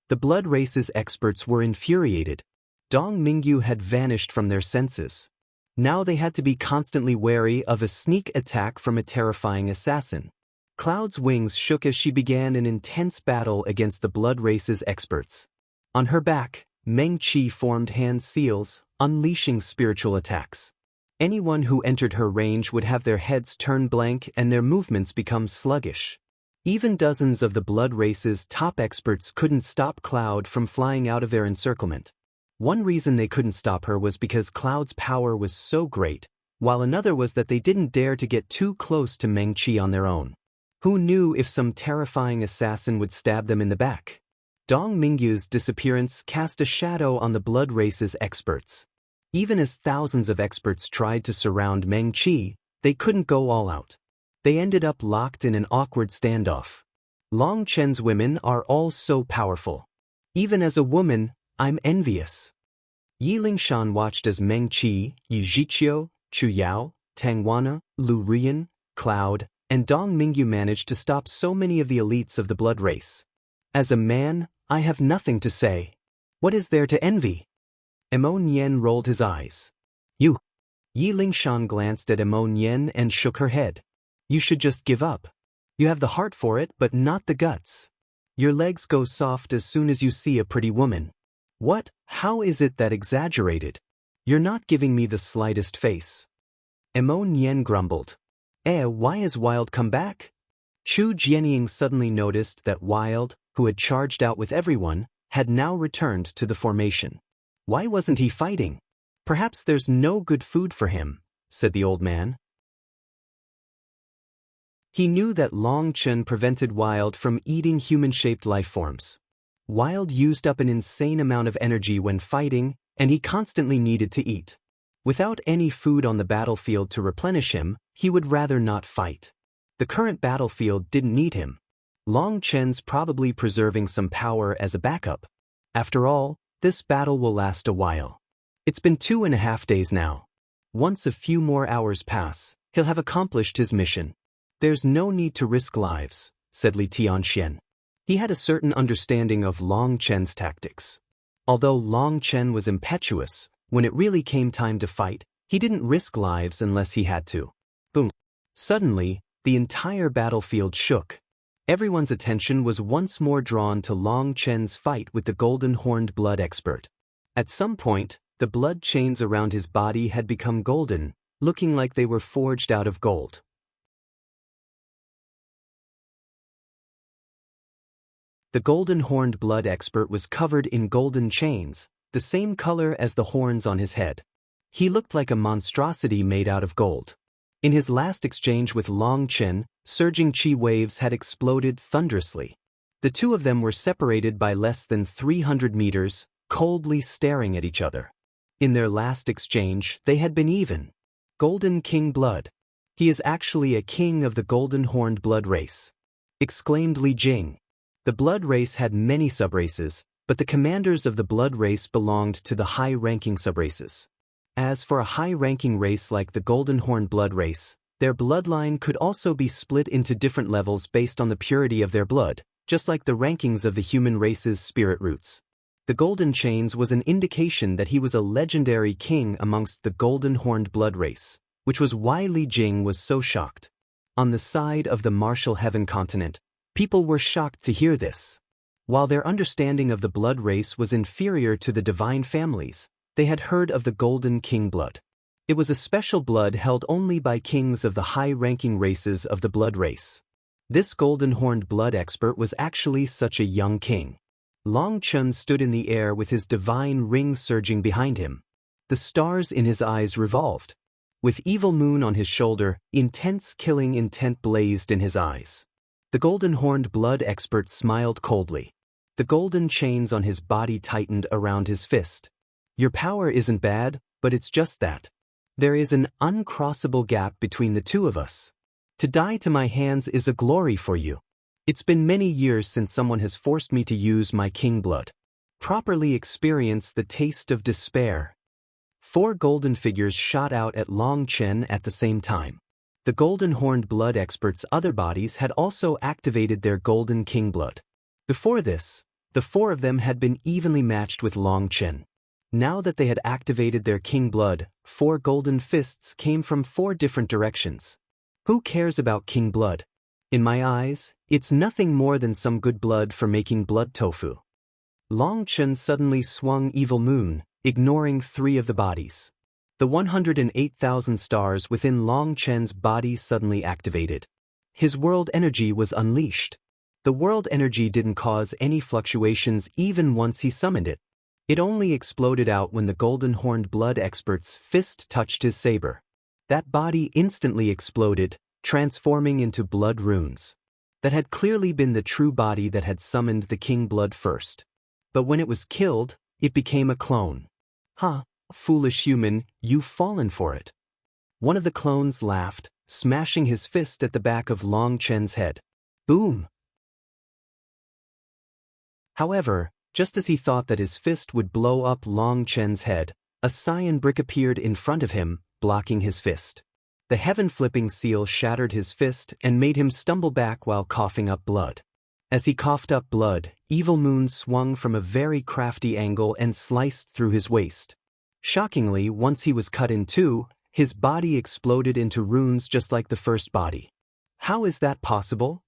The blood race's experts were infuriated. Dong Mingyu had vanished from their senses. Now they had to be constantly wary of a sneak attack from a terrifying assassin. Cloud's wings shook as she began an intense battle against the blood race's experts. On her back, Meng Qi formed hand seals, unleashing spiritual attacks. Anyone who entered her range would have their heads turn blank and their movements become sluggish. Even dozens of the blood race's top experts couldn't stop Cloud from flying out of their encirclement. One reason they couldn't stop her was because Cloud's power was so great, while another was that they didn't dare to get too close to Meng Qi on their own. Who knew if some terrifying assassin would stab them in the back? Dong Mingyu's disappearance cast a shadow on the blood race's experts. Even as thousands of experts tried to surround Meng Qi, they couldn't go all out. They ended up locked in an awkward standoff. Long Chen's women are all so powerful. Even as a woman, I'm envious. Yi Lingshan watched as Meng Qi, Yi Zhiqiu, Chu Yao, Tang Wana, Lu Rian, Cloud, and Dong Mingyu managed to stop so many of the elites of the blood race. As a man, I have nothing to say. What is there to envy? Emo Nian rolled his eyes. You. Yi Lingshan glanced at Emo Nian and shook her head. You should just give up. You have the heart for it, but not the guts. Your legs go soft as soon as you see a pretty woman. What? How is it that exaggerated? You're not giving me the slightest face. Emo Nian grumbled. Why has Wilde come back? Chu Jianying suddenly noticed that Wilde, who had charged out with everyone, had now returned to the formation. Why wasn't he fighting? Perhaps there's no good food for him, said the old man. He knew that Long Chen prevented Wilde from eating human-shaped life forms. Wilde used up an insane amount of energy when fighting, and he constantly needed to eat. Without any food on the battlefield to replenish him, he would rather not fight. The current battlefield didn't need him. Long Chen's probably preserving some power as a backup. After all, this battle will last a while. It's been 2.5 days now. Once a few more hours pass, he'll have accomplished his mission. There's no need to risk lives, said Li Tianxian. He had a certain understanding of Long Chen's tactics. Although Long Chen was impetuous, when it really came time to fight, he didn't risk lives unless he had to. Boom. Suddenly, the entire battlefield shook. Everyone's attention was once more drawn to Long Chen's fight with the golden-horned blood expert. At some point, the blood chains around his body had become golden, looking like they were forged out of gold. The golden-horned blood expert was covered in golden chains, the same color as the horns on his head. He looked like a monstrosity made out of gold. In his last exchange with Long Chen, surging chi waves had exploded thunderously. The two of them were separated by less than 300 meters, coldly staring at each other. In their last exchange, they had been even. Golden King Blood. He is actually a king of the golden-horned blood race, exclaimed Li Jing. The blood race had many subraces, but the commanders of the blood race belonged to the high-ranking subraces. As for a high-ranking race like the golden-horned blood race, their bloodline could also be split into different levels based on the purity of their blood, just like the rankings of the human race's spirit roots. The golden chains was an indication that he was a legendary king amongst the golden-horned blood race, which was why Li Jing was so shocked. On the side of the martial heaven continent, people were shocked to hear this. While their understanding of the blood race was inferior to the divine families, they had heard of the Golden King blood. It was a special blood held only by kings of the high-ranking races of the blood race. This golden-horned blood expert was actually such a young king. Long Chun stood in the air with his divine ring surging behind him. The stars in his eyes revolved. With evil moon on his shoulder, intense killing intent blazed in his eyes. The golden-horned blood expert smiled coldly. The golden chains on his body tightened around his fist. Your power isn't bad, but it's just that. There is an uncrossable gap between the two of us. To die to my hands is a glory for you. It's been many years since someone has forced me to use my king blood. Properly experience the taste of despair. 4 golden figures shot out at Long Chen at the same time. The golden-horned blood experts' other bodies had also activated their golden king blood. Before this, the 4 of them had been evenly matched with Long Chen. Now that they had activated their king blood, 4 golden fists came from 4 different directions. Who cares about king blood? In my eyes, it's nothing more than some good blood for making blood tofu. Long Chen suddenly swung Evil Moon, ignoring 3 of the bodies. The 108,000 stars within Long Chen's body suddenly activated. His world energy was unleashed. The world energy didn't cause any fluctuations even once he summoned it. It only exploded out when the golden-horned blood expert's fist touched his saber. That body instantly exploded, transforming into blood runes. That had clearly been the true body that had summoned the king blood first. But when it was killed, it became a clone. Huh, foolish human, you've fallen for it. One of the clones laughed, smashing his fist at the back of Long Chen's head. Boom! However, just as he thought that his fist would blow up Long Chen's head, a cyan brick appeared in front of him, blocking his fist. The heaven-flipping seal shattered his fist and made him stumble back while coughing up blood. As he coughed up blood, Evil Moon swung from a very crafty angle and sliced through his waist. Shockingly, once he was cut in 2, his body exploded into runes just like the first body. How is that possible?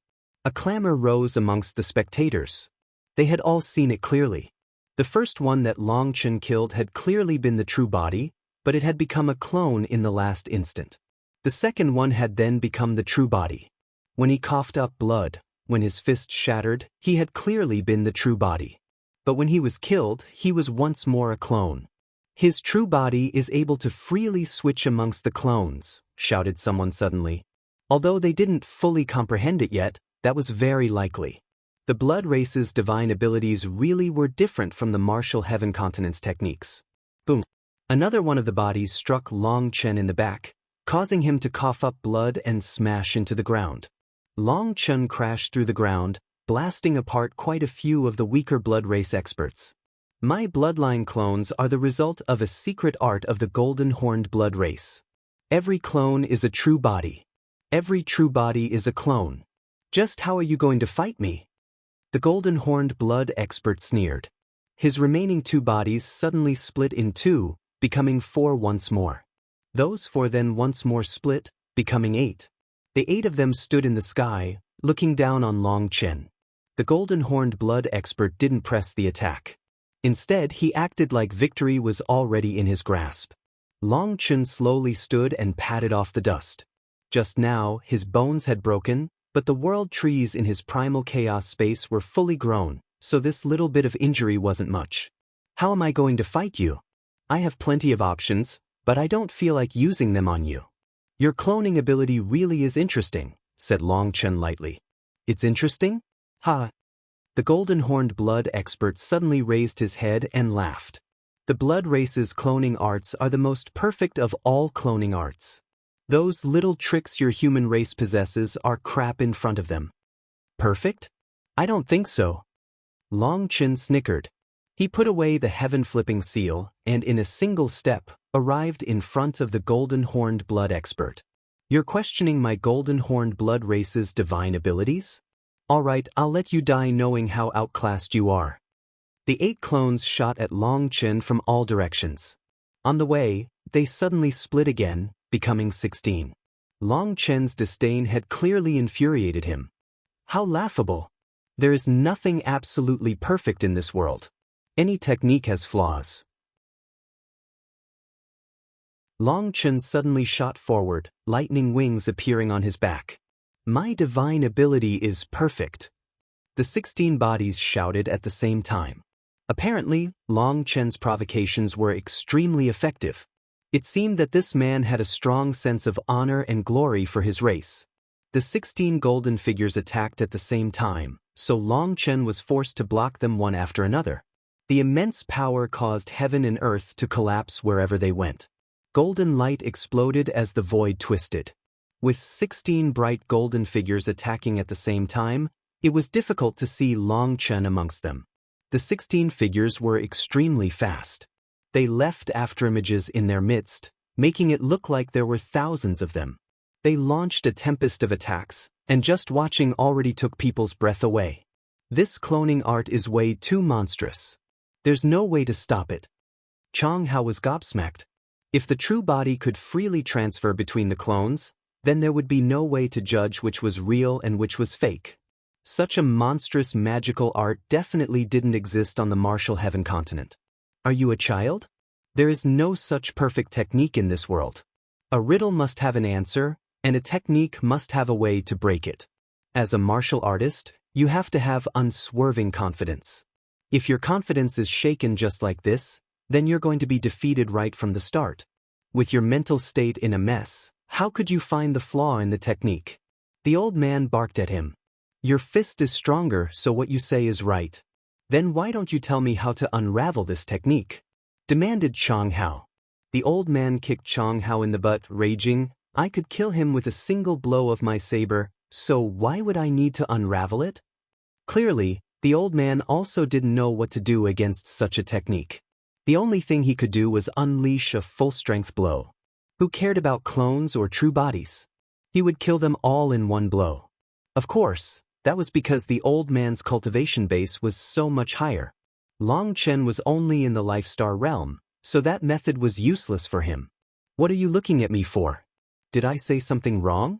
A clamor rose amongst the spectators. They had all seen it clearly. The first one that Long Chen killed had clearly been the true body, but it had become a clone in the last instant. The second one had then become the true body. When he coughed up blood, when his fist shattered, he had clearly been the true body. But when he was killed, he was once more a clone. His true body is able to freely switch amongst the clones, shouted someone suddenly. Although they didn't fully comprehend it yet, that was very likely. The blood race's divine abilities really were different from the martial heaven continent's techniques. Boom. Another one of the bodies struck Long Chen in the back, causing him to cough up blood and smash into the ground. Long Chen crashed through the ground, blasting apart quite a few of the weaker blood race experts. My bloodline clones are the result of a secret art of the golden-horned blood race. Every clone is a true body. Every true body is a clone. Just how are you going to fight me? The golden-horned blood expert sneered. His remaining 2 bodies suddenly split in 2, becoming 4 once more. Those 4 then once more split, becoming 8. The 8 of them stood in the sky, looking down on Long Chen. The golden-horned blood expert didn't press the attack. Instead, he acted like victory was already in his grasp. Long Chen slowly stood and patted off the dust. Just now, his bones had broken, but the world trees in his primal chaos space were fully grown, so this little bit of injury wasn't much. How am I going to fight you? I have plenty of options, but I don't feel like using them on you. Your cloning ability really is interesting, said Long Chen lightly. It's interesting? Ha! The golden-horned blood expert suddenly raised his head and laughed. The blood race's cloning arts are the most perfect of all cloning arts. Those little tricks your human race possesses are crap in front of them. Perfect? I don't think so. Long Chen snickered. He put away the heaven-flipping seal and in a single step arrived in front of the golden-horned blood expert. You're questioning my golden-horned blood race's divine abilities? Alright, I'll let you die knowing how outclassed you are. The 8 clones shot at Long Chen from all directions. On the way, they suddenly split again, becoming 16. Long Chen's disdain had clearly infuriated him. How laughable! There is nothing absolutely perfect in this world. Any technique has flaws. Long Chen suddenly shot forward, lightning wings appearing on his back. My divine ability is perfect. The 16 bodies shouted at the same time. Apparently, Long Chen's provocations were extremely effective. It seemed that this man had a strong sense of honor and glory for his race. The 16 golden figures attacked at the same time, so Long Chen was forced to block them one after another. The immense power caused heaven and earth to collapse wherever they went. Golden light exploded as the void twisted. With 16 bright golden figures attacking at the same time, it was difficult to see Long Chen amongst them. The 16 figures were extremely fast. They left afterimages in their midst, making it look like there were thousands of them. They launched a tempest of attacks, and just watching already took people's breath away. This cloning art is way too monstrous. There's no way to stop it. Chang Hao was gobsmacked. If the true body could freely transfer between the clones, then there would be no way to judge which was real and which was fake. Such a monstrous magical art definitely didn't exist on the martial heaven continent. Are you a child? There is no such perfect technique in this world. A riddle must have an answer, and a technique must have a way to break it. As a martial artist, you have to have unswerving confidence. If your confidence is shaken just like this, then you're going to be defeated right from the start. With your mental state in a mess, how could you find the flaw in the technique? The old man barked at him. Your fist is stronger, so what you say is right. Then why don't you tell me how to unravel this technique? Demanded Chang Hao. The old man kicked Chang Hao in the butt, raging, I could kill him with a single blow of my saber, so why would I need to unravel it? Clearly, the old man also didn't know what to do against such a technique. The only thing he could do was unleash a full-strength blow. Who cared about clones or true bodies? He would kill them all in one blow. Of course, that was because the old man's cultivation base was so much higher. Long Chen was only in the Life-Star realm, so that method was useless for him. What are you looking at me for? Did I say something wrong?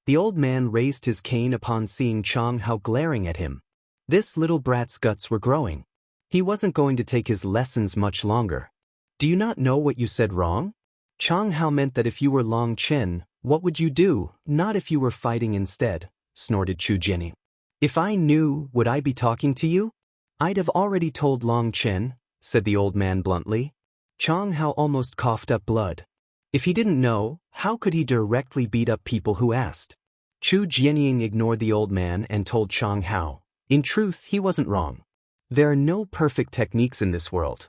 The old man raised his cane upon seeing Chang Hao glaring at him. This little brat's guts were growing. He wasn't going to take his lessons much longer. Do you not know what you said wrong? Chang Hao meant that if you were Long Chen, what would you do, not if you were fighting instead, snorted Chu Jianyi. If I knew, would I be talking to you? I'd have already told Long Chen, said the old man bluntly. Chang Hao almost coughed up blood. If he didn't know, how could he directly beat up people who asked? Chu Jianyi ignored the old man and told Chang Hao. In truth, he wasn't wrong. There are no perfect techniques in this world.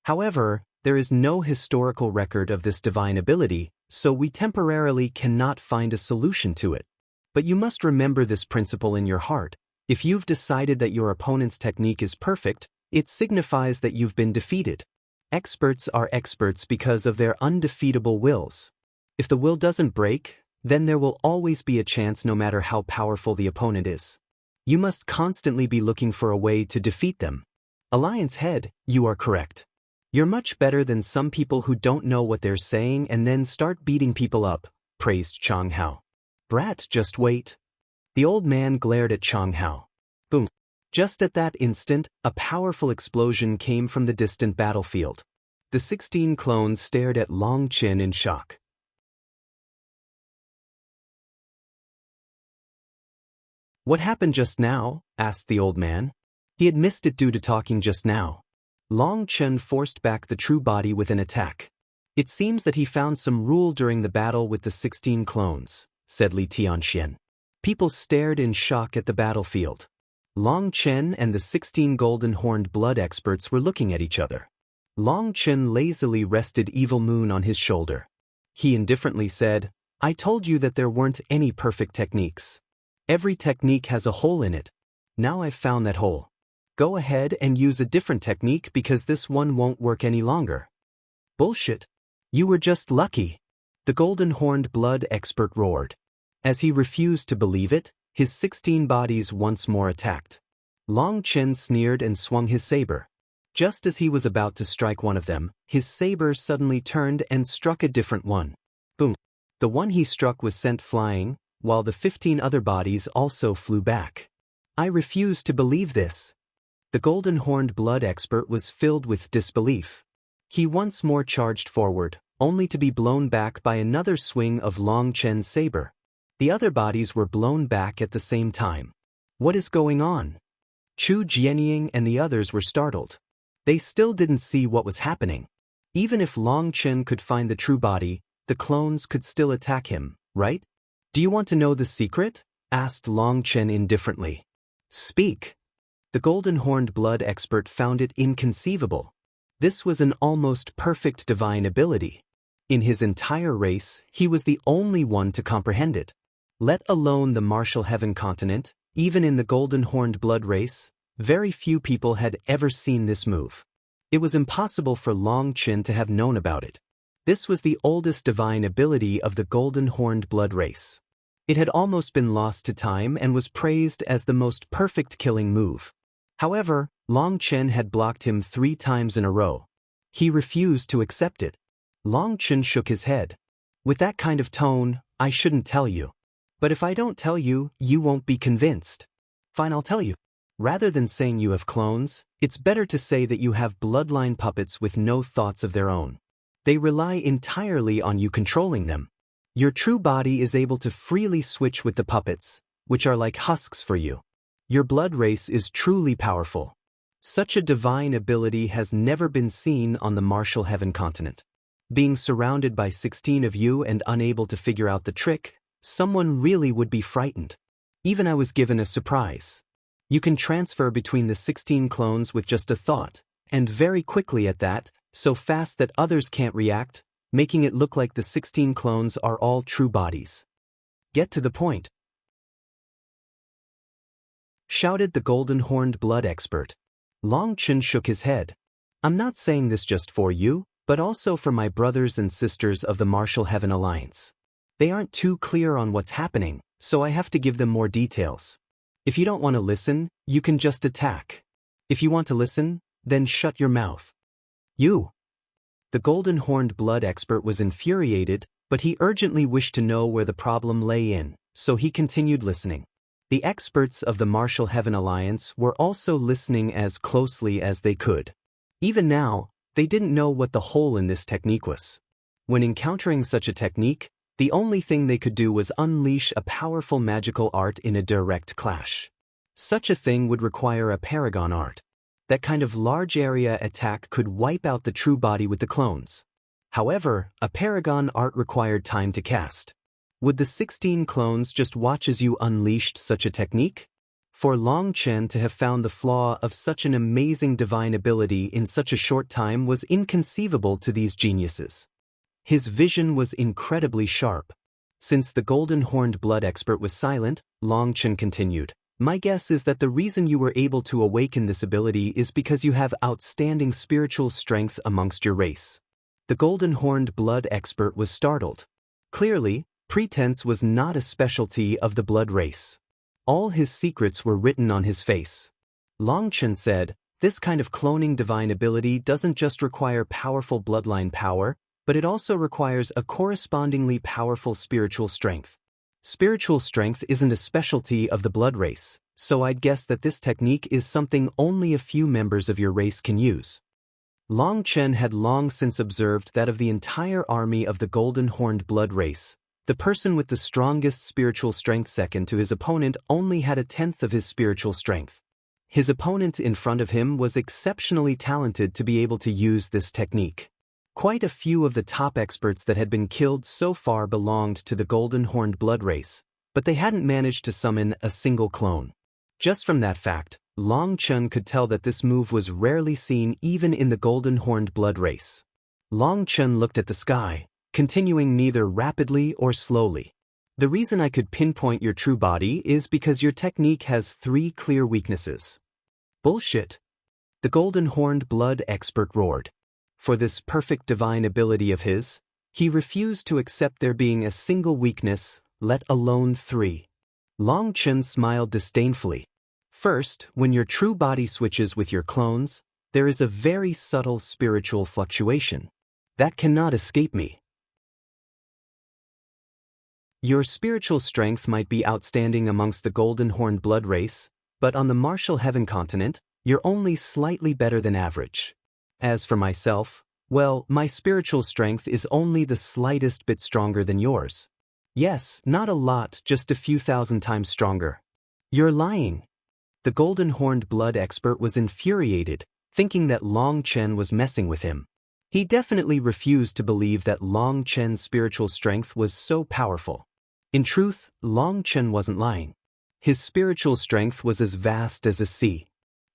However, there is no historical record of this divine ability, so we temporarily cannot find a solution to it. But you must remember this principle in your heart. If you've decided that your opponent's technique is perfect, it signifies that you've been defeated. Experts are experts because of their undefeatable wills. If the will doesn't break, then there will always be a chance no matter how powerful the opponent is. You must constantly be looking for a way to defeat them. Alliance Head, you are correct. You're much better than some people who don't know what they're saying and then start beating people up, praised Chang Hao. Brat, just wait. The old man glared at Chang Hao. Boom. Just at that instant, a powerful explosion came from the distant battlefield. The 16 clones stared at Long Chen in shock. What happened just now? Asked the old man. He had missed it due to talking just now. Long Chen forced back the true body with an attack. It seems that he found some rule during the battle with the 16 clones, said Li Tianxian. People stared in shock at the battlefield. Long Chen and the 16 golden-horned blood experts were looking at each other. Long Chen lazily rested Evil Moon on his shoulder. He indifferently said, I told you that there weren't any perfect techniques. Every technique has a hole in it. Now I've found that hole. Go ahead and use a different technique because this one won't work any longer. Bullshit. You were just lucky. The golden-horned blood expert roared. As he refused to believe it, his 16 bodies once more attacked. Long Chen sneered and swung his saber. Just as he was about to strike one of them, his saber suddenly turned and struck a different one. Boom! The one he struck was sent flying, while the 15 other bodies also flew back. I refuse to believe this. The golden-horned blood expert was filled with disbelief. He once more charged forward, only to be blown back by another swing of Long Chen's saber. The other bodies were blown back at the same time. What is going on? Chu Jianying and the others were startled. They still didn't see what was happening. Even if Long Chen could find the true body, the clones could still attack him, right? Do you want to know the secret? Asked Long Chen indifferently. Speak. The golden-horned blood expert found it inconceivable. This was an almost perfect divine ability. In his entire race, he was the only one to comprehend it. Let alone the martial heaven continent, even in the golden-horned blood race, very few people had ever seen this move. It was impossible for Long Chen to have known about it. This was the oldest divine ability of the golden-horned blood race. It had almost been lost to time and was praised as the most perfect killing move. However, Long Chen had blocked him 3 times in a row. He refused to accept it. Long Chen shook his head. With that kind of tone, I shouldn't tell you. But if I don't tell you, you won't be convinced. Fine, I'll tell you. Rather than saying you have clones, it's better to say that you have bloodline puppets with no thoughts of their own. They rely entirely on you controlling them. Your true body is able to freely switch with the puppets, which are like husks for you. Your blood race is truly powerful. Such a divine ability has never been seen on the martial heaven continent. Being surrounded by 16 of you and unable to figure out the trick, someone really would be frightened. Even I was given a surprise. You can transfer between the 16 clones with just a thought, and very quickly at that, so fast that others can't react, making it look like the 16 clones are all true bodies. Get to the point, shouted the golden-horned blood expert. Long Chen shook his head. I'm not saying this just for you, but also for my brothers and sisters of the Martial Heaven Alliance. They aren't too clear on what's happening, so I have to give them more details. If you don't want to listen, you can just attack. If you want to listen, then shut your mouth. You. The golden-horned blood expert was infuriated, but he urgently wished to know where the problem lay in, so he continued listening. The experts of the Martial Heaven Alliance were also listening as closely as they could. Even now, they didn't know what the hole in this technique was. When encountering such a technique, the only thing they could do was unleash a powerful magical art in a direct clash. Such a thing would require a paragon art. That kind of large area attack could wipe out the true body with the clones. However, a paragon art required time to cast. Would the 16 clones just watch as you unleashed such a technique? For Long Chen to have found the flaw of such an amazing divine ability in such a short time was inconceivable to these geniuses. His vision was incredibly sharp. Since the golden-horned blood expert was silent, Long Chen continued, my guess is that the reason you were able to awaken this ability is because you have outstanding spiritual strength amongst your race. The golden-horned blood expert was startled. Clearly, pretense was not a specialty of the blood race. All his secrets were written on his face. Long Chen said, this kind of cloning divine ability doesn't just require powerful bloodline power, but it also requires a correspondingly powerful spiritual strength. Spiritual strength isn't a specialty of the blood race, so I'd guess that this technique is something only a few members of your race can use. Long Chen had long since observed that of the entire army of the golden-horned blood race, the person with the strongest spiritual strength second to his opponent only had 1/10 of his spiritual strength. His opponent in front of him was exceptionally talented to be able to use this technique. Quite a few of the top experts that had been killed so far belonged to the golden-horned blood race, but they hadn't managed to summon a single clone. Just from that fact, Long Chen could tell that this move was rarely seen even in the golden-horned blood race. Long Chen looked at the sky, continuing neither rapidly or slowly. The reason I could pinpoint your true body is because your technique has 3 clear weaknesses. Bullshit. The golden-horned blood expert roared. For this perfect divine ability of his, he refused to accept there being a single weakness, let alone 3. Long Chen smiled disdainfully. First, when your true body switches with your clones, there is a very subtle spiritual fluctuation. That cannot escape me. Your spiritual strength might be outstanding amongst the Golden Horned blood race, but on the martial heaven continent, you're only slightly better than average. As for myself, well, my spiritual strength is only the slightest bit stronger than yours. Yes, not a lot, just a few thousand times stronger. You're lying. The Golden Horned blood expert was infuriated, thinking that Long Chen was messing with him. He definitely refused to believe that Long Chen's spiritual strength was so powerful. In truth, Long Chen wasn't lying. His spiritual strength was as vast as a sea.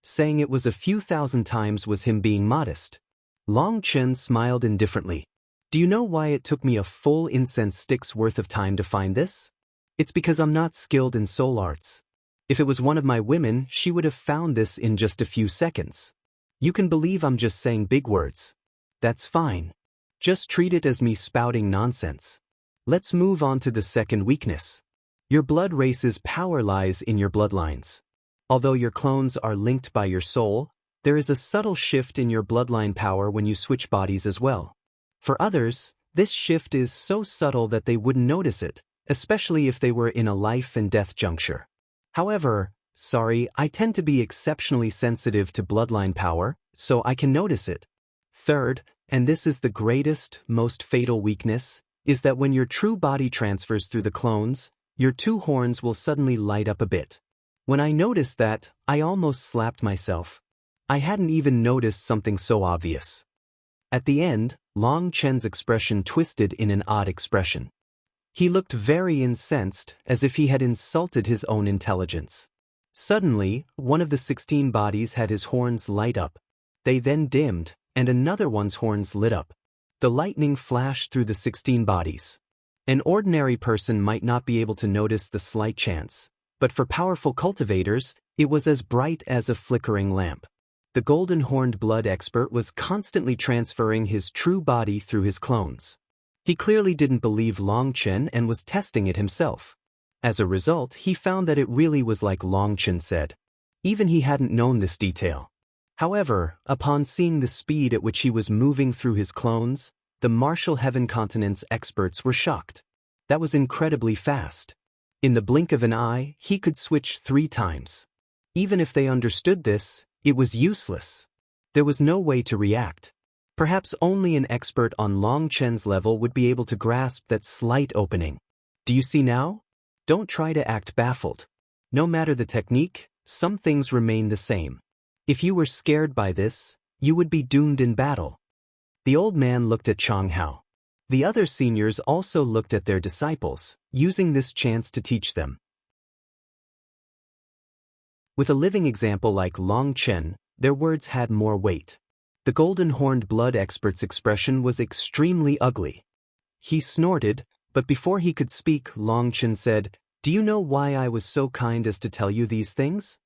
Saying it was a few thousand times was him being modest. Long Chen smiled indifferently. Do you know why it took me a full incense stick's worth of time to find this? It's because I'm not skilled in soul arts. If it was one of my women, she would have found this in just a few seconds. You can believe I'm just saying big words. That's fine. Just treat it as me spouting nonsense. Let's move on to the second weakness. Your blood race's power lies in your bloodlines. Although your clones are linked by your soul, there is a subtle shift in your bloodline power when you switch bodies as well. For others, this shift is so subtle that they wouldn't notice it, especially if they were in a life and death juncture. However, I tend to be exceptionally sensitive to bloodline power, so I can notice it. Third, and this is the greatest, most fatal weakness, is that when your true body transfers through the clones, your 2 horns will suddenly light up a bit. When I noticed that, I almost slapped myself. I hadn't even noticed something so obvious. At the end, Long Chen's expression twisted in an odd expression. He looked very incensed, as if he had insulted his own intelligence. Suddenly, one of the 16 bodies had his horns light up. They then dimmed, and another one's horns lit up. The lightning flashed through the 16 bodies. An ordinary person might not be able to notice the slight chance, but for powerful cultivators, it was as bright as a flickering lamp. The Golden Horned blood expert was constantly transferring his true body through his clones. He clearly didn't believe Long Chen and was testing it himself. As a result, he found that it really was like Long Chen said. Even he hadn't known this detail. However, upon seeing the speed at which he was moving through his clones, the Martial Heaven Continent's experts were shocked. That was incredibly fast. In the blink of an eye, he could switch 3 times. Even if they understood this, it was useless. There was no way to react. Perhaps only an expert on Long Chen's level would be able to grasp that slight opening. Do you see now? Don't try to act baffled. No matter the technique, some things remain the same. If you were scared by this, you would be doomed in battle. The old man looked at Chang Hao. The other seniors also looked at their disciples, using this chance to teach them. With a living example like Long Chen, their words had more weight. The Golden Horned blood expert's expression was extremely ugly. He snorted, but before he could speak, Long Chen said, "Do you know why I was so kind as to tell you these things?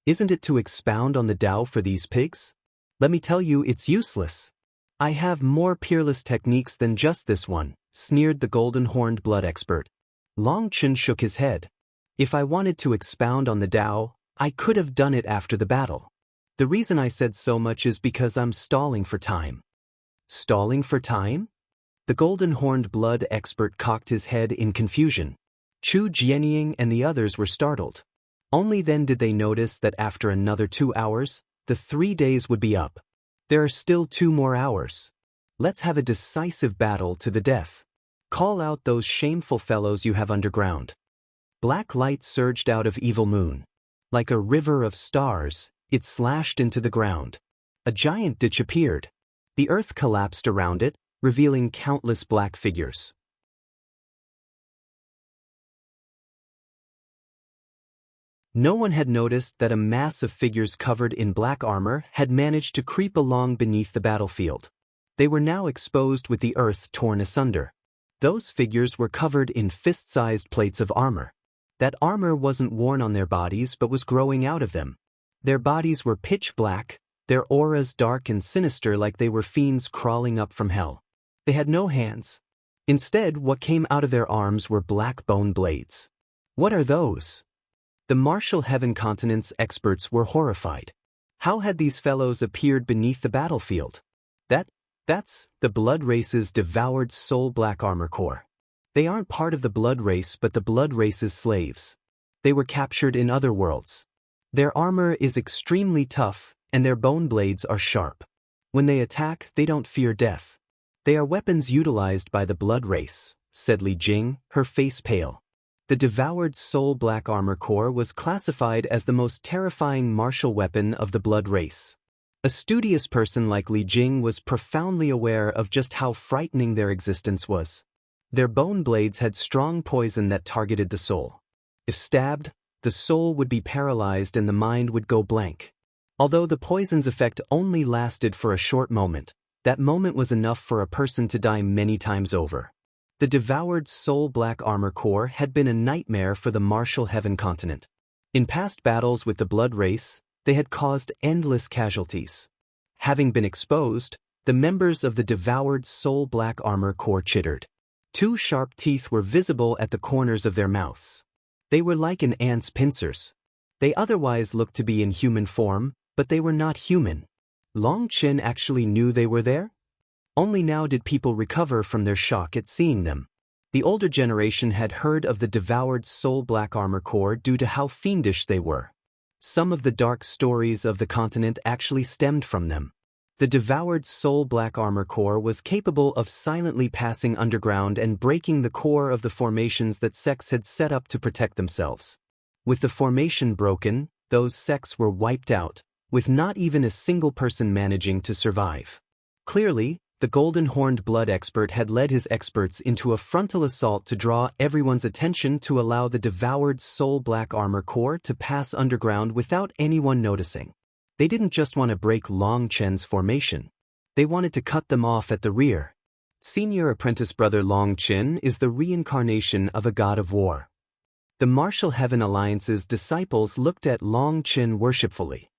Isn't it to expound on the Tao for these pigs? Let me tell you, it's useless. I have more peerless techniques than just this one," sneered the Golden Horned blood expert. Long Chen shook his head. "If I wanted to expound on the Tao, I could have done it after the battle. The reason I said so much is because I'm stalling for time." Stalling for time? The Golden Horned blood expert cocked his head in confusion. Chu Jianying and the others were startled. Only then did they notice that after another 2 hours, the 3 days would be up. There are still 2 more hours. Let's have a decisive battle to the death. Call out those shameful fellows you have underground. Black light surged out of Evil Moon. Like a river of stars, it slashed into the ground. A giant ditch appeared. The earth collapsed around it, revealing countless black figures. No one had noticed that a mass of figures covered in black armor had managed to creep along beneath the battlefield. They were now exposed with the earth torn asunder. Those figures were covered in fist-sized plates of armor. That armor wasn't worn on their bodies but was growing out of them. Their bodies were pitch black, their auras dark and sinister like they were fiends crawling up from hell. They had no hands. Instead, what came out of their arms were black bone blades. What are those? The martial heaven continent's experts were horrified. How had these fellows appeared beneath the battlefield? That's the Blood Race's devoured soul black armor core. They aren't part of the Blood Race but the Blood Race's slaves. They were captured in other worlds. Their armor is extremely tough, and their bone blades are sharp. When they attack, they don't fear death. They are weapons utilized by the Blood Race, said Li Jing, her face pale. The devoured soul black armor core was classified as the most terrifying martial weapon of the Blood Race. A studious person like Li Jing was profoundly aware of just how frightening their existence was. Their bone blades had strong poison that targeted the soul. If stabbed, the soul would be paralyzed and the mind would go blank. Although the poison's effect only lasted for a short moment, that moment was enough for a person to die many times over. The devoured soul black armor core had been a nightmare for the martial heaven continent. In past battles with the Blood Race, they had caused endless casualties. Having been exposed, the members of the devoured soul black armor core chittered. 2 sharp teeth were visible at the corners of their mouths. They were like an ant's pincers. They otherwise looked to be in human form, but they were not human. Long Chen actually knew they were there? Only now did people recover from their shock at seeing them. The older generation had heard of the devoured soul black armor core due to how fiendish they were. Some of the dark stories of the continent actually stemmed from them. The devoured soul black armor core was capable of silently passing underground and breaking the core of the formations that sects had set up to protect themselves. With the formation broken, those sects were wiped out, with not even a single person managing to survive. Clearly, the golden-horned blood expert had led his experts into a frontal assault to draw everyone's attention to allow the devoured soul black armor core to pass underground without anyone noticing. They didn't just want to break Long Chen's formation. They wanted to cut them off at the rear. Senior apprentice brother Long Chen is the reincarnation of a god of war. The Martial Heaven Alliance's disciples looked at Long Chen worshipfully.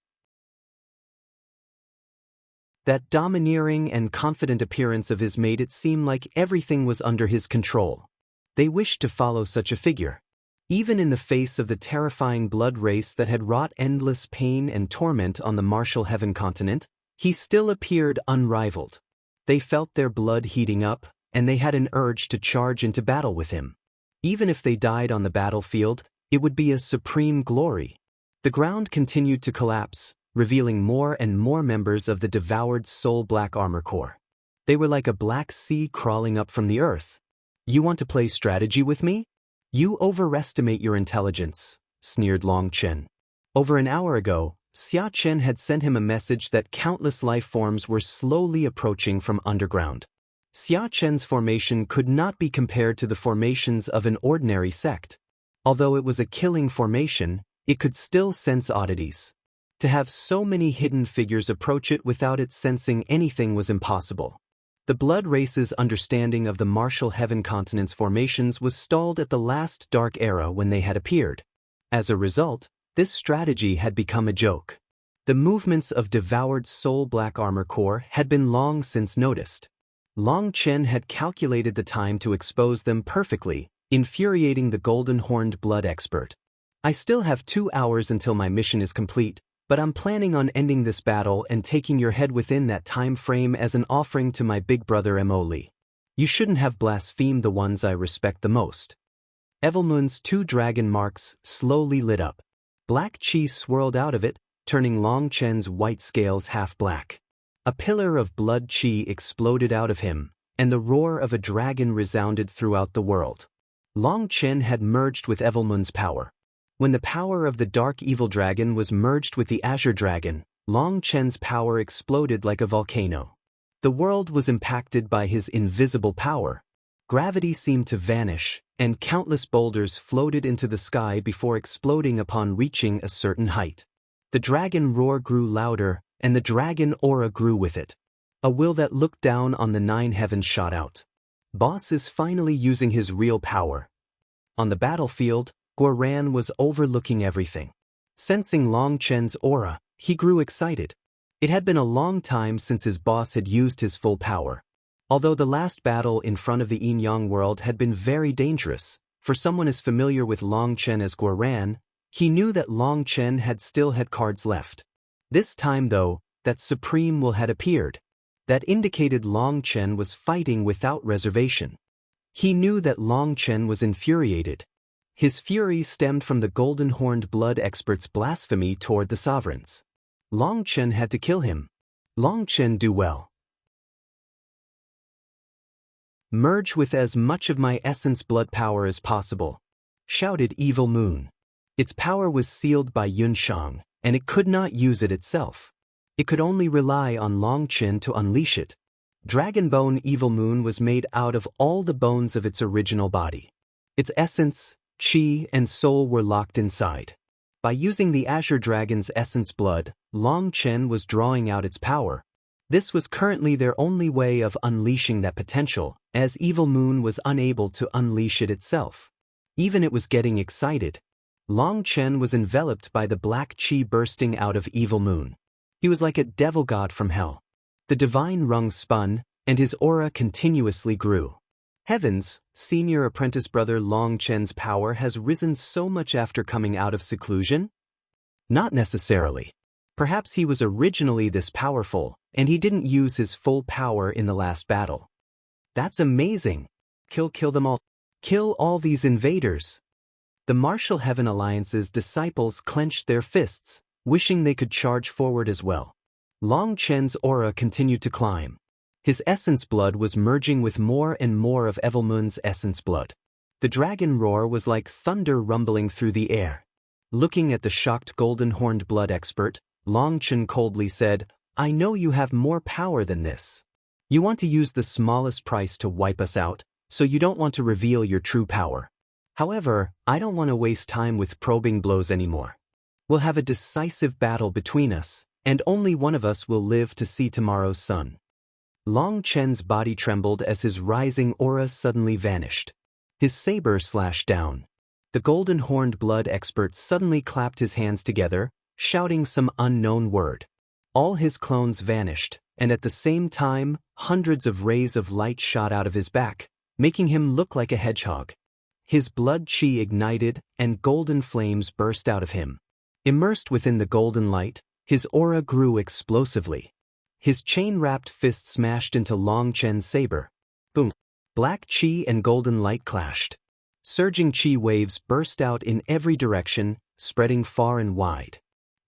That domineering and confident appearance of his made it seem like everything was under his control. They wished to follow such a figure. Even in the face of the terrifying Blood Race that had wrought endless pain and torment on the martial heaven continent, he still appeared unrivaled. They felt their blood heating up, and they had an urge to charge into battle with him. Even if they died on the battlefield, it would be a supreme glory. The ground continued to collapse, revealing more and more members of the devoured soul black armor core. They were like a black sea crawling up from the earth. "You want to play strategy with me? You overestimate your intelligence," sneered Long Chen. Over an hour ago, Xia Chen had sent him a message that countless life forms were slowly approaching from underground. Xia Chen's formation could not be compared to the formations of an ordinary sect. Although it was a killing formation, it could still sense oddities. To have so many hidden figures approach it without it sensing anything was impossible. The Blood Race's understanding of the martial heaven continent's formations was stalled at the last dark era when they had appeared. As a result, this strategy had become a joke. The movements of devoured soul black armor core had been long since noticed. Long Chen had calculated the time to expose them perfectly, infuriating the golden-horned blood expert. "I still have 2 hours until my mission is complete, but I'm planning on ending this battle and taking your head within that time frame as an offering to my big brother Mo Li. You shouldn't have blasphemed the ones I respect the most." Evelmun's 2 dragon marks slowly lit up. Black chi swirled out of it, turning Long Chen's white scales half black. A pillar of blood chi exploded out of him, and the roar of a dragon resounded throughout the world. Long Chen had merged with Evelmun's power. When the power of the dark evil dragon was merged with the azure dragon, Long Chen's power exploded like a volcano. The world was impacted by his invisible power. Gravity seemed to vanish, and countless boulders floated into the sky before exploding upon reaching a certain height. The dragon roar grew louder, and the dragon aura grew with it. A will that looked down on the 9 heavens shot out. Boss is finally using his real power. On the battlefield, Guoran was overlooking everything. Sensing Long Chen's aura, he grew excited. It had been a long time since his boss had used his full power. Although the last battle in front of the Yin-Yang world had been very dangerous, for someone as familiar with Long Chen as Guoran, he knew that Long Chen still had cards left. This time though, that Supreme Will had appeared. That indicated Long Chen was fighting without reservation. He knew that Long Chen was infuriated. His fury stemmed from the golden-horned blood expert's blasphemy toward the sovereigns. Long Chen had to kill him. Long Chen do well. Merge with as much of my essence blood power as possible, shouted Evil Moon. Its power was sealed by Yunshang, and it could not use it itself. It could only rely on Long Chen to unleash it. Dragon Bone Evil Moon was made out of all the bones of its original body. Its essence, chi, and soul were locked inside. By using the Azure Dragon's essence blood, Long Chen was drawing out its power. This was currently their only way of unleashing that potential, as Evil Moon was unable to unleash it itself. Even it was getting excited. Long Chen was enveloped by the black chi bursting out of Evil Moon. He was like a devil god from hell. The divine rung spun, and his aura continuously grew. Heavens, senior apprentice brother Long Chen's power has risen so much after coming out of seclusion? Not necessarily. Perhaps he was originally this powerful, and he didn't use his full power in the last battle. That's amazing. Kill them all. Kill all these invaders. The Martial Heaven Alliance's disciples clenched their fists, wishing they could charge forward as well. Long Chen's aura continued to climb. His essence blood was merging with more and more of Evilmoon's essence blood. The dragon roar was like thunder rumbling through the air. Looking at the shocked golden-horned blood expert, Long Chen coldly said, "I know you have more power than this. You want to use the smallest price to wipe us out, so you don't want to reveal your true power. However, I don't want to waste time with probing blows anymore. We'll have a decisive battle between us, and only one of us will live to see tomorrow's sun." Long Chen's body trembled as his rising aura suddenly vanished. His saber slashed down. The golden-horned blood expert suddenly clapped his hands together, shouting some unknown word. All his clones vanished, and at the same time, hundreds of rays of light shot out of his back, making him look like a hedgehog. His blood chi ignited, and golden flames burst out of him. Immersed within the golden light, his aura grew explosively. His chain-wrapped fist smashed into Long Chen's saber. Boom! Black chi and golden light clashed. Surging chi waves burst out in every direction, spreading far and wide.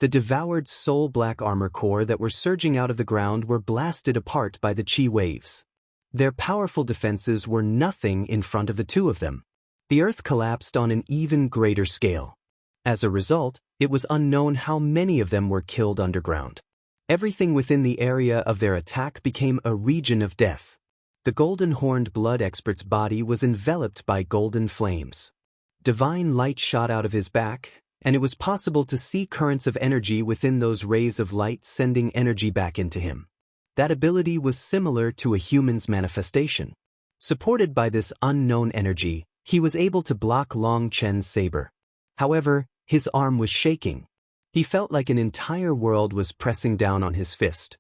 The Devoured soul black armor core that were surging out of the ground were blasted apart by the chi waves. Their powerful defenses were nothing in front of the two of them. The earth collapsed on an even greater scale. As a result, it was unknown how many of them were killed underground. Everything within the area of their attack became a region of death. The golden-horned blood expert's body was enveloped by golden flames. Divine light shot out of his back, and it was possible to see currents of energy within those rays of light sending energy back into him. That ability was similar to a human's manifestation. Supported by this unknown energy, he was able to block Long Chen's saber. However, his arm was shaking. He felt like an entire world was pressing down on his fist.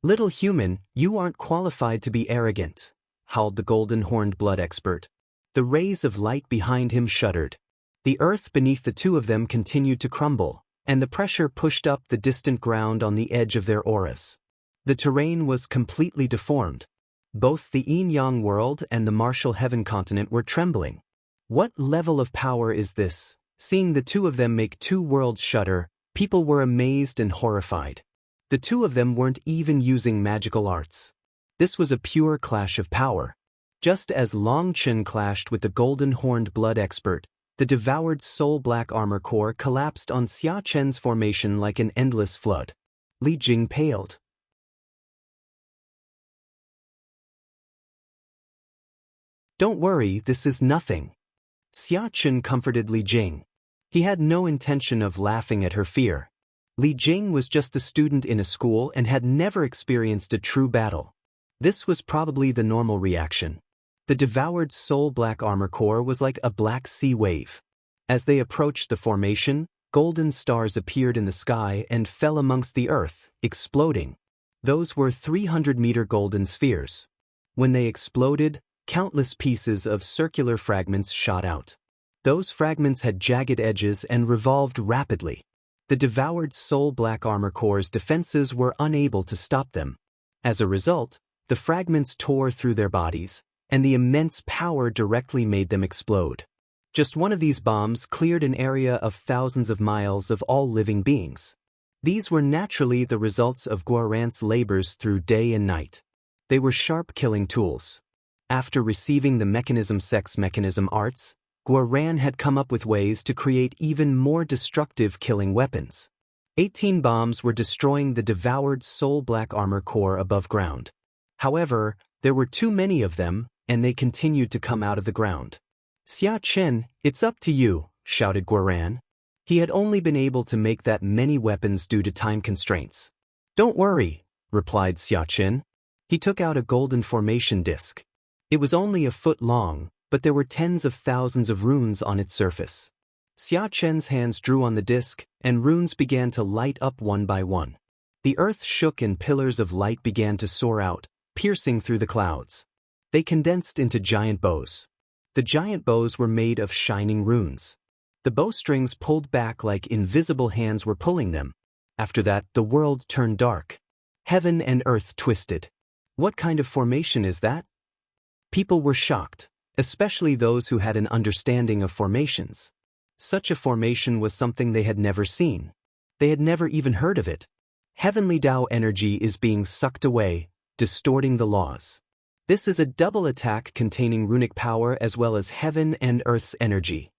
"Little human, you aren't qualified to be arrogant," howled the golden-horned blood expert. The rays of light behind him shuddered. The earth beneath the two of them continued to crumble, and the pressure pushed up the distant ground on the edge of their auras. The terrain was completely deformed. Both the Yin-Yang world and the Martial Heaven continent were trembling. What level of power is this? Seeing the two of them make two worlds shudder, people were amazed and horrified. The two of them weren't even using magical arts. This was a pure clash of power. Just as Long Chen clashed with the golden-horned blood expert, the Devoured soul black armor core collapsed on Xia Chen's formation like an endless flood. Li Jing paled. "Don't worry, this is nothing." Xia Chen comforted Li Jing. He had no intention of laughing at her fear. Li Jing was just a student in a school and had never experienced a true battle. This was probably the normal reaction. The Devoured soul black armor core was like a black sea wave. As they approached the formation, golden stars appeared in the sky and fell amongst the earth, exploding. Those were 300-meter golden spheres. When they exploded, countless pieces of circular fragments shot out. Those fragments had jagged edges and revolved rapidly. The devoured soul black armor core's defenses were unable to stop them. As a result, the fragments tore through their bodies, and the immense power directly made them explode. Just one of these bombs cleared an area of thousands of miles of all living beings. These were naturally the results of Guarant's labors through day and night. They were sharp killing tools. After receiving the mechanism sex mechanism arts, Guarant had come up with ways to create even more destructive killing weapons. 18 bombs were destroying the devoured soul black armor core above ground. However, there were too many of them, and they continued to come out of the ground. "Xia Chen, it's up to you," shouted Guarant. He had only been able to make that many weapons due to time constraints. "Don't worry," replied Xia Chen. He took out a golden formation disc. It was only a foot long, but there were tens of thousands of runes on its surface. Xia Chen's hands drew on the disc, and runes began to light up one by one. The earth shook and pillars of light began to soar out, piercing through the clouds. They condensed into giant bows. The giant bows were made of shining runes. The bowstrings pulled back like invisible hands were pulling them. After that, the world turned dark. Heaven and earth twisted. "What kind of formation is that?" People were shocked, especially those who had an understanding of formations. Such a formation was something they had never seen. They had never even heard of it. Heavenly Tao energy is being sucked away, distorting the laws. This is a double attack containing runic power as well as heaven and earth's energy.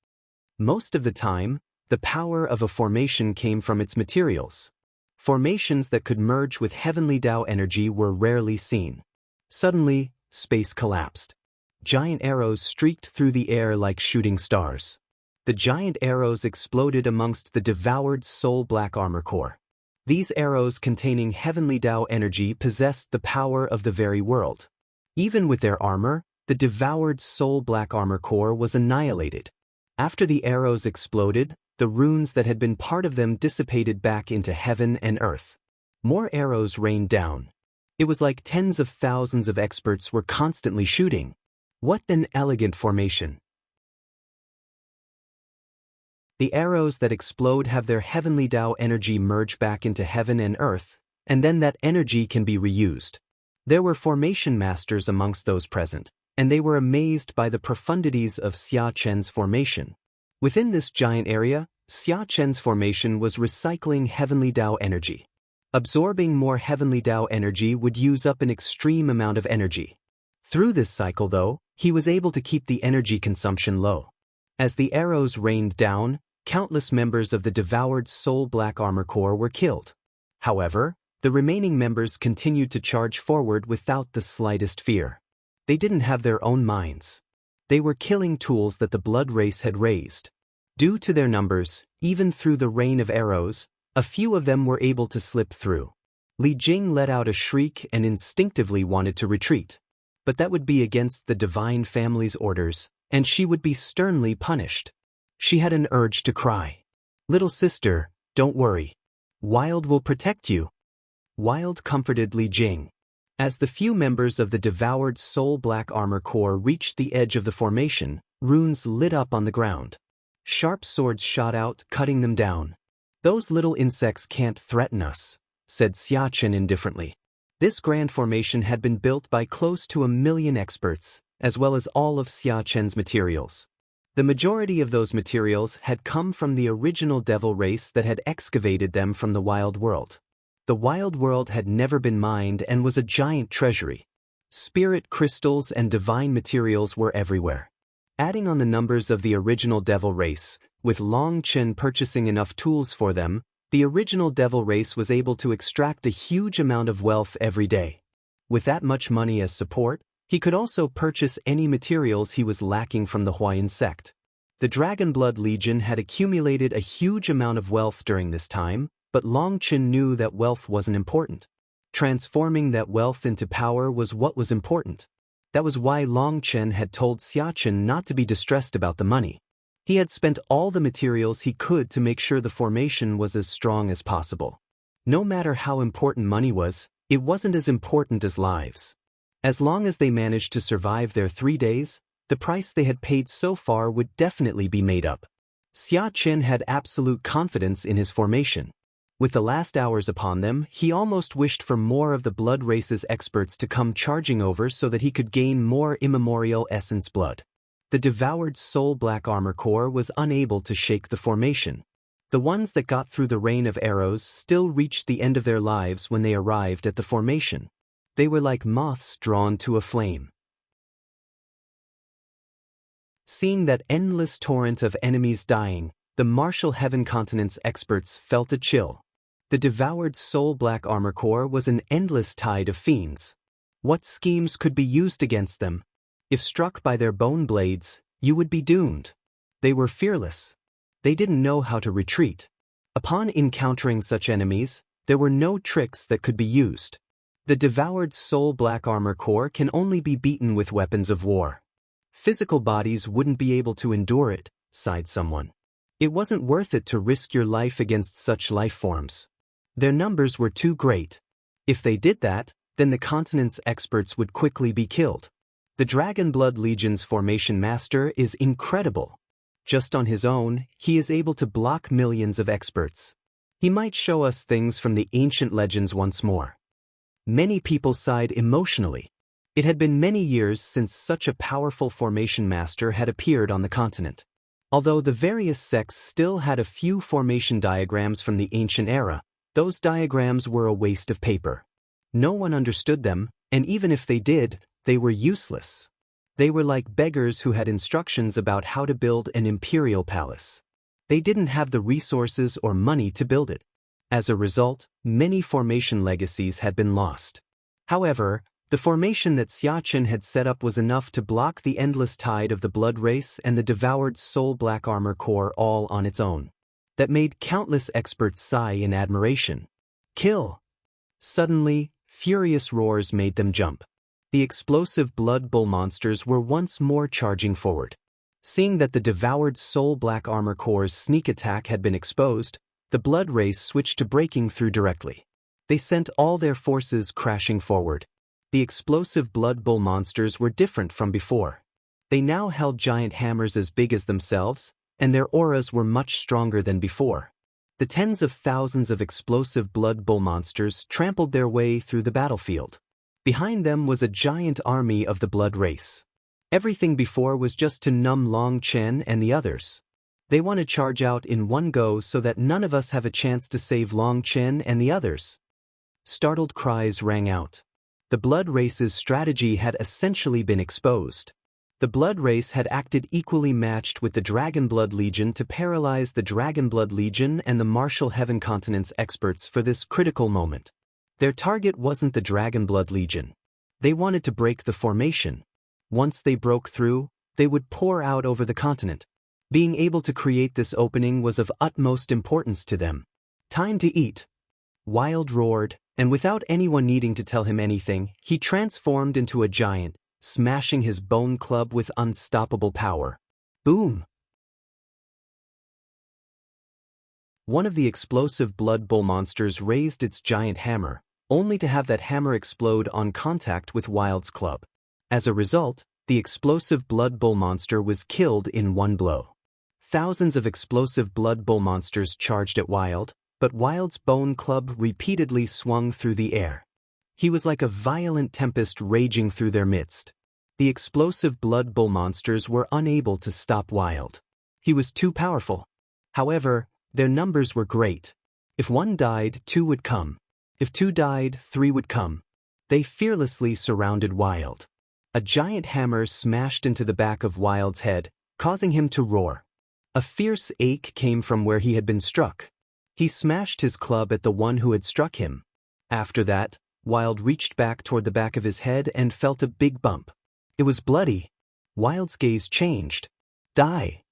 Most of the time, the power of a formation came from its materials. Formations that could merge with heavenly Tao energy were rarely seen. Suddenly, space collapsed. Giant arrows streaked through the air like shooting stars. The giant arrows exploded amongst the devoured soul black armor core. These arrows containing heavenly Tao energy possessed the power of the very world. Even with their armor, the devoured soul black armor core was annihilated. After the arrows exploded, the runes that had been part of them dissipated back into heaven and earth. More arrows rained down. It was like tens of thousands of experts were constantly shooting. What an elegant formation! The arrows that explode have their heavenly Tao energy merge back into heaven and earth, and then that energy can be reused. There were formation masters amongst those present, and they were amazed by the profundities of Xia Chen's formation. Within this giant area, Xia Chen's formation was recycling heavenly Tao energy. Absorbing more heavenly Tao energy would use up an extreme amount of energy. Through this cycle, though, he was able to keep the energy consumption low. As the arrows rained down, countless members of the devoured soul black armor core were killed. However, the remaining members continued to charge forward without the slightest fear. They didn't have their own minds. They were killing tools that the blood race had raised. Due to their numbers, even through the rain of arrows, a few of them were able to slip through. Li Jing let out a shriek and instinctively wanted to retreat. But that would be against the divine family's orders, and she would be sternly punished. She had an urge to cry. "Little sister, don't worry. Wilde will protect you." Wilde comforted Li Jing. As the few members of the devoured soul black armor core reached the edge of the formation, runes lit up on the ground. Sharp swords shot out, cutting them down. "Those little insects can't threaten us," said Xia Chen indifferently. This grand formation had been built by close to 1,000,000 experts, as well as all of Xia Chen's materials. The majority of those materials had come from the original devil race that had excavated them from the Wilde world. The Wilde world had never been mined and was a giant treasury. Spirit crystals and divine materials were everywhere. Adding on the numbers of the original devil race, with Long Chen purchasing enough tools for them, the original devil race was able to extract a huge amount of wealth every day. With that much money as support, he could also purchase any materials he was lacking from the Huayan sect. The Dragon Blood Legion had accumulated a huge amount of wealth during this time, but Long Chen knew that wealth wasn't important. Transforming that wealth into power was what was important. That was why Long Chen had told Xia Chen not to be distressed about the money. He had spent all the materials he could to make sure the formation was as strong as possible. No matter how important money was, It wasn't as important as lives. As long as they managed to survive their 3 days, the price they had paid so far would definitely be made up. Xia Qin had absolute confidence in his formation. With the last hours upon them, he almost wished for more of the blood race's experts to come charging over so that he could gain more immemorial essence blood. The Devoured Soul Black Armor Corps was unable to shake the formation. The ones that got through the rain of arrows still reached the end of their lives when they arrived at the formation. They were like moths drawn to a flame. Seeing that endless torrent of enemies dying, the martial heaven continent's experts felt a chill. The Devoured Soul Black Armor Corps was an endless tide of fiends. What schemes could be used against them? If struck by their bone blades, you would be doomed. They were fearless. They didn't know how to retreat. Upon encountering such enemies, there were no tricks that could be used. The Devoured Soul Black Armor Corps can only be beaten with weapons of war. Physical bodies wouldn't be able to endure it, sighed someone. It wasn't worth it to risk your life against such life forms. Their numbers were too great. If they did that, then the continent's experts would quickly be killed. The Dragon Blood Legion's formation master is incredible. Just on his own, he is able to block millions of experts. He might show us things from the ancient legends once more. Many people sighed emotionally. It had been many years since such a powerful formation master had appeared on the continent. Although the various sects still had a few formation diagrams from the ancient era, those diagrams were a waste of paper. No one understood them, and even if they did, they were useless. They were like beggars who had instructions about how to build an imperial palace. They didn't have the resources or money to build it. As a result, many formation legacies had been lost. However, the formation that Xia Qin had set up was enough to block the endless tide of the blood race and the Devoured Soul Black Armor Corps all on its own. That made countless experts sigh in admiration. Kill! Suddenly, furious roars made them jump. The explosive blood bull monsters were once more charging forward. Seeing that the Devoured Soul Black Armor Corps' sneak attack had been exposed, the blood race switched to breaking through directly. They sent all their forces crashing forward. The explosive blood bull monsters were different from before. They now held giant hammers as big as themselves, and their auras were much stronger than before. The tens of thousands of explosive blood bull monsters trampled their way through the battlefield. Behind them was a giant army of the blood race. Everything before was just to numb Long Chen and the others. They want to charge out in one go so that none of us have a chance to save Long Chen and the others. Startled cries rang out. The blood race's strategy had essentially been exposed. The blood race had acted equally matched with the Dragon Blood Legion to paralyze the Dragon Blood Legion and the Martial Heaven Continent's experts for this critical moment. Their target wasn't the Dragon Blood Legion. They wanted to break the formation. Once they broke through, they would pour out over the continent. Being able to create this opening was of utmost importance to them. Time to eat. Wilde roared, and without anyone needing to tell him anything, he transformed into a giant, smashing his bone club with unstoppable power. Boom! One of the explosive blood bull monsters raised its giant hammer, only to have that hammer explode on contact with Wilde's club. As a result, the explosive blood bull monster was killed in one blow. Thousands of explosive blood bull monsters charged at Wilde, but Wilde's bone club repeatedly swung through the air. He was like a violent tempest raging through their midst. The explosive blood bull monsters were unable to stop Wilde. He was too powerful. However, their numbers were great. If one died, two would come. If two died, three would come. They fearlessly surrounded Wilde. A giant hammer smashed into the back of Wilde's head, causing him to roar. A fierce ache came from where he had been struck. He smashed his club at the one who had struck him. After that, Wilde reached back toward the back of his head and felt a big bump. It was bloody. Wilde's gaze changed. Die!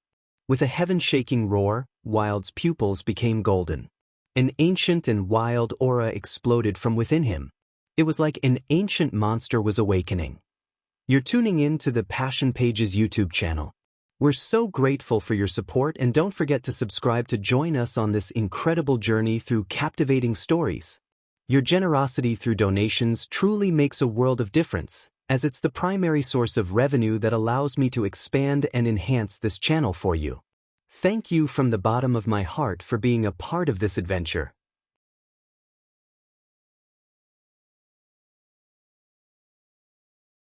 With a heaven-shaking roar, Wilde's pupils became golden. An ancient and wild aura exploded from within him. It was like an ancient monster was awakening. You're tuning in to the Passion Pages YouTube channel. We're so grateful for your support, and don't forget to subscribe to join us on this incredible journey through captivating stories. Your generosity through donations truly makes a world of difference, as it's the primary source of revenue that allows me to expand and enhance this channel for you. Thank you from the bottom of my heart for being a part of this adventure.